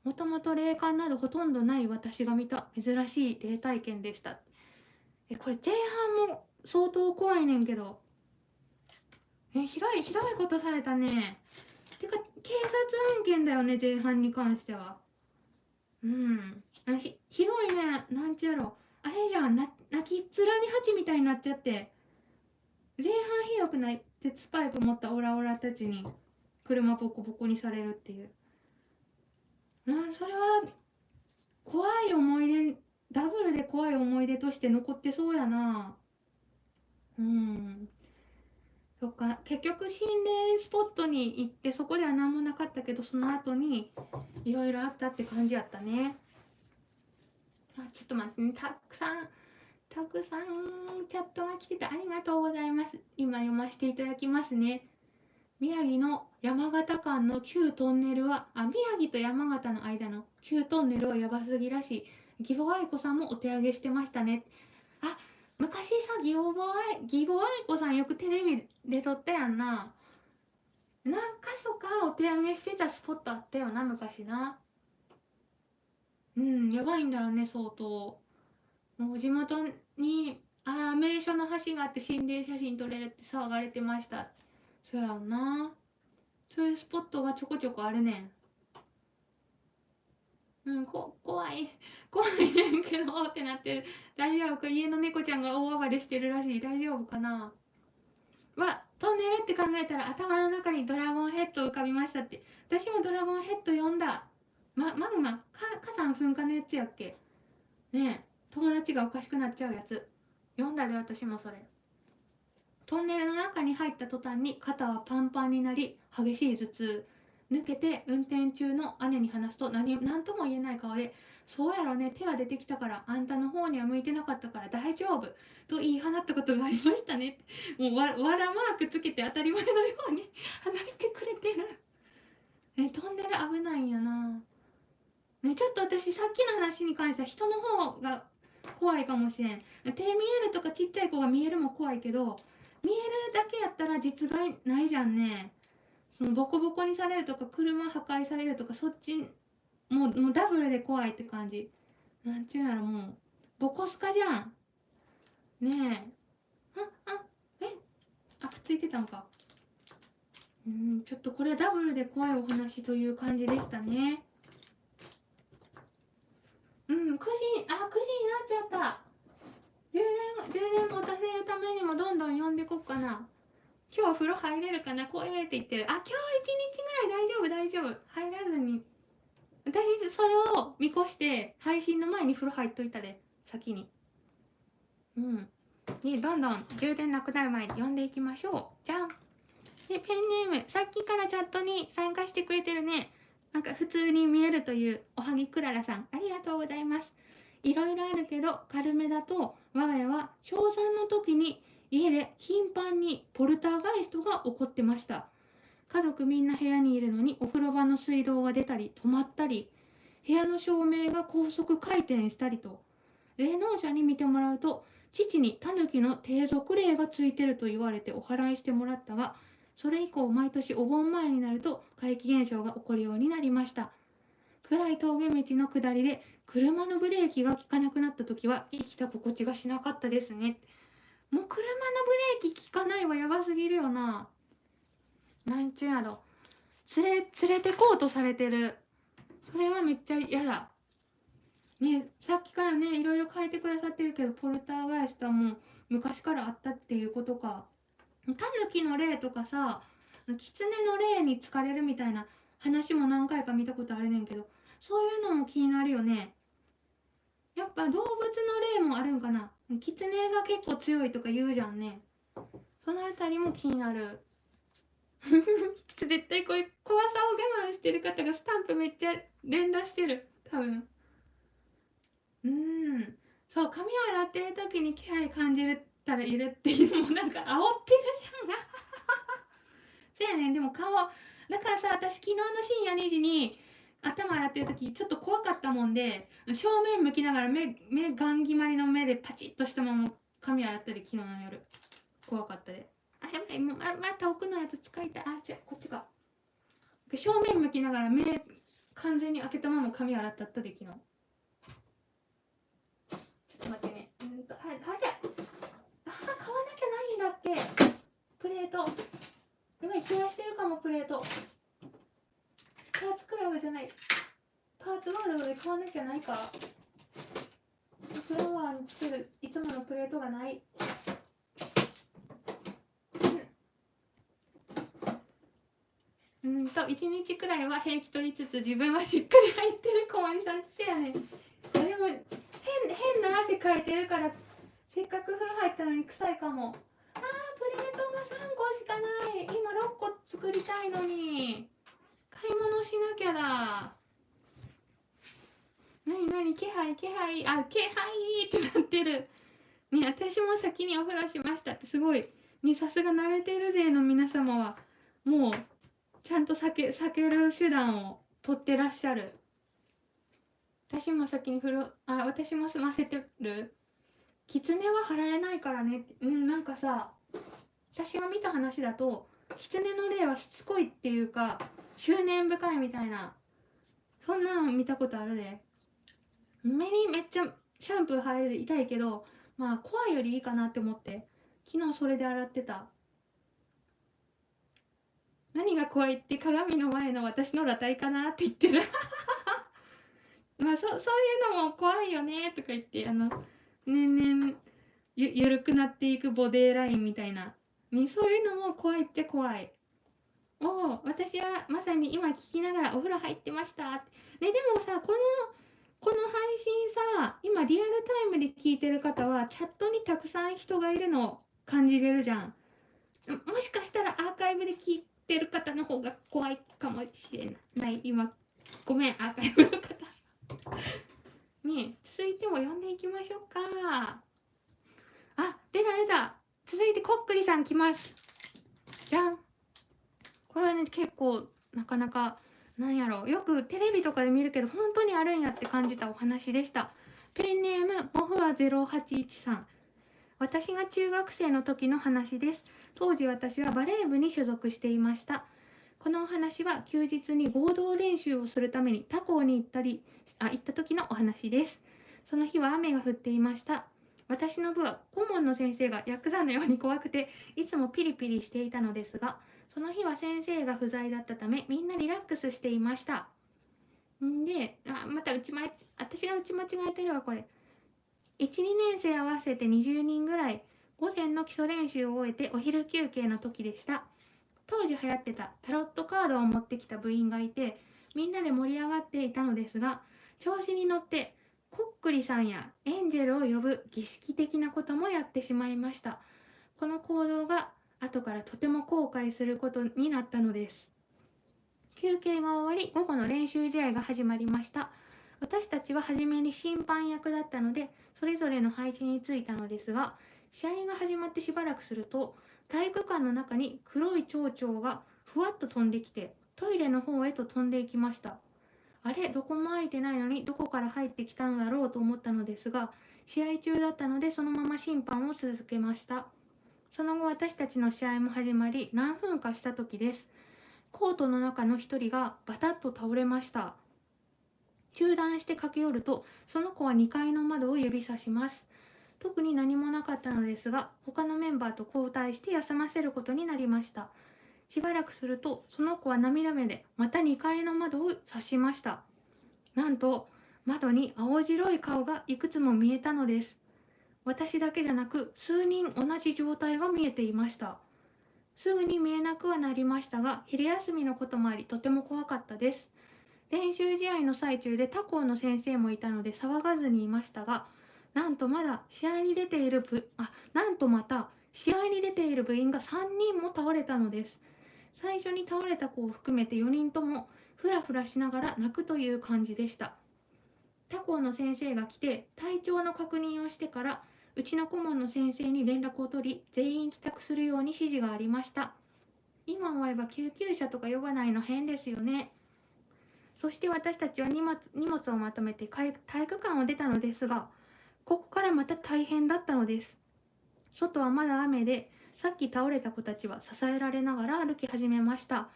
もともと霊感などほとんどない私が見た珍しい霊体験でした。これ前半も相当怖いねんけど。ひどいことされたね。てか、警察案件だよね、前半に関しては。ひどいね、なんちゃろ。あれじゃん、泣きっ面に蜂みたいになっちゃって。前半ひどくない？鉄パイプ持ったオラオラたちに車ボコボコにされるっていう。それは怖い思い出、ダブルで怖い思い出として残ってそうやな。そっか、結局心霊スポットに行ってそこでは何もなかったけど、その後にいろいろあったって感じやったね。ちょっと待ってね、たくさんチャットが来ててありがとうございます。今読ませていただきますね。宮城の山形間の旧トンネルは、宮城と山形の間の旧トンネルはやばすぎらしい。義母愛子さんもお手上げしてましたね。昔さ、義母愛子さんよくテレビで撮ったやんな。何か所かお手上げしてたスポットあったよな、昔な。やばいんだろうね、相当。もう地元に名所の橋があって心霊写真撮れるって騒がれてました。そうやんな。そういうスポットがちょこちょこあるねん。怖いねんけどってなってる。大丈夫か？家の猫ちゃんが大暴れしてるらしい。大丈夫かな。トンネルって考えたら頭の中にドラゴンヘッド浮かびましたって。私もドラゴンヘッド読んだ。マグマ火山噴火のやつやっけね。友達がおかしくなっちゃうやつ読んだで、私もそれ。トンネルの中に入った途端に肩はパンパンになり、激しい頭痛。抜けて運転中の姉に話すと何とも言えない顔で、そうやろね、手が出てきたからあんたの方には向いてなかったから大丈夫と言い放ったことがありましたね。もうわらマークつけて当たり前のように話してくれてる。トンネル危ないんやな。ちょっと私さっきの話に関しては人の方が怖いかもしれん。手見えるとかちっちゃい子が見えるも怖いけど、見えるだけやったら実害ないじゃんね。そのボコボコにされるとか車破壊されるとか、そっちもうダブルで怖いって感じ。なんちゅうやろ、もうボコスカじゃんねえ。くっついてたんか。ちょっとこれはダブルで怖いお話という感じでしたね。めにもどんどん呼んでこっかな。今日お風呂入れるかな、こうって言ってる。あ、今日一日ぐらい大丈夫入らずに。私それを見越して配信の前に風呂入っといたで、先に。でどんどん充電なくなる前に呼んでいきましょう。じゃん。でペンネーム、さっきからチャットに参加してくれてるね。なんか普通に見えるというおはぎクララさん、ありがとうございます。いろいろあるけど軽めだと、我が家は小3の時に家で頻繁にポルターガイストが起こってました。家族みんな部屋にいるのにお風呂場の水道が出たり止まったり、部屋の照明が高速回転したりと、霊能者に見てもらうと父にタヌキの低俗霊がついてると言われてお祓いしてもらったが、それ以降毎年お盆前になると怪奇現象が起こるようになりました。暗い峠道の下りで車のブレーキが効かなくなった時は生きた心地がしなかったですね。もう車のブレーキ効かないはやばすぎるよな。なんちゅうやろ、連れてこうとされてる。それはめっちゃ嫌だね。さっきからねいろいろ書いてくださってるけど、ポルターガイストはもう昔からあったっていうことか。タヌキの霊とかさ、キツネの霊に疲れるみたいな話も何回か見たことあるねんけど、そういうのも気になるよね。やっぱ動物の霊もあるんかな。キツネが結構強いとか言うじゃんね。そのあたりも気になる。絶対これ怖さを我慢してる方がスタンプめっちゃ連打してる多分。そう、髪洗ってる時に気配感じたらいるっていうのもなんか煽ってるじゃん。そうやねん。でも顔だからさ、私昨日の深夜2時に頭洗ってる時ちょっと怖かったもんで、正面向きながら目ガン決まりの目でパチッとしたまま髪洗ったり、昨日の夜怖かったで。あ、やばい、また奥のやつ使いたい。あ、違う、こっちか。正面向きながら目完全に開けたまま髪洗ったで、昨日。ちょっと待ってね。あ、じゃあ買わなきゃないんだっけ、プレート。やばい、冷やしてるかも、プレート。パーツクラブじゃない、パーツワールドで買わなきゃないか。フラワーにつけるいつものプレートがない。1日くらいは平気と言いつつ自分はしっかり入ってる。小森さんってやねん。でも変な汗かいてるから、せっかく風呂入ったのに臭いかも。プレートが3個しかない。今6個作りたいのに買い物しなきゃだ。なに気配ってなってるね。私も先にお風呂しましたって、すごいね。さすが慣れてる勢の皆様はもうちゃんと避ける手段を取ってらっしゃる。私も先に私も済ませてる。キツネは払えないからねって。なんかさ、私が見た話だとキツネの霊はしつこいっていうか執念深いみたいな、そんなの見たことあるで。目にめっちゃシャンプー入るで痛いけど、まあ怖いよりいいかなって思って昨日それで洗ってた。何が怖いって、鏡の前の私の裸体かなって言ってる。まあそういうのも怖いよねとか言って、年々緩くなっていくボデーラインみたいな、ね、そういうのも怖いっちゃ怖い。私はまさに今聞きながらお風呂入ってましたって、ね。でもさ、この配信さ、今リアルタイムで聞いてる方はチャットにたくさん人がいるのを感じれるじゃん。もしかしたらアーカイブで聞いてる方の方が怖いかもしれない。今ごめん、アーカイブの方ね。続いても読んでいきましょうか。出た。続いてこっくりさん来ます。じゃん。これはね、結構なかなかなんやろう、よくテレビとかで見るけど本当にあるんやって感じたお話でした。ペンネームモフア081さん。私が中学生の時の話です。当時私はバレー部に所属していました。このお話は休日に合同練習をするために他校に行った時のお話です。その日は雨が降っていました。私の部は顧問の先生がヤクザのように怖くていつもピリピリしていたのですが、その日は先生が不在だったためみんなリラックスしていました。で、また私が打ち間違えてるわこれ。1、2年生合わせて20人ぐらい午前の基礎練習を終えてお昼休憩の時でした。当時流行ってたタロットカードを持ってきた部員がいて、みんなで盛り上がっていたのですが、調子に乗ってコックリさんやエンジェルを呼ぶ儀式的なこともやってしまいました。この行動が後からとても後悔することになったのです。休憩が終わり、午後の練習試合が始まりました。私たちは初めに審判役だったので、それぞれの配置についたのですが、試合が始まってしばらくすると、体育館の中に黒い蝶々がふわっと飛んできて、トイレの方へと飛んでいきました。あれ、どこも空いてないのにどこから入ってきたのだろうと思ったのですが、試合中だったのでそのまま審判を続けました。その後私たちの試合も始まり、何分かした時です。コートの中の一人がバタッと倒れました。中断して駆け寄ると、その子は2階の窓を指さします。特に何もなかったのですが、他のメンバーと交代して休ませることになりました。しばらくすると、その子は涙目でまた2階の窓を指しました。なんと、窓に青白い顔がいくつも見えたのです。私だけじゃなく、数人同じ状態が見えていました。すぐに見えなくはなりましたが、昼休みのこともあり、とても怖かったです。練習試合の最中で他校の先生もいたので騒がずにいましたが、なんとまた試合に出ている部員が3人も倒れたのです。最初に倒れた子を含めて4人ともふらふらしながら泣くという感じでした。他校の先生が来て体調の確認をしてから、うちの顧問の先生に連絡を取り、全員帰宅するように指示がありました。今思えば救急車とか呼ばないの変ですよね。そして私たちは荷物をまとめて体育館を出たのですが、ここからまた大変だったのです。外はまだ雨で、さっき倒れた子たちは支えられながら歩き始めました。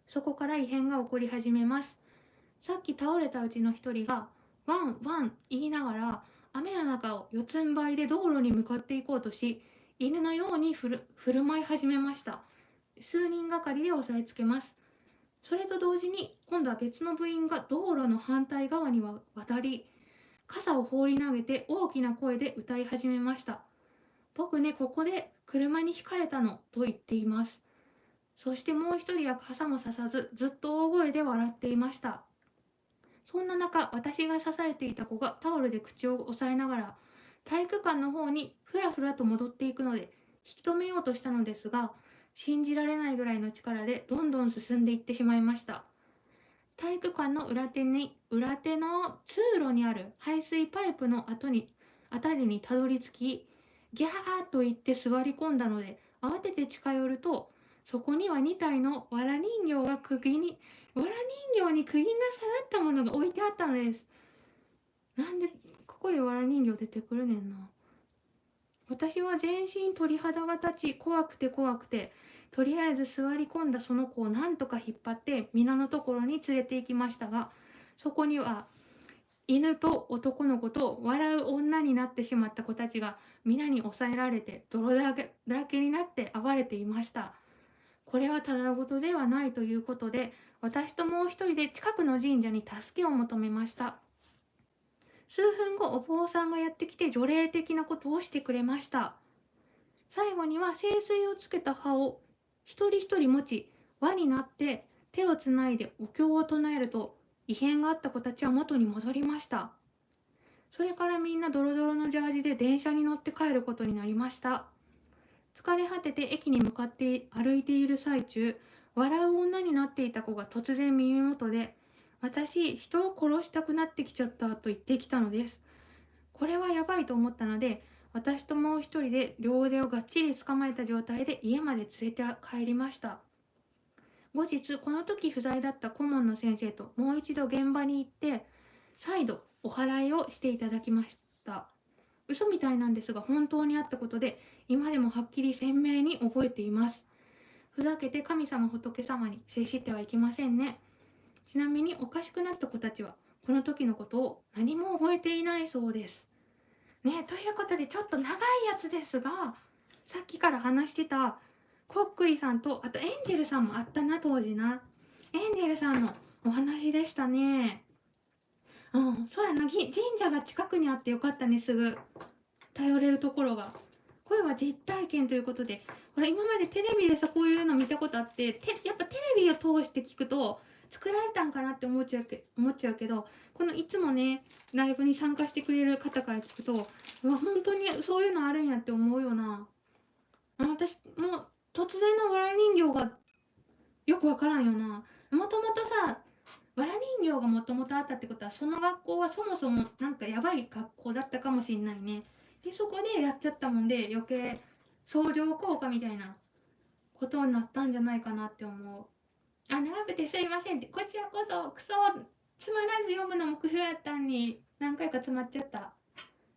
そこから異変が起こり始めます。さっき倒れたうちの一人が、ワンワン言いながら、雨の中を四つん這いで道路に向かっていこうとし、犬のように振る舞い始めました。数人がかりで押さえつけます。それと同時に、今度は別の部員が道路の反対側に渡り、傘を放り投げて大きな声で歌い始めました。僕ね、ここで車にひかれたのと言っています。そしてもう一人は傘もささず、ずっと大声で笑っていました。そんな中、私が支えていた子がタオルで口を押さえながら、体育館の方にふらふらと戻っていくので、引き止めようとしたのですが、信じられないぐらいの力でどんどん進んでいってしまいました。体育館の裏手の通路にある排水パイプのあたりにたどり着き、ギャーと言って座り込んだので、慌てて近寄ると、そこには2体のわら人形に釘が刺さったものが置いてあったのです。なんでここでわら人形出てくるねんな。私は全身鳥肌が立ち、怖くてとりあえず座り込んだその子をなんとか引っ張って皆のところに連れて行きましたが、そこには犬と男の子と笑う女になってしまった子たちが皆に抑えられて泥だらけになって暴れていました。これはただごとではないということで、私ともう一人で近くの神社に助けを求めました。数分後、お坊さんがやってきて除霊的なことをしてくれました。最後には聖水をつけた葉を一人一人持ち、輪になって手をつないでお経を唱えると、異変があった子たちは元に戻りました。それからみんなドロドロのジャージで電車に乗って帰ることになりました。疲れ果てて駅に向かって歩いている最中、笑う女になっていた子が突然耳元で、私、人を殺したくなってきちゃったと言ってきたのです。これはやばいと思ったので、私ともう一人で両腕をがっちり捕まえた状態で家まで連れて帰りました。後日、この時不在だった顧問の先生ともう一度現場に行って、再度お祓いをしていただきました。嘘みたいなんですが本当にあったことで、今でもはっきり鮮明に覚えています。ふざけて神様仏様に接してはいけませんね。ちなみにおかしくなった子たちはこの時のことを何も覚えていないそうです。ね、ということでちょっと長いやつですが、さっきから話してたコックリさんと、あとエンジェルさんもあったな、当時な。エンジェルさんのお話でしたね。そうやな、神社が近くにあってよかったね、すぐ頼れるところが。これは実体験ということで、ほら今までテレビでさこういうの見たことあって、やっぱテレビを通して聞くと作られたんかなって思っちゃうけど、このいつもねライブに参加してくれる方から聞くと、うわ本当にそういうのあるんやって思うよな。私もう突然の笑い人形がよくわからんよな。もともとさ、わら人形がもともとあったってことは、その学校はそもそもなんかやばい学校だったかもしんないね。でそこでやっちゃったもんで、余計相乗効果みたいなことになったんじゃないかなって思う。あ、長くてすいませんって、こちらこそクソつまらず読むの目標やったんに何回か詰まっちゃった。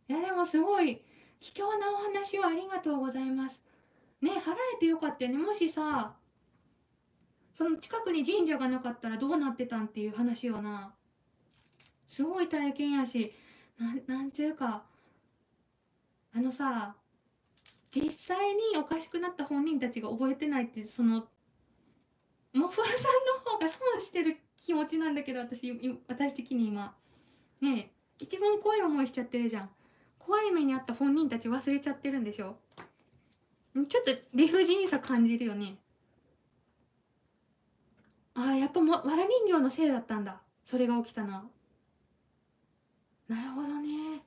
いやでもすごい貴重なお話をありがとうございます。ね、払えてよかったよね。もしさ、その近くに神社がなかったらどうなってたんっていう話よな。すごい体験やし、なんちゅうか、あのさ、実際におかしくなった本人たちが覚えてないって、そのモフアさんの方が損してる気持ちなんだけど、私的に今ねえ、一番怖い思いしちゃってるじゃん。怖い目にあった本人たち忘れちゃってるんでしょ。ちょっと理不尽さ感じるよね。ああ、やっぱわら人形のせいだったんだ、それが起きたのは。なるほどね。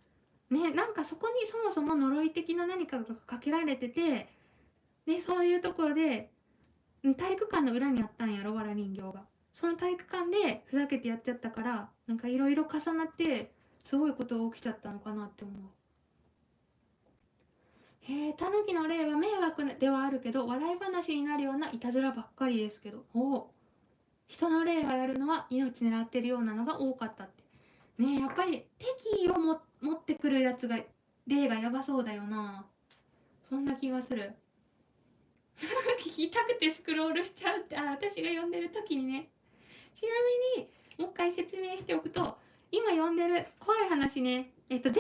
ね、なんかそこにそもそも呪い的な何かがかけられてて、でそういうところで体育館の裏にあったんやろ、わら人形が。その体育館でふざけてやっちゃったから、なんかいろいろ重なってすごいことが起きちゃったのかなって思う。へえ、タヌキの霊は迷惑ではあるけど笑い話になるようないたずらばっかりですけど、人の霊がやるのは命狙ってるようなのが多かったってね。やっぱり敵意を持ってくるやつが霊がやばそうだよな。そんな気がする。聞きたくてスクロールしちゃうって、私が読んでる時にね。ちなみにもう一回説明しておくと、今読んでる怖い話ね、全部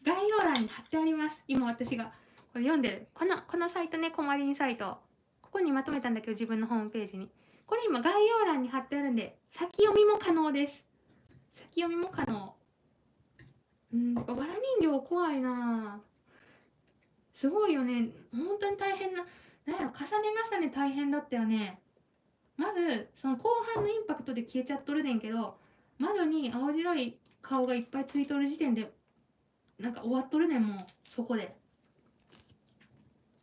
概要欄に貼ってあります。今私がこれ読んでるこのサイトね、コマリンサイト、ここにまとめたんだけど、自分のホームページにこれ今概要欄に貼ってあるんで、先読みも可能です。先読みも可能。わら人形怖いな。すごいよね。本当に大変な、なんやろ、重ね重ね大変だったよね。まずその後半のインパクトで消えちゃっとるねんけど、窓に青白い顔がいっぱいついとる時点でなんか終わっとるねん、もうそこで。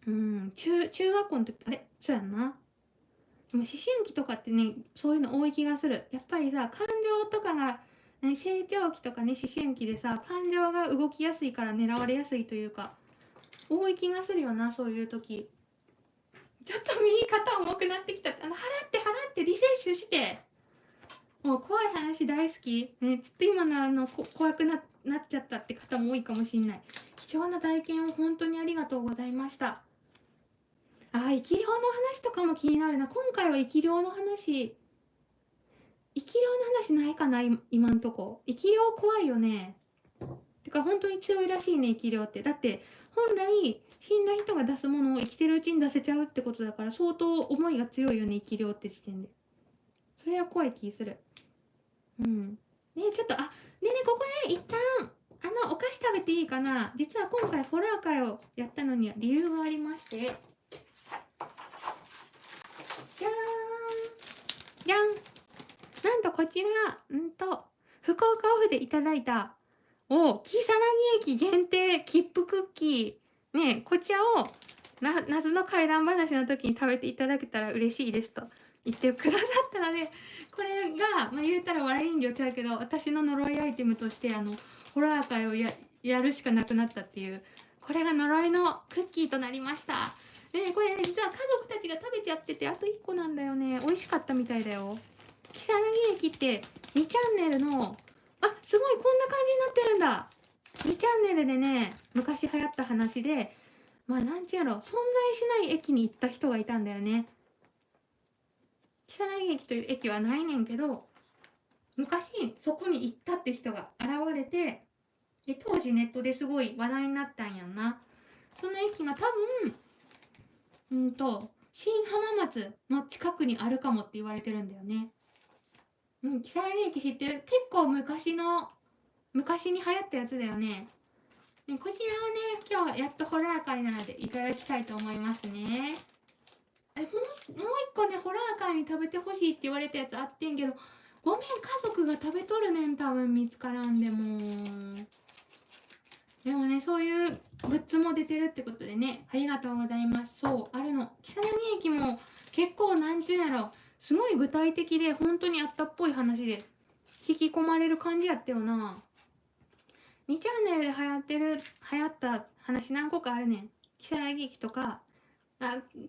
中学校の時、あれそうやんな。でも思春期とかってね、そういうの多い気がする。やっぱりさ、感情とかが、成長期とかね、思春期でさ、感情が動きやすいから狙われやすいというか、多い気がするよな、そういう時。ちょっと右肩重くなってきた。払ってリセッシュして。もう怖い話大好き、ね、ちょっと今の怖くなっちゃったって方も多いかもしんない。貴重な体験を本当にありがとうございました。生き量の話とかも気になるな。今回は生き量の話ないかな。今んとこ生き量怖いよね。てか本当に強いらしいね、生き量って。だって本来死んだ人が出すものを生きてるうちに出せちゃうってことだから、相当思いが強いよね、生き量って時点で。それは怖い気する。ね、ちょっとここね、一旦お菓子食べていいかな。実は今回ホラー会をやったのには理由がありまして、じゃーんじゃん。なんとこちら福岡オフでいただいた如月駅限定切符クッキーね、こちらを謎の怪談話の時に食べていただけたら嬉しいですと言ってくださったので、これが、言うたら笑い人形ちゃうけど、私の呪いアイテムとしてホラー界をやるしかなくなったっていう、これが呪いのクッキーとなりました。これね、実は家族たちが食べちゃってて、あと1個なんだよね。美味しかったみたいだよ。如月駅って2チャンネルの、すごいこんな感じになってるんだ。2チャンネルでね、昔流行った話で、なんちゅうやろ、存在しない駅に行った人がいたんだよね。如月駅という駅はないねんけど、昔そこに行ったって人が現れて、で当時ネットですごい話題になったんやんな。その駅が多分新浜松の近くにあるかもって言われてるんだよね。如月駅知ってる？結構昔に流行ったやつだよね。こちらをね、今日はやっとホラー界なのでいただきたいと思いますね。もう一個ね、ホラー界に食べてほしいって言われたやつあってんけど、ごめん、家族が食べとるねん、多分見つからんでも。でもね、そういうグッズも出てるってことでね、ありがとうございます。そう、あるの。如月駅も結構なんちゅうやろ、すごい具体的で、本当にあったっぽい話で、引き込まれる感じやったよな。2チャンネルで流行った話何個かあるねん。如月駅とか、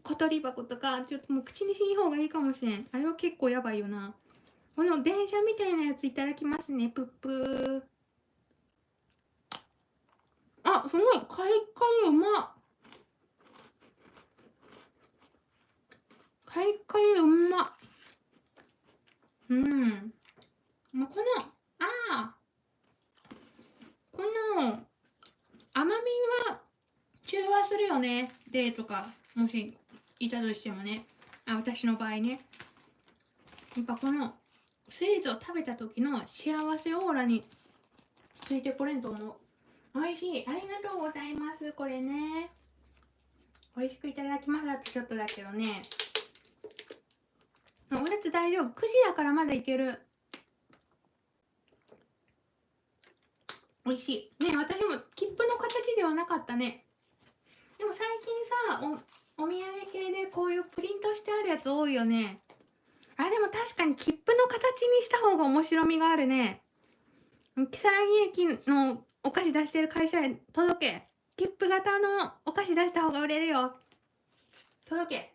小鳥箱とか、ちょっともう口にしん方がいいかもしれん。あれは結構やばいよな。この電車みたいなやついただきますね、ぷっぷー。あ、すごい、カリカリうまっ。カリカリうまっ。うん。もうこの、この甘みは中和するよね。でとか、もしいたとしてもね。私の場合ね。やっぱこのスイーツを食べた時の幸せオーラについてこれんと思う。美味しい。ありがとうございます。これね。美味しくいただきます。あとちょっとだけどね。おやつ大丈夫。9時だからまだいける。美味しい。ね、私も切符の形ではなかったね。でも最近さ、お土産系でこういうプリントしてあるやつ多いよね。でも確かに切符の形にした方が面白みがあるね。如月駅のお菓子出してる会社へ届け。切符型のお菓子出した方が売れるよ。届け。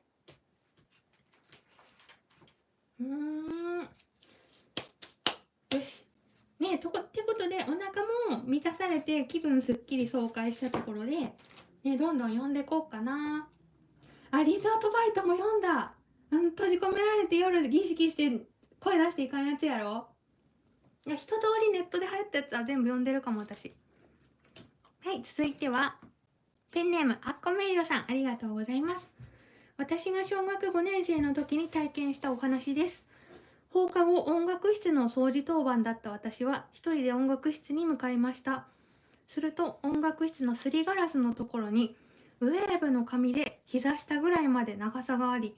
よし。ねえ、ってことで、お腹も満たされて気分すっきり爽快したところで、ね、どんどん読んでこうかな。リゾートバイトも読んだ。閉じ込められて夜ギシギシして声出していかんやつやろ。一通りネットで流行ったやつは全部読んでるかも、私。はい、続いては、ペンネーム、アッコメイドさん、ありがとうございます。私が小学5年生の時に体験したお話です。放課後音楽室の掃除当番だった私は一人で音楽室に向かいました。すると音楽室のすりガラスのところにウェーブの髪で膝下ぐらいまで長さがあり、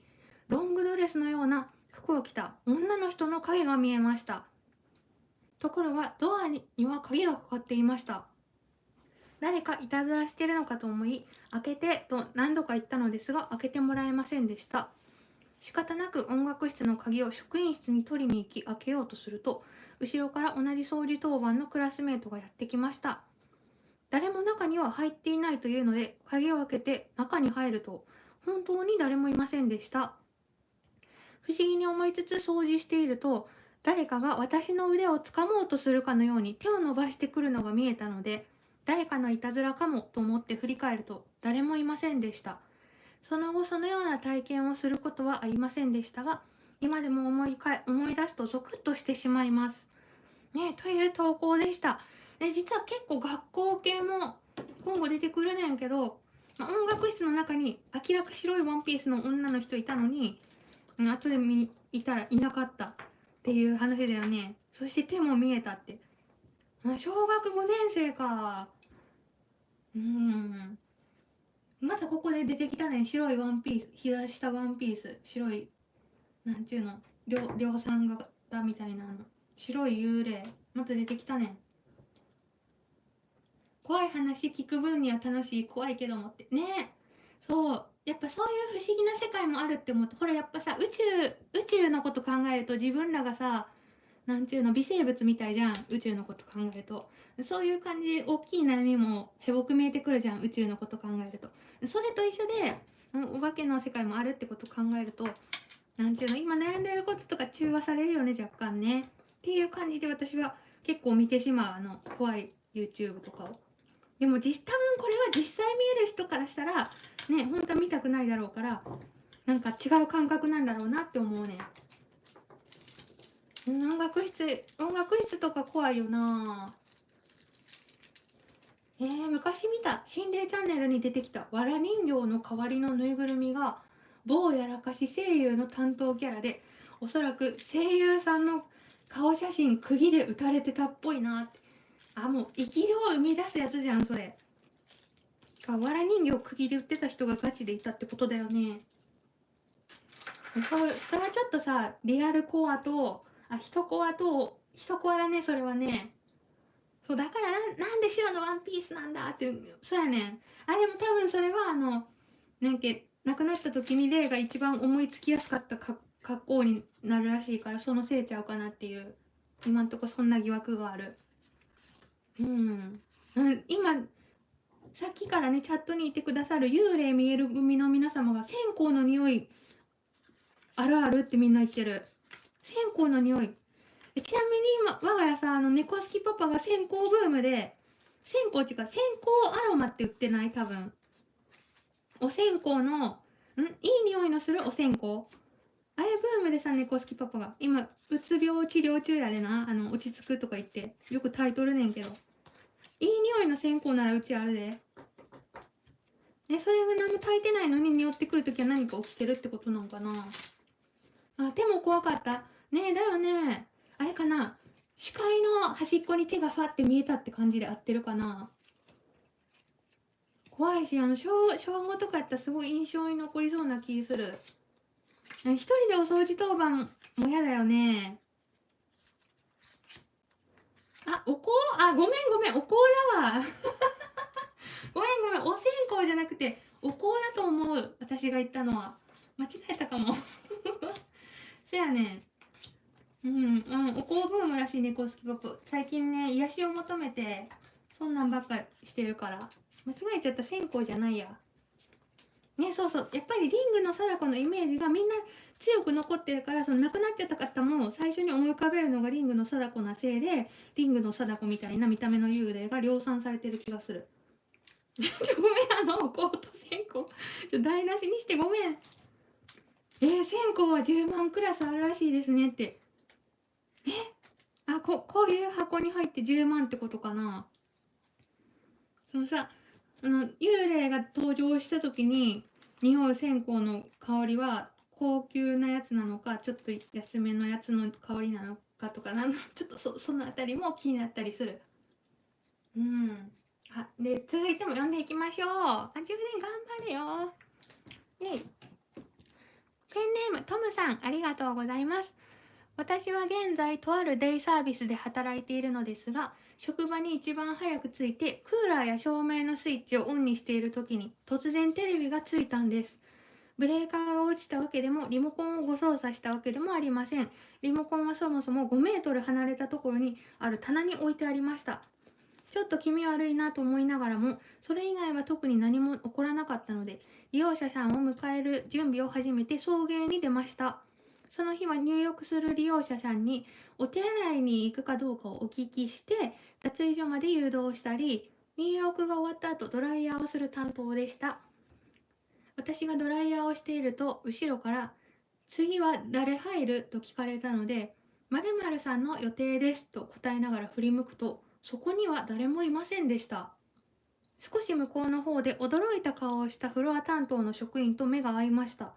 ロングドレスのような服を着た女の人の影が見えました。ところがドアには鍵がかかっていました。誰かいたずらしてるのかと思い、開けてと何度か言ったのですが開けてもらえませんでした。仕方なく音楽室の鍵を職員室に取りに行き開けようとすると、後ろから同じ掃除当番のクラスメートがやってきました。誰も中には入っていないというので鍵を開けて中に入ると、本当に誰もいませんでした。不思議に思いつつ掃除していると、誰かが私の腕を掴もうとするかのように手を伸ばしてくるのが見えたので、誰かのいたずらかもと思って振り返ると誰もいませんでした。その後そのような体験をすることはありませんでしたが、今でも思い出すとゾクッとしてしまいます。ね、という投稿でした。実は結構学校系も今後出てくるねんけど、音楽室の中に明らか白いワンピースの女の人いたのに、後で見に行ったらいなかったっていう話だよね。そして手も見えたって。小学5年生か。またここで出てきたね。白いワンピース、膝下ワンピース、白い、なんちゅうの、量産型みたいなの。白い幽霊、また出てきたね。怖い話聞く分には楽しい、怖いけどもって。ね。そう。やっぱそういう不思議な世界もあるって思って、ほらやっぱさ、宇宙のこと考えると自分らがさ、なんちゅうの、微生物みたいじゃん、宇宙のこと考えると。そういう感じで大きい悩みもへぼく見えてくるじゃん、宇宙のこと考えると。それと一緒で、お化けの世界もあるってこと考えると、なんちゅうの、今悩んでることとか中和されるよね、若干ね。っていう感じで私は結構見てしまう、怖い YouTube とかを。でも多分これは実際見える人からしたら、ね、本当は見たくないだろうから、なんか違う感覚なんだろうなって思うね。音楽室とか怖いよな。昔見た心霊チャンネルに出てきたわら人形の代わりのぬいぐるみが某やらかし声優の担当キャラで、おそらく声優さんの顔写真釘で打たれてたっぽいなって。もう生き量を生み出すやつじゃんそれ。わら人形を釘で売ってた人がガチでいたってことだよね。それはちょっとさ、リアルコアと、人コアだね、それはね。そう、だからなんで白のワンピースなんだって、そうやねん。でも多分それはなんか、亡くなった時にレイが一番思いつきやすかった格好になるらしいから、そのせいちゃうかなっていう。今んとこそんな疑惑がある。今、さっきからね、チャットにいてくださる幽霊見える組の皆様が線香の匂いあるあるってみんな言ってる。線香の匂い。ちなみに今、我が家さ、猫好きパパが線香ブームで、線香っていうか、線香アロマって売ってない多分。お線香の、いい匂いのするお線香。あれブームでさ、猫好きパパが。今、うつ病治療中やでな。落ち着くとか言って。よくタイトルねんけど。いい匂いの線香ならうちあるで。それが何も炊いてないのに匂ってくるときは何か起きてるってことなのかな。手も怖かった。ねえ、だよね。あれかな。視界の端っこに手がファって見えたって感じで合ってるかな。怖いし、小5とかやったらすごい印象に残りそうな気する。一人でお掃除当番も嫌だよね。お香ごめん、お香だわ。ごめん、お線香じゃなくて、お香だと思う。私が言ったのは。間違えたかも。そやねん。お香ブームらしい猫好きパパ。最近ね、癒しを求めて、そんなんばっかしてるから。間違えちゃった、線香じゃないや。ね、そうそう。やっぱりリングの貞子のイメージがみんな強く残ってるから、その亡くなっちゃった方も最初に思い浮かべるのがリングの貞子なせいで、リングの貞子みたいな見た目の幽霊が量産されてる気がする。ごめん、お香と線香。台無しにしてごめん。線香は10万クラスあるらしいですねって。こういう箱に入って10万ってことかな。そのさ、幽霊が登場した時に匂う線香の香りは高級なやつなのか、ちょっと安めのやつの香りなのかとか、ちょっとそのあたりも気になったりする。で、続いても読んでいきましょう。充電頑張れよ。イェイ。ペンネームトムさん、ありがとうございます。私は現在とあるデイサービスで働いているのですが、職場に一番早く着いてクーラーや照明のスイッチをオンにしている時に突然テレビがついたんです。ブレーカーが落ちたわけでもリモコンを誤操作したわけでもありません。リモコンはそもそも5メートル離れたところにある棚に置いてありました。ちょっと気味悪いなと思いながらも、それ以外は特に何も起こらなかったので、利用者さんを迎える準備を始めて送迎に出ました。その日は入浴する利用者さんにお手洗いに行くかどうかをお聞きして、脱衣所まで誘導したり、入浴が終わった後ドライヤーをする担当でした。私がドライヤーをしていると、後ろから次は誰入ると聞かれたので、〇〇さんの予定ですと答えながら振り向くと、そこには誰もいませんでした。少し向こうの方で驚いた顔をしたフロア担当の職員と目が合いました。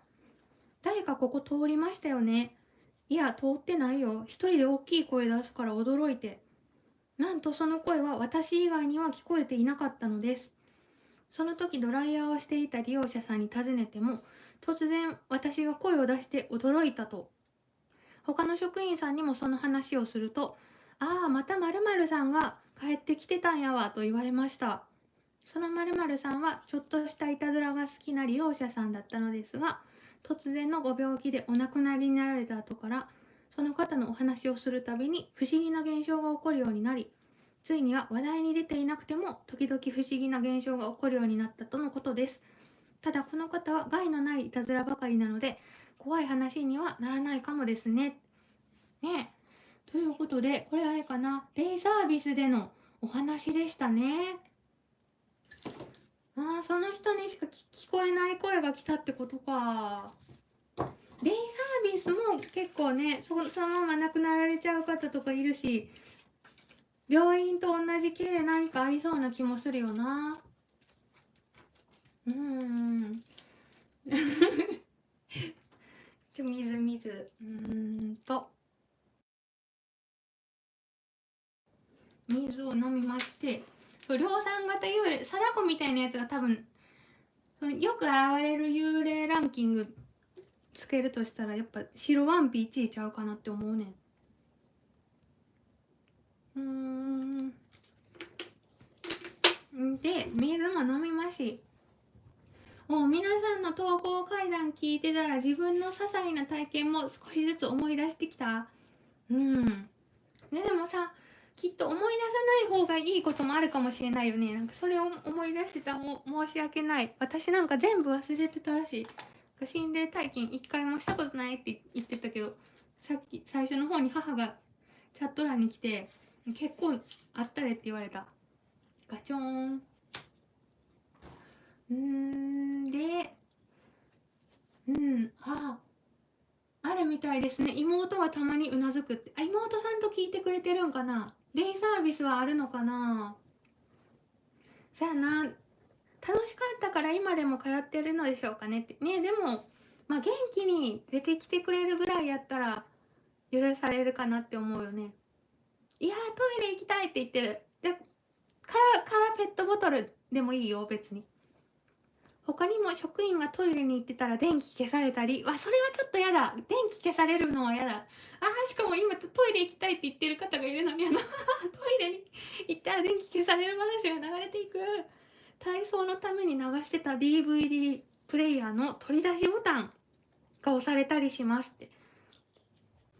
誰かここ通りましたよね。いや、通ってないよ。一人で大きい声出すから驚いて。なんとその声は私以外には聞こえていなかったのです。その時ドライヤーをしていた利用者さんに尋ねても、突然私が声を出して驚いたと。他の職員さんにもその話をすると、また〇〇さんが帰ってきてたんやわと言われました。その〇〇さんはちょっとしたいたずらが好きな利用者さんだったのですが、突然のご病気でお亡くなりになられた後から、その方のお話をするたびに不思議な現象が起こるようになり、ついには話題に出ていなくても時々不思議な現象が起こるようになったとのことです。ただこの方は害のないいたずらばかりなので、怖い話にはならないかもですね。ね。ということで、これあれかな、デイサービスでのお話でしたね。その人にしか聞こえない声が来たってことか。デイサービスも結構ね、そのまま亡くなられちゃう方とかいるし、病院と同じ系で何かありそうな気もするよな。水。水を飲みまして、そう量産型幽霊、貞子みたいなやつが多分、そのよく現れる幽霊ランキングつけるとしたら、やっぱ白ワンピ1位ちゃうかなって思うねん。で、水も飲みまし。皆さんの投稿会談聞いてたら自分の些細な体験も少しずつ思い出してきた。でもさ、きっと思い出さない方がいいこともあるかもしれないよね。なんかそれを思い出してたら申し訳ない。私なんか全部忘れてたらしい。心霊体験一回もしたことないって言ってたけど、さっき最初の方に母がチャット欄に来て、結構あったでって言われた。ガチョーン。で、あるみたいですね。妹がたまにうなずくって。妹さんと聞いてくれてるんかな。デイサービスはあるのかな。さあな、楽しかったから今でも通ってるのでしょうかねって。ね、でも、元気に出てきてくれるぐらいやったら許されるかなって思うよね。いやー、トイレ行きたいって言ってる。からペットボトルでもいいよ、別に。他にも職員がトイレに行ってたら電気消されたり、それはちょっとやだ。電気消されるのはやだ。しかも今トイレ行きたいって言ってる方がいるのにトイレに行ったら電気消される話が流れていく。体操のために流してた DVD プレイヤーの取り出しボタンが押されたりしますって。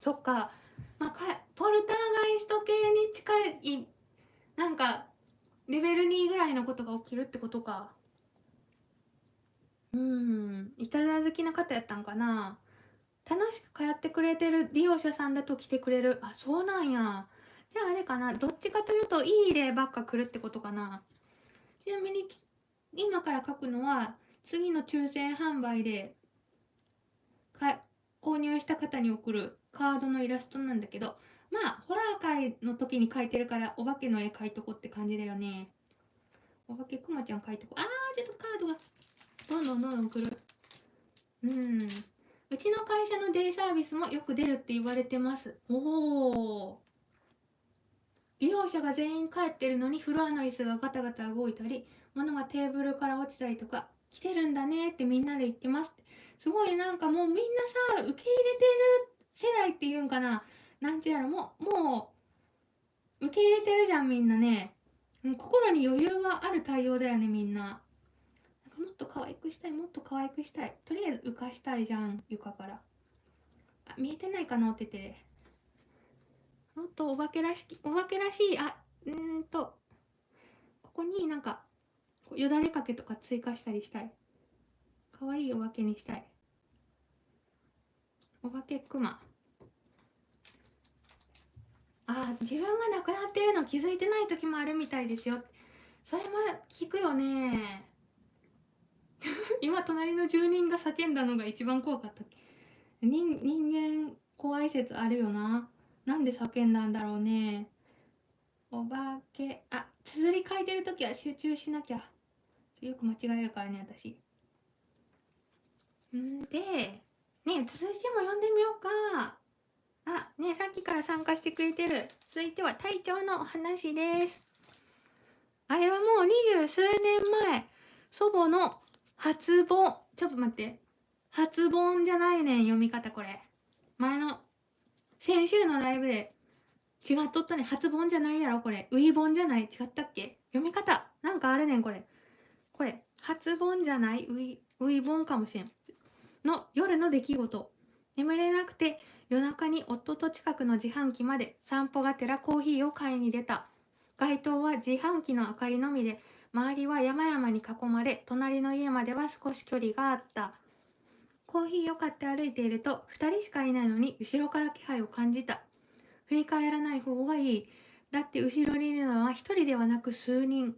そっか。ポルターガイスト系に近い、なんか、レベル2ぐらいのことが起きるってことか。いたずら好きな方やったんかな。楽しく通ってくれてる利用者さんだと来てくれる。そうなんや。じゃああれかな。どっちかというといい例ばっか来るってことかな。ちなみに今から書くのは次の抽選販売で購入した方に送るカードのイラストなんだけど、ホラー界の時に描いてるからお化けの絵描いとこって感じだよね。お化けくまちゃん描いとこ。ちょっとカードがどんどん来る。うちの会社のデイサービスもよく出るって言われてます。利用者が全員帰ってるのにフロアの椅子がガタガタ動いたり、物がテーブルから落ちたりとか、来てるんだねってみんなで言ってますって。すごいなんかもうみんなさ、受け入れてる世代っていうんかな。なんちゅうやろ、もう受け入れてるじゃんみんなね。心に余裕がある対応だよねみんな。もっと可愛くしたい、もっと可愛くしたい。とりあえず浮かしたいじゃん、床から。見えてないかなってて。もっとお化けらしい、ここになんか、よだれかけとか追加したりしたい。可愛いお化けにしたい。お化けくま。自分が亡くなってるの気づいてない時もあるみたいですよ。それも聞くよね。今隣の住人が叫んだのが一番怖かった。人間怖い説あるよな。なんで叫んだんだろうね。お化け、綴り書いてるときは集中しなきゃ。よく間違えるからね、私。で、続いても読んでみようか。さっきから参加してくれてる。続いては体調のお話です。あれはもう20数年前、祖母の初盆、ちょっと待って。初盆じゃないねん、読み方これ。先週のライブで違っとったね。初盆じゃないやろ、これ。ウイ盆じゃない？違ったっけ？読み方。なんかあるねん、これ。初盆じゃない？ウイ盆かもしれん。の夜の出来事。眠れなくて夜中に夫と近くの自販機まで散歩がてらコーヒーを買いに出た。街灯は自販機の明かりのみで、周りは山々に囲まれ、隣の家までは少し距離があった。コーヒーを買って歩いていると、2人しかいないのに後ろから気配を感じた。振り返らない方がいい。だって後ろにいるのは1人ではなく数人。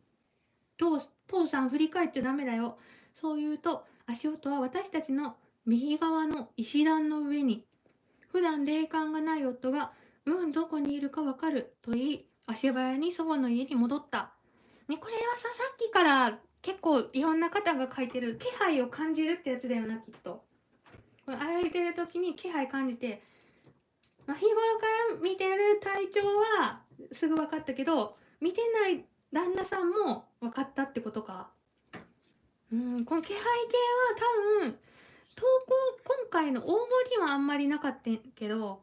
父さん振り返っちゃダメだよ。そう言うと、足音は私たちの右側の石段の上に。普段霊感がない夫が、どこにいるかわかると言い、足早に祖母の家に戻った。ね、これはさっきから結構いろんな方が書いてる気配を感じるってやつだよな、きっと。これ歩いてる時に気配感じて、日頃から見てる体調はすぐ分かったけど、見てない旦那さんも分かったってことか。この気配系は多分投稿今回の大盛りはあんまりなかったけど、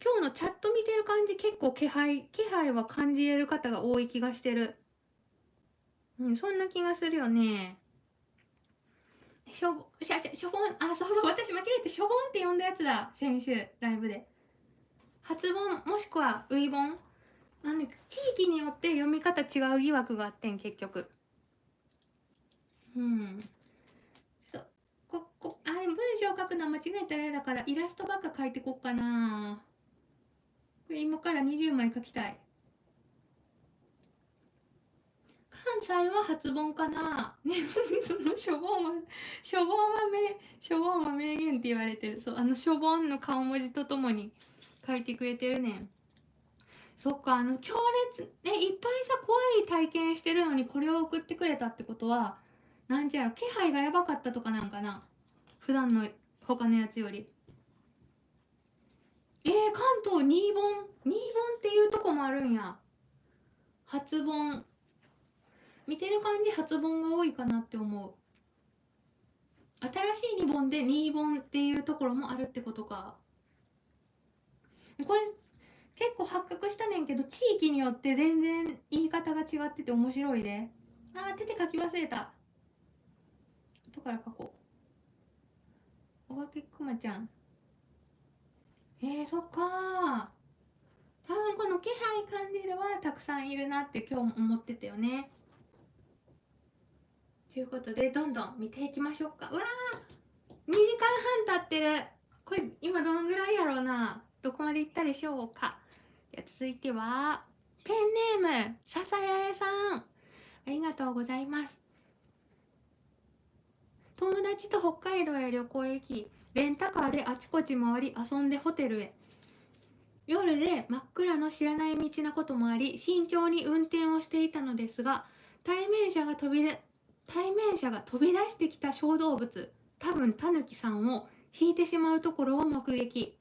今日のチャット見てる感じ結構気配は感じれる方が多い気がしてる。そんな気がするよね。しょぼん、そうそう、私間違えてしょぼんって呼んだやつだ、先週ライブで。発音もしくはウイボン、地域によって読み方違う疑惑があってん、結局。そうでも文章書くの間違えたら嫌だからイラストばっか書いてこっかな。これ今から20枚書きたい。関西は発音かな。ね、そのしょぼんは名言って言われてる。そう、しょぼんの顔文字とともに書いてくれてるねん。そっか、強烈ね、いっぱいさ怖い体験してるのにこれを送ってくれたってことは、なんじゃろ、気配がやばかったとかなんかな、普段の他のやつより。関東ニーボンっていうとこもあるんや。発音見てる感じ、発音が多いかなって思う。新しいニボンでニーボンっていうところもあるってことか。これ結構発覚したねんけど、地域によって全然言い方が違ってて面白いで。手書き忘れた。後から書こう。お化けくまちゃん。そっかー。多分この気配感じるはたくさんいるなって今日も思ってたよね。ということでどんどん見ていきましょうか。うわー、2時間半経ってる。これ今どのぐらいやろうな。どこまで行ったでしょうか。じゃあ続いてはペンネームささやえさん、ありがとうございます。友達と北海道へ旅行へ行き、レンタカーであちこち回り遊んでホテルへ。夜で真っ暗の知らない道なこともあり、慎重に運転をしていたのですが、対面者が飛び出してきた小動物、多分タヌキさんを引いてしまうところを目撃。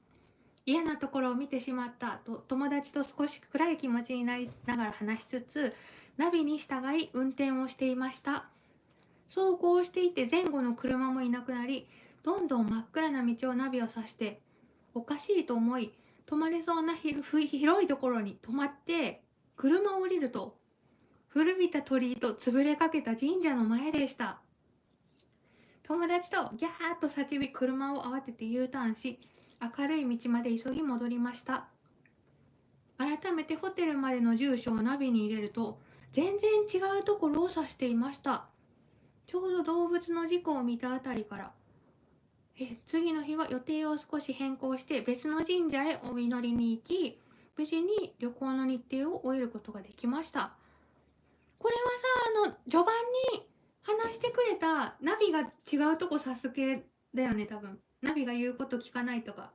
嫌なところを見てしまったと友達と少し暗い気持ちになりながら話しつつ、ナビに従い運転をしていました。走行していて前後の車もいなくなり、どんどん真っ暗な道をナビを指して、おかしいと思い、止まれそうな広いところに止まって車を降りると、古びた鳥居と潰れかけた神社の前でした。友達とギャーッと叫び、車を慌てて U ターンし、明るい道まで急ぎ戻りました。改めてホテルまでの住所をナビに入れると、全然違うところを指していました。ちょうど動物の事故を見たあたりから。次の日は予定を少し変更して別の神社へお祈りに行き、無事に旅行の日程を終えることができました。これはさ、序盤に話してくれたナビが違うとこ指す系だよね、多分。ナビが言うこと聞かないとか、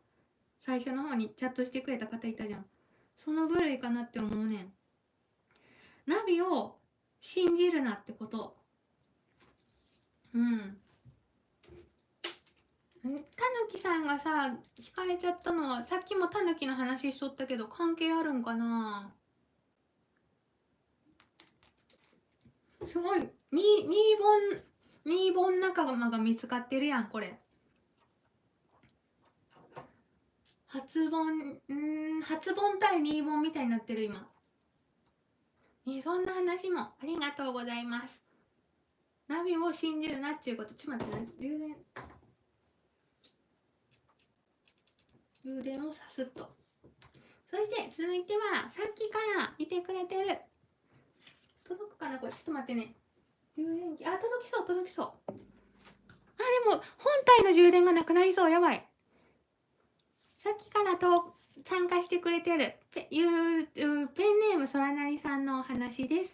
最初の方にチャットしてくれた方いたじゃん。その部類かなって思うねん。ナビを信じるなってこと。たぬきさんがさ惹かれちゃったのは、さっきもたぬきの話しとったけど関係あるんかな。すごいニーボン仲間が見つかってるやん。これ初音対ニーボンみたいになってる今。そんな話もありがとうございます。ナビを信じるなっていうこと。ちょっと待って、充電をさすと。そして続いてはさっきからいてくれてる、届くかなこれ。ちょっと待ってね。充電器、届きそう。でも本体の充電がなくなりそう。やばい。さっきから参加してくれてるペンネームそらなりさんのお話です。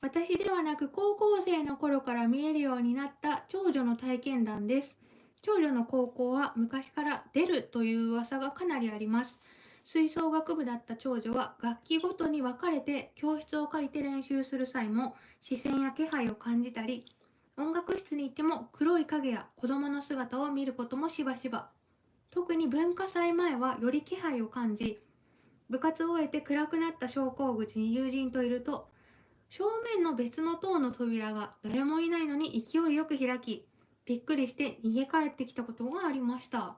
私ではなく高校生の頃から見えるようになった長女の体験談です。長女の高校は昔から出るという噂がかなりあります。吹奏楽部だった長女は楽器ごとに分かれて教室を借りて練習する際も視線や気配を感じたり、音楽室に行っても黒い影や子供の姿を見ることもしばしば。特に文化祭前はより気配を感じ、部活を終えて暗くなった昇降口に友人といると、正面の別の塔の扉が誰もいないのに勢いよく開き、びっくりして逃げ帰ってきたことがありました。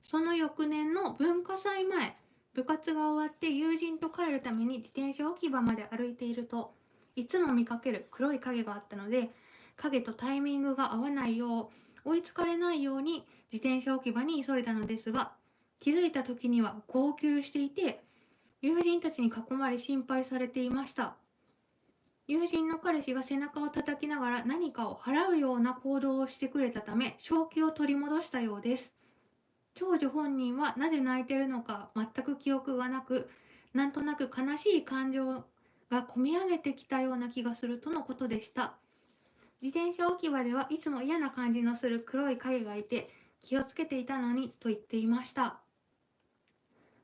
その翌年の文化祭前、部活が終わって友人と帰るために自転車置き場まで歩いていると、いつも見かける黒い影があったので、影とタイミングが合わないよう、追いつかれないように自転車置き場に急いだのですが、気づいた時には号泣していて、友人たちに囲まれ心配されていました。友人の彼氏が背中を叩きながら何かを払うような行動をしてくれたため、正気を取り戻したようです。長女本人はなぜ泣いてるのか全く記憶がなく、なんとなく悲しい感情がこみ上げてきたような気がするとのことでした。自転車置き場ではいつも嫌な感じのする黒い影がいて、気をつけていたのにと言っていました。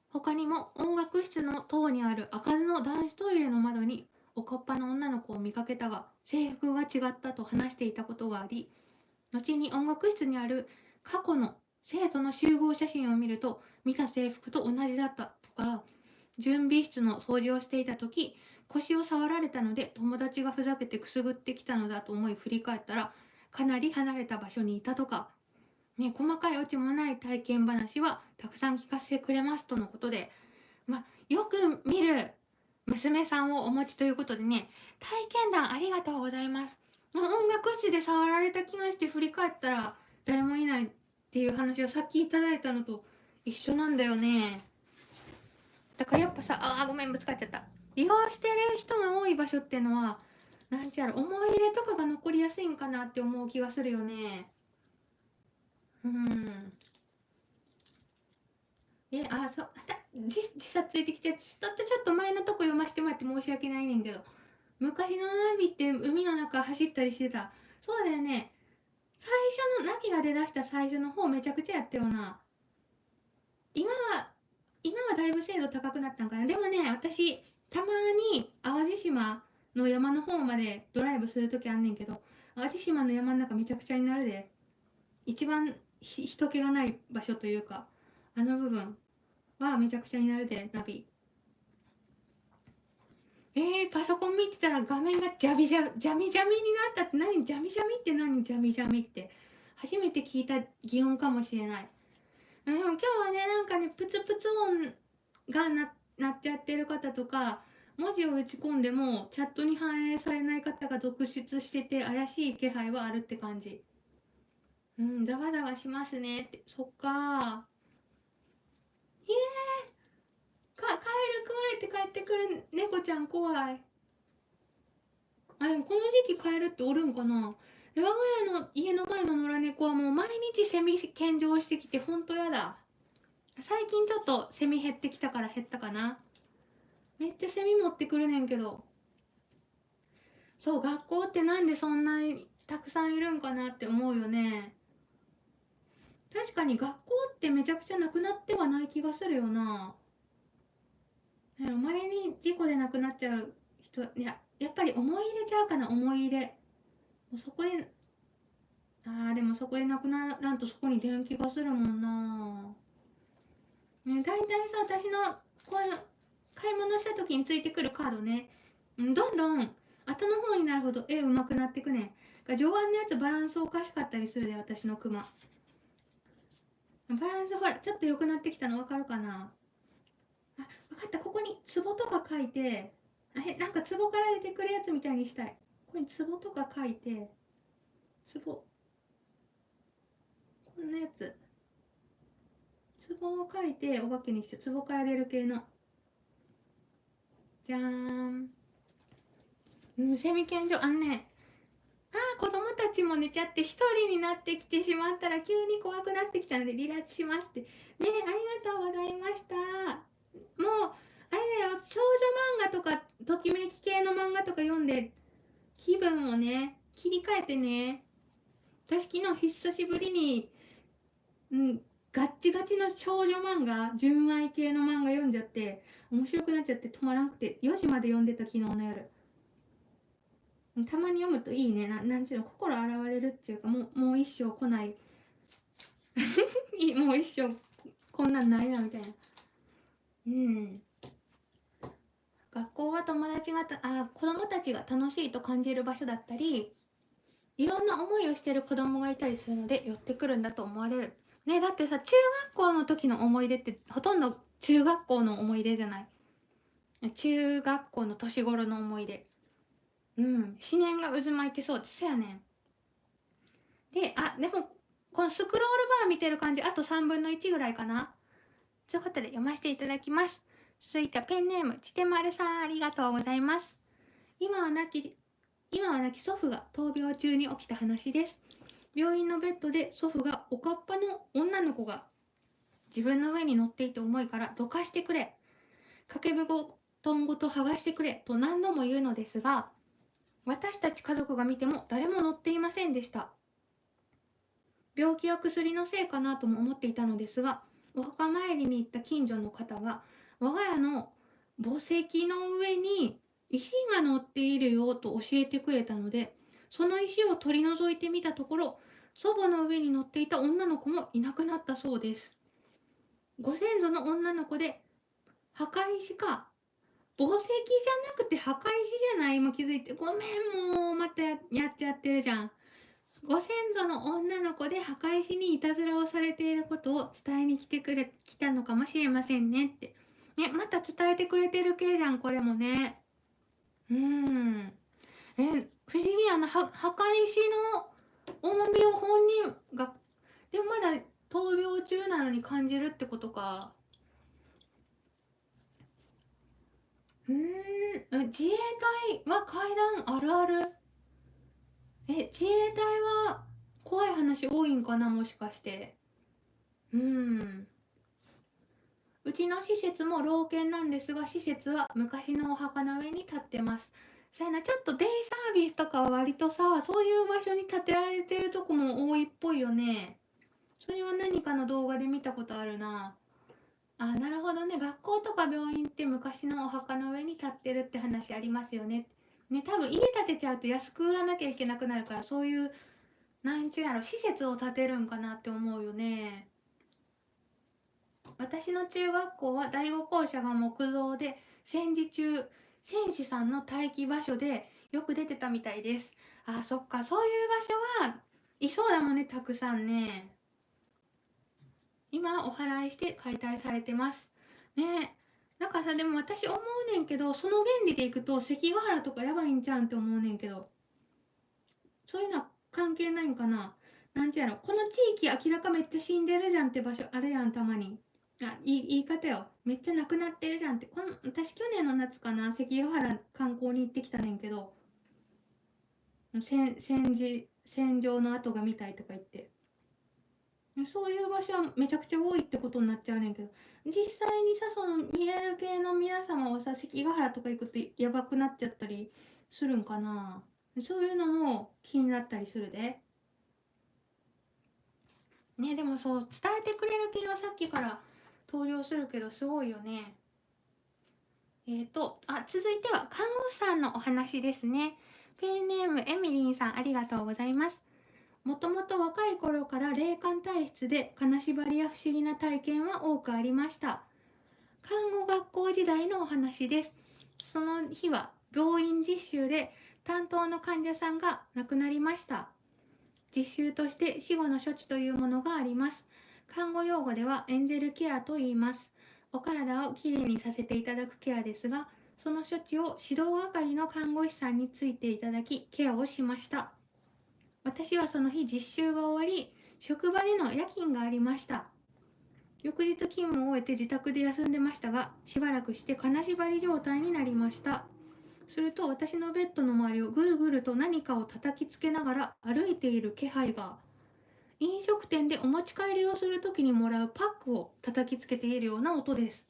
他にも音楽室の塔にある開かずの男子トイレの窓におかっぱの女の子を見かけたが制服が違ったと話していたことがあり、後に音楽室にある過去の生徒の集合写真を見ると見た制服と同じだったとか、準備室の掃除をしていた時腰を触られたので友達がふざけてくすぐってきたのだと思い振り返ったらかなり離れた場所にいたとか、ね、細かいオチもない体験話はたくさん聞かせてくれますとのことで、よく見る娘さんをお持ちということでね、体験談ありがとうございます。音楽室で触られた気がして振り返ったら誰もいないっていう話をさっきいただいたのと一緒なんだよね。だからやっぱさ、ごめん、ぶつかっちゃった。利用してる人が多い場所っていうのは、なんちゃら思い入れとかが残りやすいんかなって思う気がするよね。時差ついてきて、ちょっと前のとこ読ませてもらって申し訳ないねんけど、昔のナビって海の中走ったりしてた。そうだよね。最初のナビが出だした最初の方めちゃくちゃやったよな。今は、今はだいぶ精度高くなったんかな。でもね、私、たまに淡路島の山の方までドライブするときあんねんけど、淡路島の山の中めちゃくちゃになるで。一番人気がない場所というか、あの部分はめちゃくちゃになるで、ナビ。パソコン見てたら画面がジャミジャミになったって何？ジャミジャミって何？ジャミジャミって初めて聞いた擬音かもしれない。でも今日はね、なんかね、プツプツ音がなっちゃってる方とか、文字を打ち込んでもチャットに反映されない方が続出してて怪しい気配はあるって感じ。ざわざわしますねって。そっかー。カエルくわえて帰ってくる猫ちゃん怖い。でもこの時期カエルっておるんかな。我が家の家の前の野良猫はもう毎日セミ献上してきてほんとやだ。最近ちょっとセミ減ってきたから減ったかな。めっちゃセミ持ってくるねんけど。そう、学校ってなんでそんなにたくさんいるんかなって思うよね。確かに学校ってめちゃくちゃなくなってはない気がするよな。まれに事故で亡くなっちゃう人、やっぱり思い入れちゃうかな、思い入れ。もうそこで、でもそこで亡くならんとそこに電気がするもんな。大体さ、私のこういう買い物した時についてくるカードね、どんどん後の方になるほど絵上手くなってくねん。序盤のやつバランスおかしかったりするで、私のクマ。バランスほら、ちょっと良くなってきたの分かるかな。分かった。ここにツボとか書いて、なんかツボから出てくるやつみたいにしたい。ここにツボとか書いて、ツボ、こんなやつ。ツボを書いてお化けにして、ツボから出る系の。じゃーん。セミ犬所、子供たちも寝ちゃって一人になってきてしまったら急に怖くなってきたので離脱しますってね。ありがとうございました。もうあれだよ、少女漫画とかときめき系の漫画とか読んで気分をね切り替えてね。私昨日久しぶりにガッチガチの少女漫画、純愛系の漫画読んじゃって面白くなっちゃって止まらなくて4時まで読んでた昨日の夜。たまに読むといいね。なんちゅうの、心洗われるっていうか、もう一生来ないもう一生こんなんないなみたいな。学校は子供たちが楽しいと感じる場所だったり、いろんな思いをしてる子供がいたりするので寄ってくるんだと思われる。ね、だってさ、中学校の時の思い出ってほとんど中学校の思い出じゃない。中学校の年頃の思い出。うん、思念が渦巻いてそうです。そうやねん。で、でも、このスクロールバー見てる感じ、あと3分の1ぐらいかな。ということで読ませていただきます。続いてはペンネーム、ちてまるさん、ありがとうございます。今は亡き祖父が闘病中に起きた話です。病院のベッドで祖父がおかっぱの女の子が自分の上に乗っていて重いからどかしてくれ。掛け布団ごと剥がしてくれと何度も言うのですが、私たち家族が見ても誰も乗っていませんでした。病気や薬のせいかなとも思っていたのですが、お墓参りに行った近所の方が我が家の墓石の上に石が乗っているよと教えてくれたので、その石を取り除いてみたところ、祖母の上に乗っていた女の子もいなくなったそうです。ご先祖の女の子で墓石か、宝石じゃなくて墓石じゃない。今気づいて、ごめん、もうまたやっちゃってるじゃん。ご先祖の女の子で墓石にいたずらをされていることを伝えに来たのかもしれませんねって。ね、また伝えてくれてる系じゃん、これもね。不思議やな。墓石の重みを本人が、でもまだ闘病中なのに感じるってことか。自衛隊は階段あるある。自衛隊は怖い話多いんかな、もしかして。うちの施設も老犬なんですが、施設は昔のお墓の上に立ってます。さやな、ちょっとデイサービスとかは割とさ、そういう場所に建てられてるとこも多いっぽいよね。それは何かの動画で見たことあるな。なるほどね。学校とか病院って昔のお墓の上に立ってるって話ありますよね。ね、多分家建てちゃうと安く売らなきゃいけなくなるから、そういう、なんちゅうやろ、施設を建てるんかなって思うよね。私の中学校は第五校舎が木造で、戦時中、戦士さんの待機場所でよく出てたみたいです。そっか、そういう場所はいそうだもんね、たくさんね。今お祓いして解体されてますね。なんかさ、でも私思うねんけど、その原理でいくと関ヶ原とかやばいんちゃうんって思うねんけど、そういうのは関係ないんかな。なんちゃやろ、この地域明らかめっちゃ死んでるじゃんって場所あるやん、たまに。言い方よ。めっちゃなくなってるじゃんって。私去年の夏かな、関ヶ原観光に行ってきたねんけど、戦場の跡が見たいとか言って。そういう場所はめちゃくちゃ多いってことになっちゃうねんけど、実際にさ、その見える系の皆様はさ、関ヶ原とか行くとやばくなっちゃったりするんかな。そういうのも気になったりするで。ね、でもそう、伝えてくれる系はさっきから登場するけど、すごいよね。続いては看護師さんのお話ですね。ペンネームエミリンさん、ありがとうございます。もともと若い頃から霊感体質で金縛りや不思議な体験は多くありました。看護学校時代のお話です。その日は病院実習で担当の患者さんが亡くなりました。実習として死後の処置というものがあります。看護用語ではエンゼルケアと言います。お体をきれいにさせていただくケアですが、その処置を指導係の看護師さんについていただき、ケアをしました。私はその日実習が終わり、職場での夜勤がありました。翌日勤務を終えて自宅で休んでましたが、しばらくして金縛り状態になりました。すると私のベッドの周りをぐるぐると何かを叩きつけながら歩いている気配が。飲食店でお持ち帰りをするときにもらうパックを叩きつけているような音です。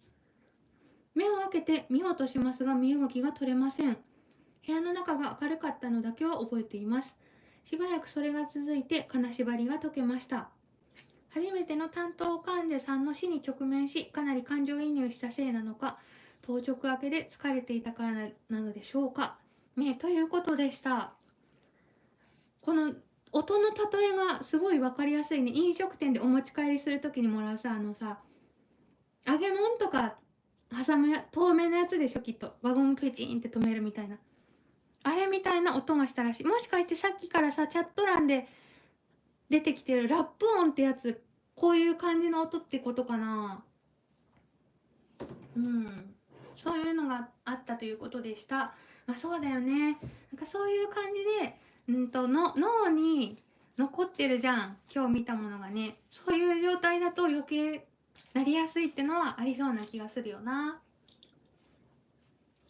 目を開けて見ようとしますが身動きが取れません。部屋の中が明るかったのだけは覚えています。しばらくそれが続いて金縛りが解けました。初めての担当患者さんの死に直面し、かなり感情移入したせいなのか、当直明けで疲れていたからなのでしょうか。ね、ということでした。この音の例えがすごい分かりやすいね。飲食店でお持ち帰りするときにもらうさ、揚げ物とか挟む透明なやつでしょ、きっと。ワゴンペチンって止めるみたいな。あれみたいな音がしたらしい。もしかしてさっきからさ、チャット欄で出てきてるラップ音ってやつ、こういう感じの音ってことかな。うん。そういうのがあったということでした。まあそうだよね。なんかそういう感じで、脳に残ってるじゃん。今日見たものがね。そういう状態だと余計なりやすいってのはありそうな気がするよな。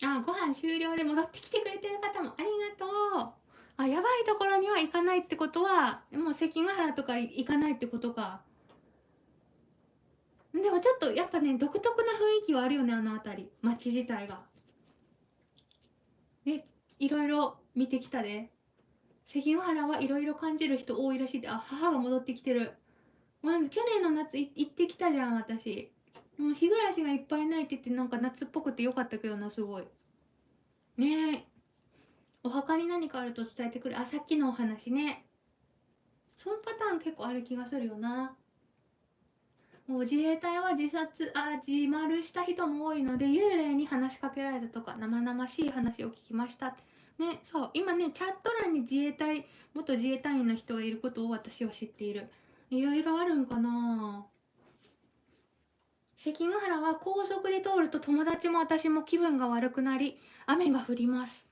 あ、ご飯終了で戻ってきてくれてる方もありがとう。あ、やばいところには行かないってことは、もう関ヶ原とか行かないってことか。でもちょっとやっぱね、独特な雰囲気はあるよね、あの辺り。街自体が。ね、いろいろ見てきたで。関ヶ原はいろいろ感じる人多いらしいで、あ、母が戻ってきてる。去年の夏行ってきたじゃん、私。日暮らしがいっぱいないって言って、なんか夏っぽくてよかったけどな、すごい。ねえ。お墓に何かあると伝えてくる。あ、さっきのお話ね。そのパターン結構ある気がするよな。もう自衛隊は自丸した人も多いので、幽霊に話しかけられたとか、生々しい話を聞きました。ね、そう、今ね、チャット欄に元自衛隊員の人がいることを私は知っている。いろいろあるんかな。関ヶ原は高速で通ると友達も私も気分が悪くなり、雨が降ります。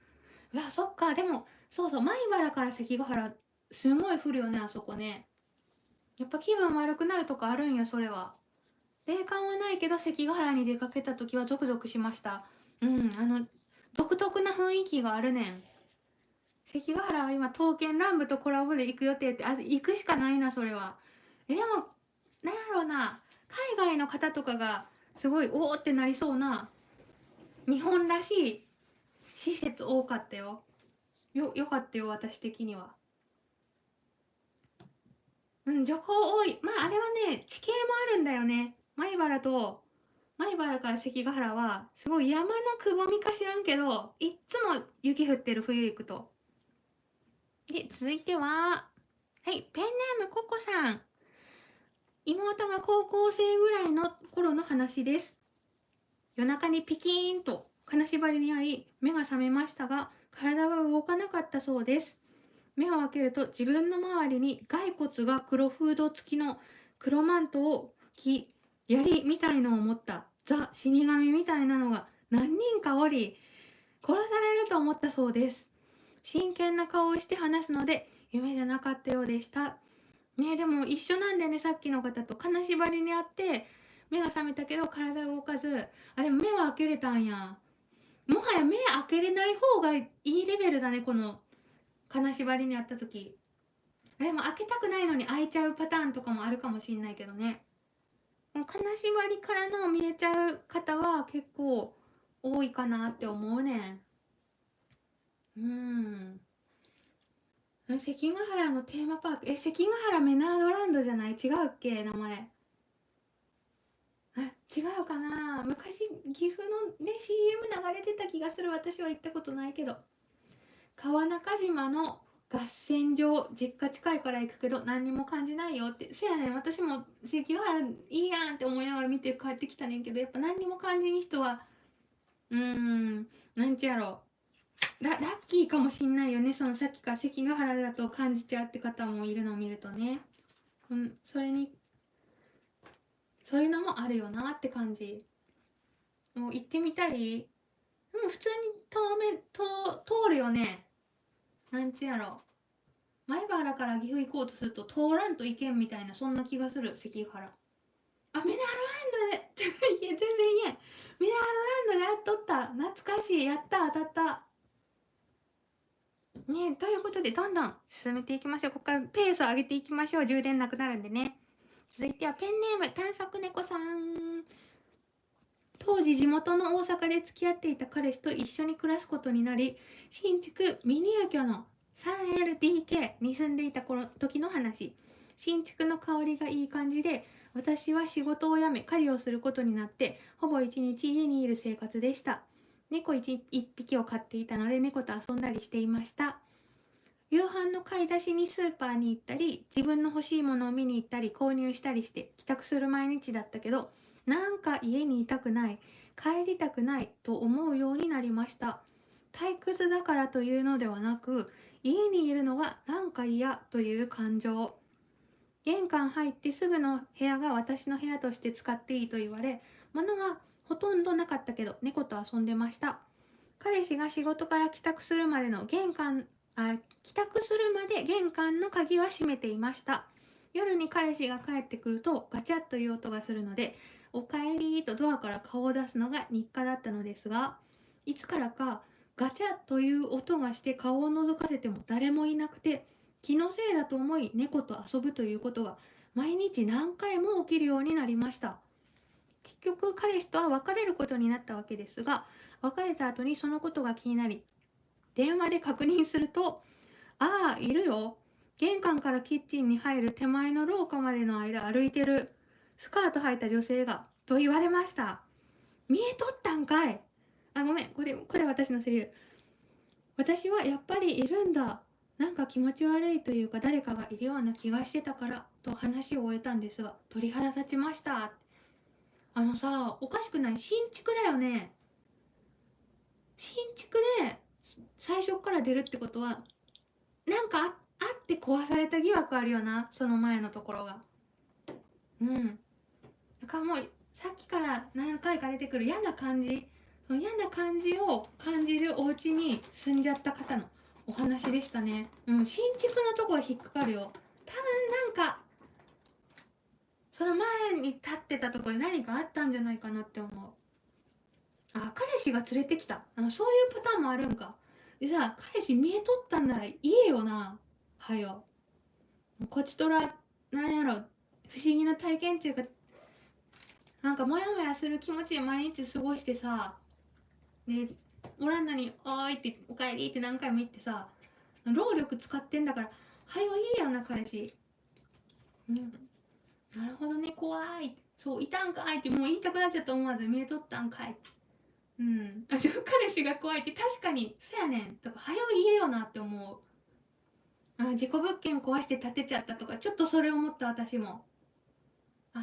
うわ、そっか、でも、そうそう、米原から関ヶ原、すごい降るよね、あそこね。やっぱ気分悪くなるとかあるんや、それは。霊感はないけど関ヶ原に出かけた時はゾクゾクしました。うん、独特な雰囲気があるねん。関ヶ原は今刀剣乱舞とコラボで行く予定って、あ、行くしかないな、それは。でも、なんやろうな、海外の方とかがすごいおおってなりそうな日本らしい施設多かったよ。よかったよ、私的には。うん、徐行多い。まああれはね、地形もあるんだよね。米原から関ヶ原はすごい山のくぼみか知らんけど、いっつも雪降ってる、冬行くと。で、続いては、はい、ペンネームココさん。妹が高校生ぐらいの頃の話です。夜中にピキーンと金縛りに遭い、目が覚めましたが、体は動かなかったそうです。目を開けると自分の周りに骸骨が黒フード付きの黒マントを着、槍みたいのを持ったザ・死神みたいなのが何人かおり、殺されると思ったそうです。真剣な顔をして話すので、夢じゃなかったようでした。ね、でも一緒なんでね、さっきの方と金縛りにあって、目が覚めたけど体動かず、あ、でも目は開けれたんや。もはや目開けれない方がいいレベルだね、この金縛りにあった時。でも開けたくないのに開いちゃうパターンとかもあるかもしんないけどね。もう金縛りからの見えちゃう方は結構多いかなって思うねん。関ヶ原のテーマパーク、関ヶ原メナードランドじゃない？違うっけ、名前。あ、違うかな。昔岐阜のね CM 流れてた気がする。私は行ったことないけど。川中島の合戦場、実家近いから行くけど何にも感じないよって。せやねん、私も関ヶ原いいやんって思いながら見て帰ってきたねんけど、やっぱ何にも感じに人はなんちやろう、ラッキーかもしんないよね。そのさっきから関ヶ原だと感じちゃうって方もいるのを見るとね。それにそういうのもあるよなって感じ。もう行ってみたい。でも普通に通るよね。なんちやろ。前原から岐阜行こうとすると通らんといけんみたいな、そんな気がする、関ヶ原。あ、メダルランドでいや、全然言えん。メダルランドでやっとった。懐かしい。やった、当たった。ね、ということで、どんどん進めていきましょう。ここからペースを上げていきましょう。充電なくなるんでね。続いてはペンネーム、探索猫さん。当時地元の大阪で付き合っていた彼氏と一緒に暮らすことになり、新築未入居の 3LDK に住んでいた時の話。新築の香りがいい感じで、私は仕事を辞め家事をすることになって、ほぼ一日家にいる生活でした。猫一匹を飼っていたので猫と遊んだりしていました。夕飯の買い出しにスーパーに行ったり、自分の欲しいものを見に行ったり購入したりして帰宅する毎日だったけど、なんか家にいたくない。帰りたくないと思うようになりました。退屈だからというのではなく、家にいるのがなんか嫌という感情。玄関入ってすぐの部屋が私の部屋として使っていいと言われ、物がほとんどなかったけど猫と遊んでました。彼氏が仕事から帰宅するまで帰宅するまで玄関の鍵は閉めていました。夜に彼氏が帰ってくるとガチャッという音がするので、おかえりとドアから顔を出すのが日課だったのですが、いつからかガチャッという音がして顔を覗かせても誰もいなくて、気のせいだと思い猫と遊ぶということが毎日何回も起きるようになりました。結局彼氏とは別れることになったわけですが、別れた後にそのことが気になり、電話で確認すると、ああ、いるよ。玄関からキッチンに入る手前の廊下までの間歩いてる。スカート履いた女性が。と言われました。見えとったんかい。あ、ごめん。これ私のセリフ。私はやっぱりいるんだ。なんか気持ち悪いというか誰かがいるような気がしてたからと話を終えたんですが、鳥肌立ちました。あのさ、おかしくない？新築だよね。新築で最初から出るってことは、なんかあって壊された疑惑あるよな、その前のところが。うん。だからもう、さっきから何回か出てくる嫌な感じ、その嫌な感じを感じるお家に住んじゃった方のお話でしたね。うん、新築のとこは引っかかるよ。多分なんか、その前に立ってたところで何かあったんじゃないかなって思う。あ、彼氏が連れてきた。そういうパターンもあるんか。でさ、彼氏見えとったんなら言えよな。はよ。こちとら、なんやろ、不思議な体験っていうか、なんかモヤモヤする気持ちで毎日過ごしてさ、で、おらんのに、おーいって、おかえりって何回も言ってさ、労力使ってんだから、はよいいよな、彼氏。うん。なるほどね、怖い。そう、いたんかいってもう言いたくなっちゃった思わず見えとったんかい。うん。彼氏が怖いって確かに、そやねん。とか、はよ言えよなって思う。事故物件壊して建てちゃったとか、ちょっとそれ思った私も。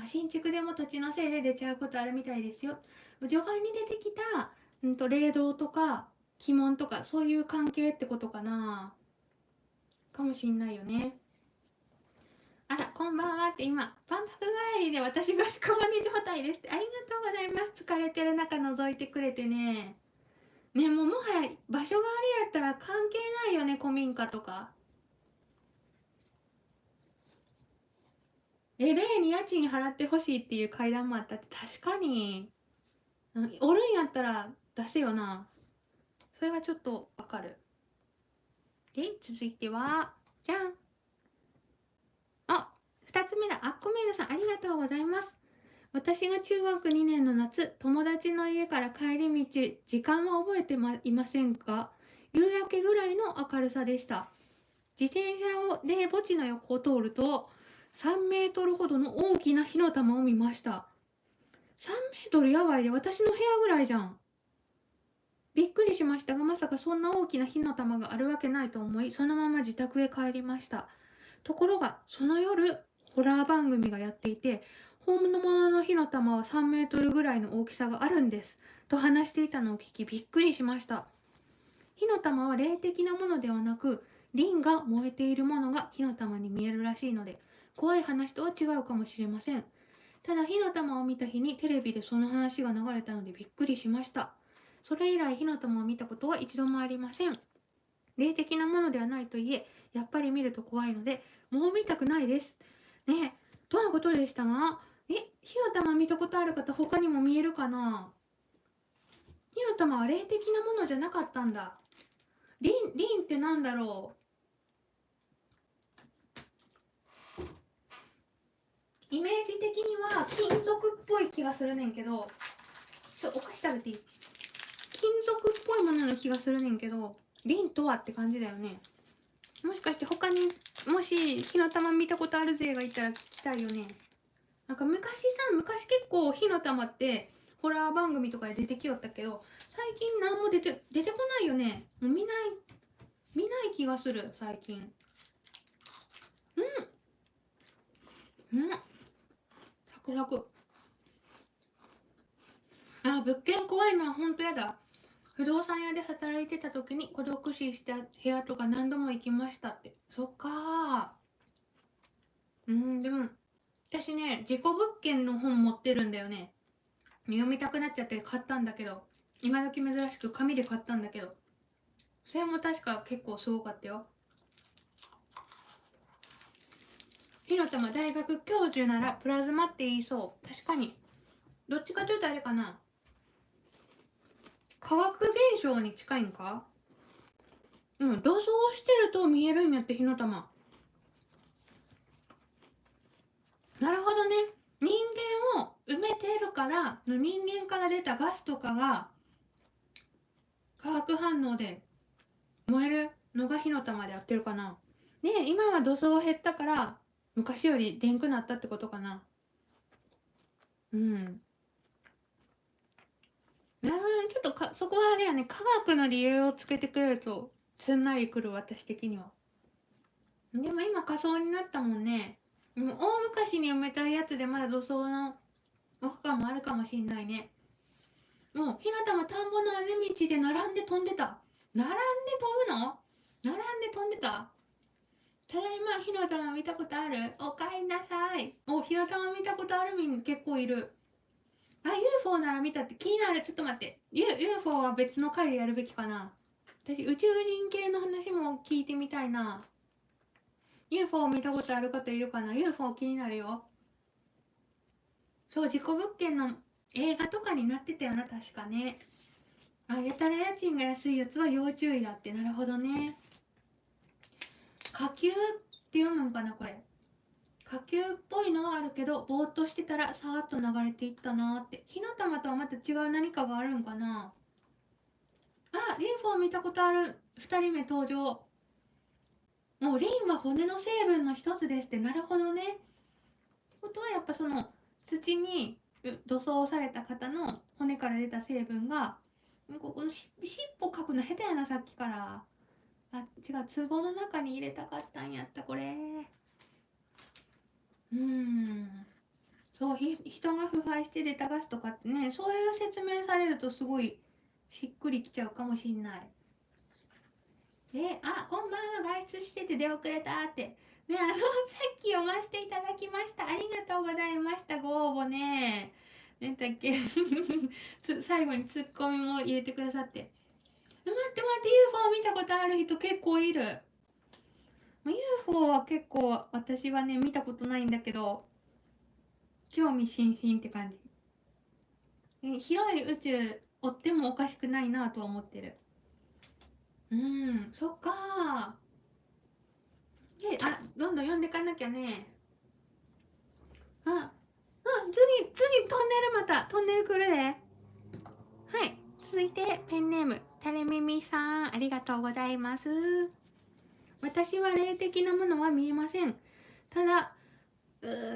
新築でも土地のせいで出ちゃうことあるみたいですよ。序盤に出てきた、霊道とか、鬼門とか、そういう関係ってことかな。かもしんないよね。あら、こんばんはって今、万博帰りで私が宿場に状態ですって。ありがとうございます。疲れてる中覗いてくれてね。ね、もはや場所があれやったら関係ないよね、古民家とか。例に家賃払ってほしいっていう階段もあったって確かに、おるんやったら出せよな。それはちょっとわかる。で、続いては、じゃん。2つ目だ。あっこめいださん、ありがとうございます。私が中学2年の夏、友達の家から帰り道、時間は覚えていませんか？夕焼けぐらいの明るさでした。自転車で墓地の横を通ると、3メートルほどの大きな火の玉を見ました。3メートルやばいで、私の部屋ぐらいじゃん。びっくりしましたが、まさかそんな大きな火の玉があるわけないと思い、そのまま自宅へ帰りました。ところが、その夜、ホラー番組がやっていて、本物の火の玉は3メートルぐらいの大きさがあるんです。と話していたのを聞き、びっくりしました。火の玉は霊的なものではなく、輪が燃えているものが火の玉に見えるらしいので、怖い話とは違うかもしれません。ただ火の玉を見た日にテレビでその話が流れたのでびっくりしました。それ以来火の玉を見たことは一度もありません。霊的なものではないといえ、やっぱり見ると怖いので、もう見たくないです。ねえ、どんなことでしたか？火の玉見たことある方他にも見えるかな？火の玉は霊的なものじゃなかったんだ。リンってなんだろう。イメージ的には金属っぽい気がするねんけど、お菓子食べていい？金属っぽいものの気がするねんけど、リンとはって感じだよね。もしかして他にもし火の玉見たことある勢がいたら聞きたいよね。なんか昔結構火の玉ってホラー番組とかで出てきよったけど、最近何も出てこないよね。もう見ない気がする最近。サクサク。あ、物件怖いのはほんとやだ。不動産屋で働いてた時に孤独死した部屋とか何度も行きましたって。そっかー。でも、私ね、事故物件の本持ってるんだよね。読みたくなっちゃって買ったんだけど、今時珍しく紙で買ったんだけど、それも確か結構すごかったよ。火の玉大学教授ならプラズマって言いそう。確かに。どっちかというとあれかな。化学現象に近いんか。土葬してると見えるんやって、火の玉。なるほどね。人間を埋めてるから、人間から出たガスとかが化学反応で燃えるのが火の玉で合ってるかな。で、今は土葬減ったから昔よりでんくなったってことかな。うん。なるほどね。ちょっとそこはあれやね、科学の理由をつけてくれるとすんなりくる、私的には。でも今仮想になったもんね。もう大昔に埋めたやつでまだ土葬のお墓もあるかもしんないね。もうひなたも田んぼのあぜ道で並んで飛んでた。並んで飛ぶの？並んで飛んでた。ただいま、火の玉見たことある？おかえりなさい。お、火の玉見たことあるみ結構いる。あ、UFO なら見たって気になる。ちょっと待って。UFO は別の回でやるべきかな。私、宇宙人系の話も聞いてみたいな。UFO 見たことある方いるかな？ UFO 気になるよ。そう、事故物件の映画とかになってたよな、確かね。あ、やたら家賃が安いやつは要注意だって。なるほどね。火球って読むんかな、これ。火球っぽいのはあるけど、ぼーっとしてたらさーっと流れていったなーって。火の玉とはまた違う何かがあるんかな。あ、リンフォー見たことある。2人目登場。もうリンは骨の成分の一つですって。なるほどね。ってことはやっぱその土に土葬された方の骨から出た成分が、この尻尾かくの下手やな、さっきから。あ、違う、壺の中に入れたかったんやった、これ。そう、人が腐敗して出たガスとかってね、そういう説明されるとすごいしっくりきちゃうかもしんない。あ、こんばんは、外出してて出遅れたって。ね、さっき読ませていただきました。ありがとうございました、ご応募ね。なんだっけ最後にツッコミも入れてくださって。待って待って、UFO 見たことある人結構いる。UFO は結構私はね、見たことないんだけど、興味津々って感じ。広い宇宙追ってもおかしくないなとは思ってる。そっかどんどん読んでかなきゃね。次トンネル、またトンネル来るで。はい、続いてペンネームタレミミさん、ありがとうございます。私は霊的なものは見えません。ただ、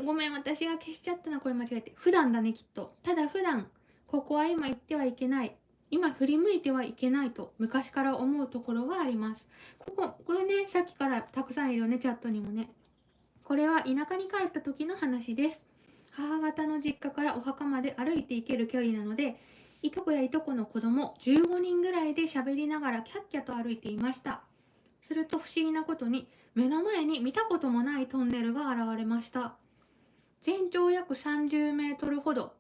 ごめん、私が消しちゃったな、これ間違えて。普段だね、きっと。ただ普段、ここは今行ってはいけない。今振り向いてはいけないと昔から思うところがあります。これね、さっきからたくさんいるよね、チャットにもね。これは田舎に帰った時の話です。母方の実家からお墓まで歩いて行ける距離なので、いとこやいとこの子供15人ぐらいで喋りながらキャッキャと歩いていました。すると不思議なことに、目の前に見たこともないトンネルが現れました。全長約30メートルほど、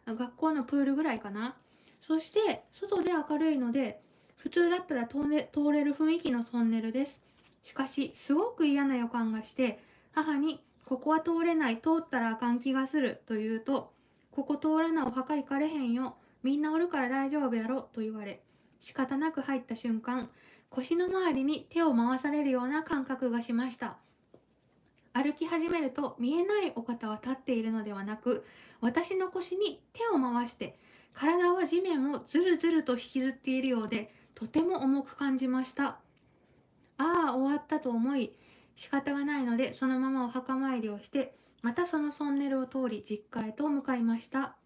学校のプールぐらいかな。そして外で明るいので、普通だったら通れる雰囲気のトンネルです。しかしすごく嫌な予感がして、母にここは通れない、通ったらあかん気がすると言うと、ここ通らなお墓行かれへんよ、みんなおるから大丈夫やろと言われ、仕方なく入った瞬間、腰の周りに手を回されるような感覚がしました。歩き始めると見えないお方は立っているのではなく、私の腰に手を回して体は地面をずるずると引きずっているようで、とても重く感じました。ああ、終わったと思い、仕方がないのでそのままお墓参りをして、またそのトンネルを通り実家へと向かいました。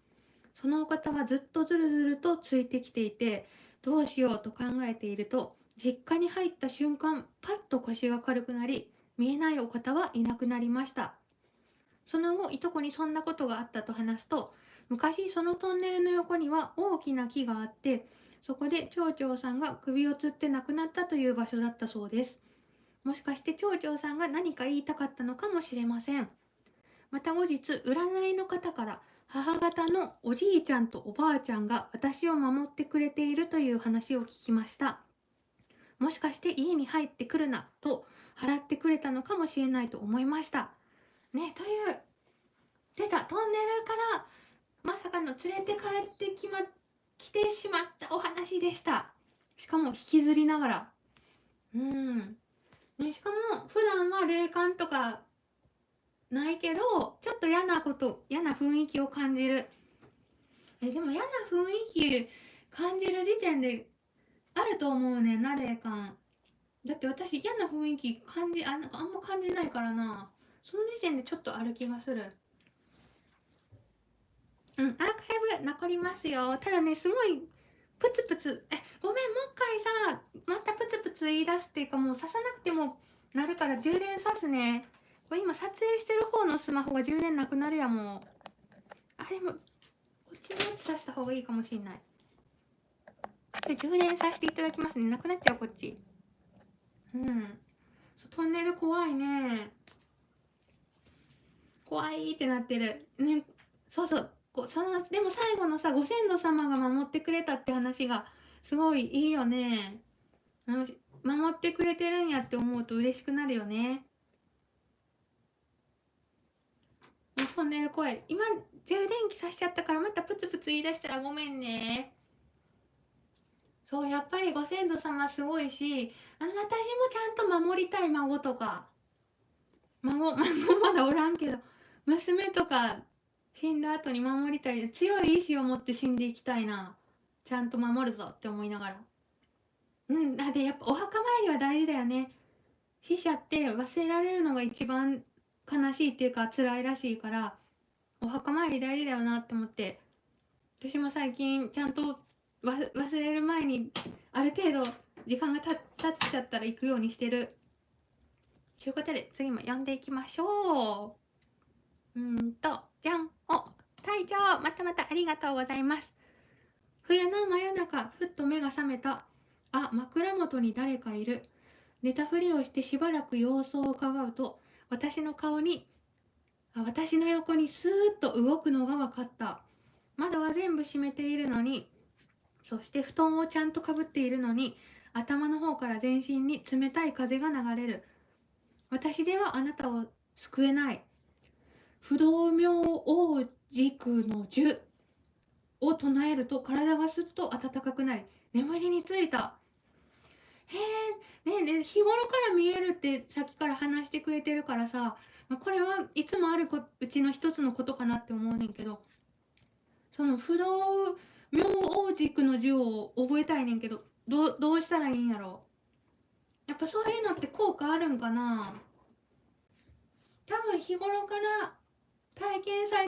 そのお方はずっとずるずるとついてきていて、どうしようと考えていると、実家に入った瞬間、パッと腰が軽くなり、見えないお方はいなくなりました。その後、いとこにそんなことがあったと話すと、昔そのトンネルの横には大きな木があって、そこで町長さんが首をつって亡くなったという場所だったそうです。もしかして町長さんが何か言いたかったのかもしれません。また後日、占いの方から母方のおじいちゃんとおばあちゃんが私を守ってくれているという話を聞きました。もしかして家に入ってくるなと払ってくれたのかもしれないと思いました。ね、という出たトンネルからまさかの連れて帰ってきてしまったお話でした。しかも引きずりながら。ね、しかも普段は霊感とかないけど、ちょっと嫌な雰囲気を感じる。でも嫌な雰囲気感じる時点であると思うねんな、霊感。だって私嫌な雰囲気あんま感じないからな。その時点でちょっとある気がする。アーカイブ残りますよ。ただね、すごいプツプツ、ごめん、もう一回さ、またプツプツ言い出すっていうか、もう刺さなくてもなるから充電さすね。これ今撮影してる方のスマホが充電なくなるやもん。あれも、こっちのやつ刺した方がいいかもしんない。これ充電させていただきますね。なくなっちゃう、こっち。トンネル怖いね。怖いってなってる。ね、そうそう。でも最後のさ、ご先祖様が守ってくれたって話がすごいいいよね。守ってくれてるんやって思うと嬉しくなるよね。トンネル怖い。今充電器さしちゃったからまたプツプツ言い出したらごめんね。そう、やっぱりご先祖様すごいし、私もちゃんと守りたい孫とか、孫まだおらんけど、娘とか死んだ後に守りたい。強い意志を持って死んでいきたいな。ちゃんと守るぞって思いながら。だってやっぱお墓参りは大事だよね。死者って忘れられるのが一番悲しいっていうか辛いらしいから、お墓参り大事だよなって思って、私も最近ちゃんと忘れる前にある程度時間が経っちゃったら行くようにしてる。ということで次も読んでいきましょう。じゃん。隊長、またありがとうございます。冬の真夜中、ふっと目が覚めた。枕元に誰かいる。寝たふりをしてしばらく様子を伺うと、私の横にスーッと動くのが分かった。窓は全部閉めているのに、そして布団をちゃんとかぶっているのに、頭の方から全身に冷たい風が流れる。私ではあなたを救えない。不動明王軸の呪を唱えると体がすっと暖かくなり、眠りについた。日頃から見えるってさっきから話してくれてるからさ、これはいつもあるうちの一つのことかなって思うねんけど、その不動明王軸の字を覚えたいねんけど、どうしたらいいんやろ。やっぱそういうのって効果あるんかな。多分日頃から体験され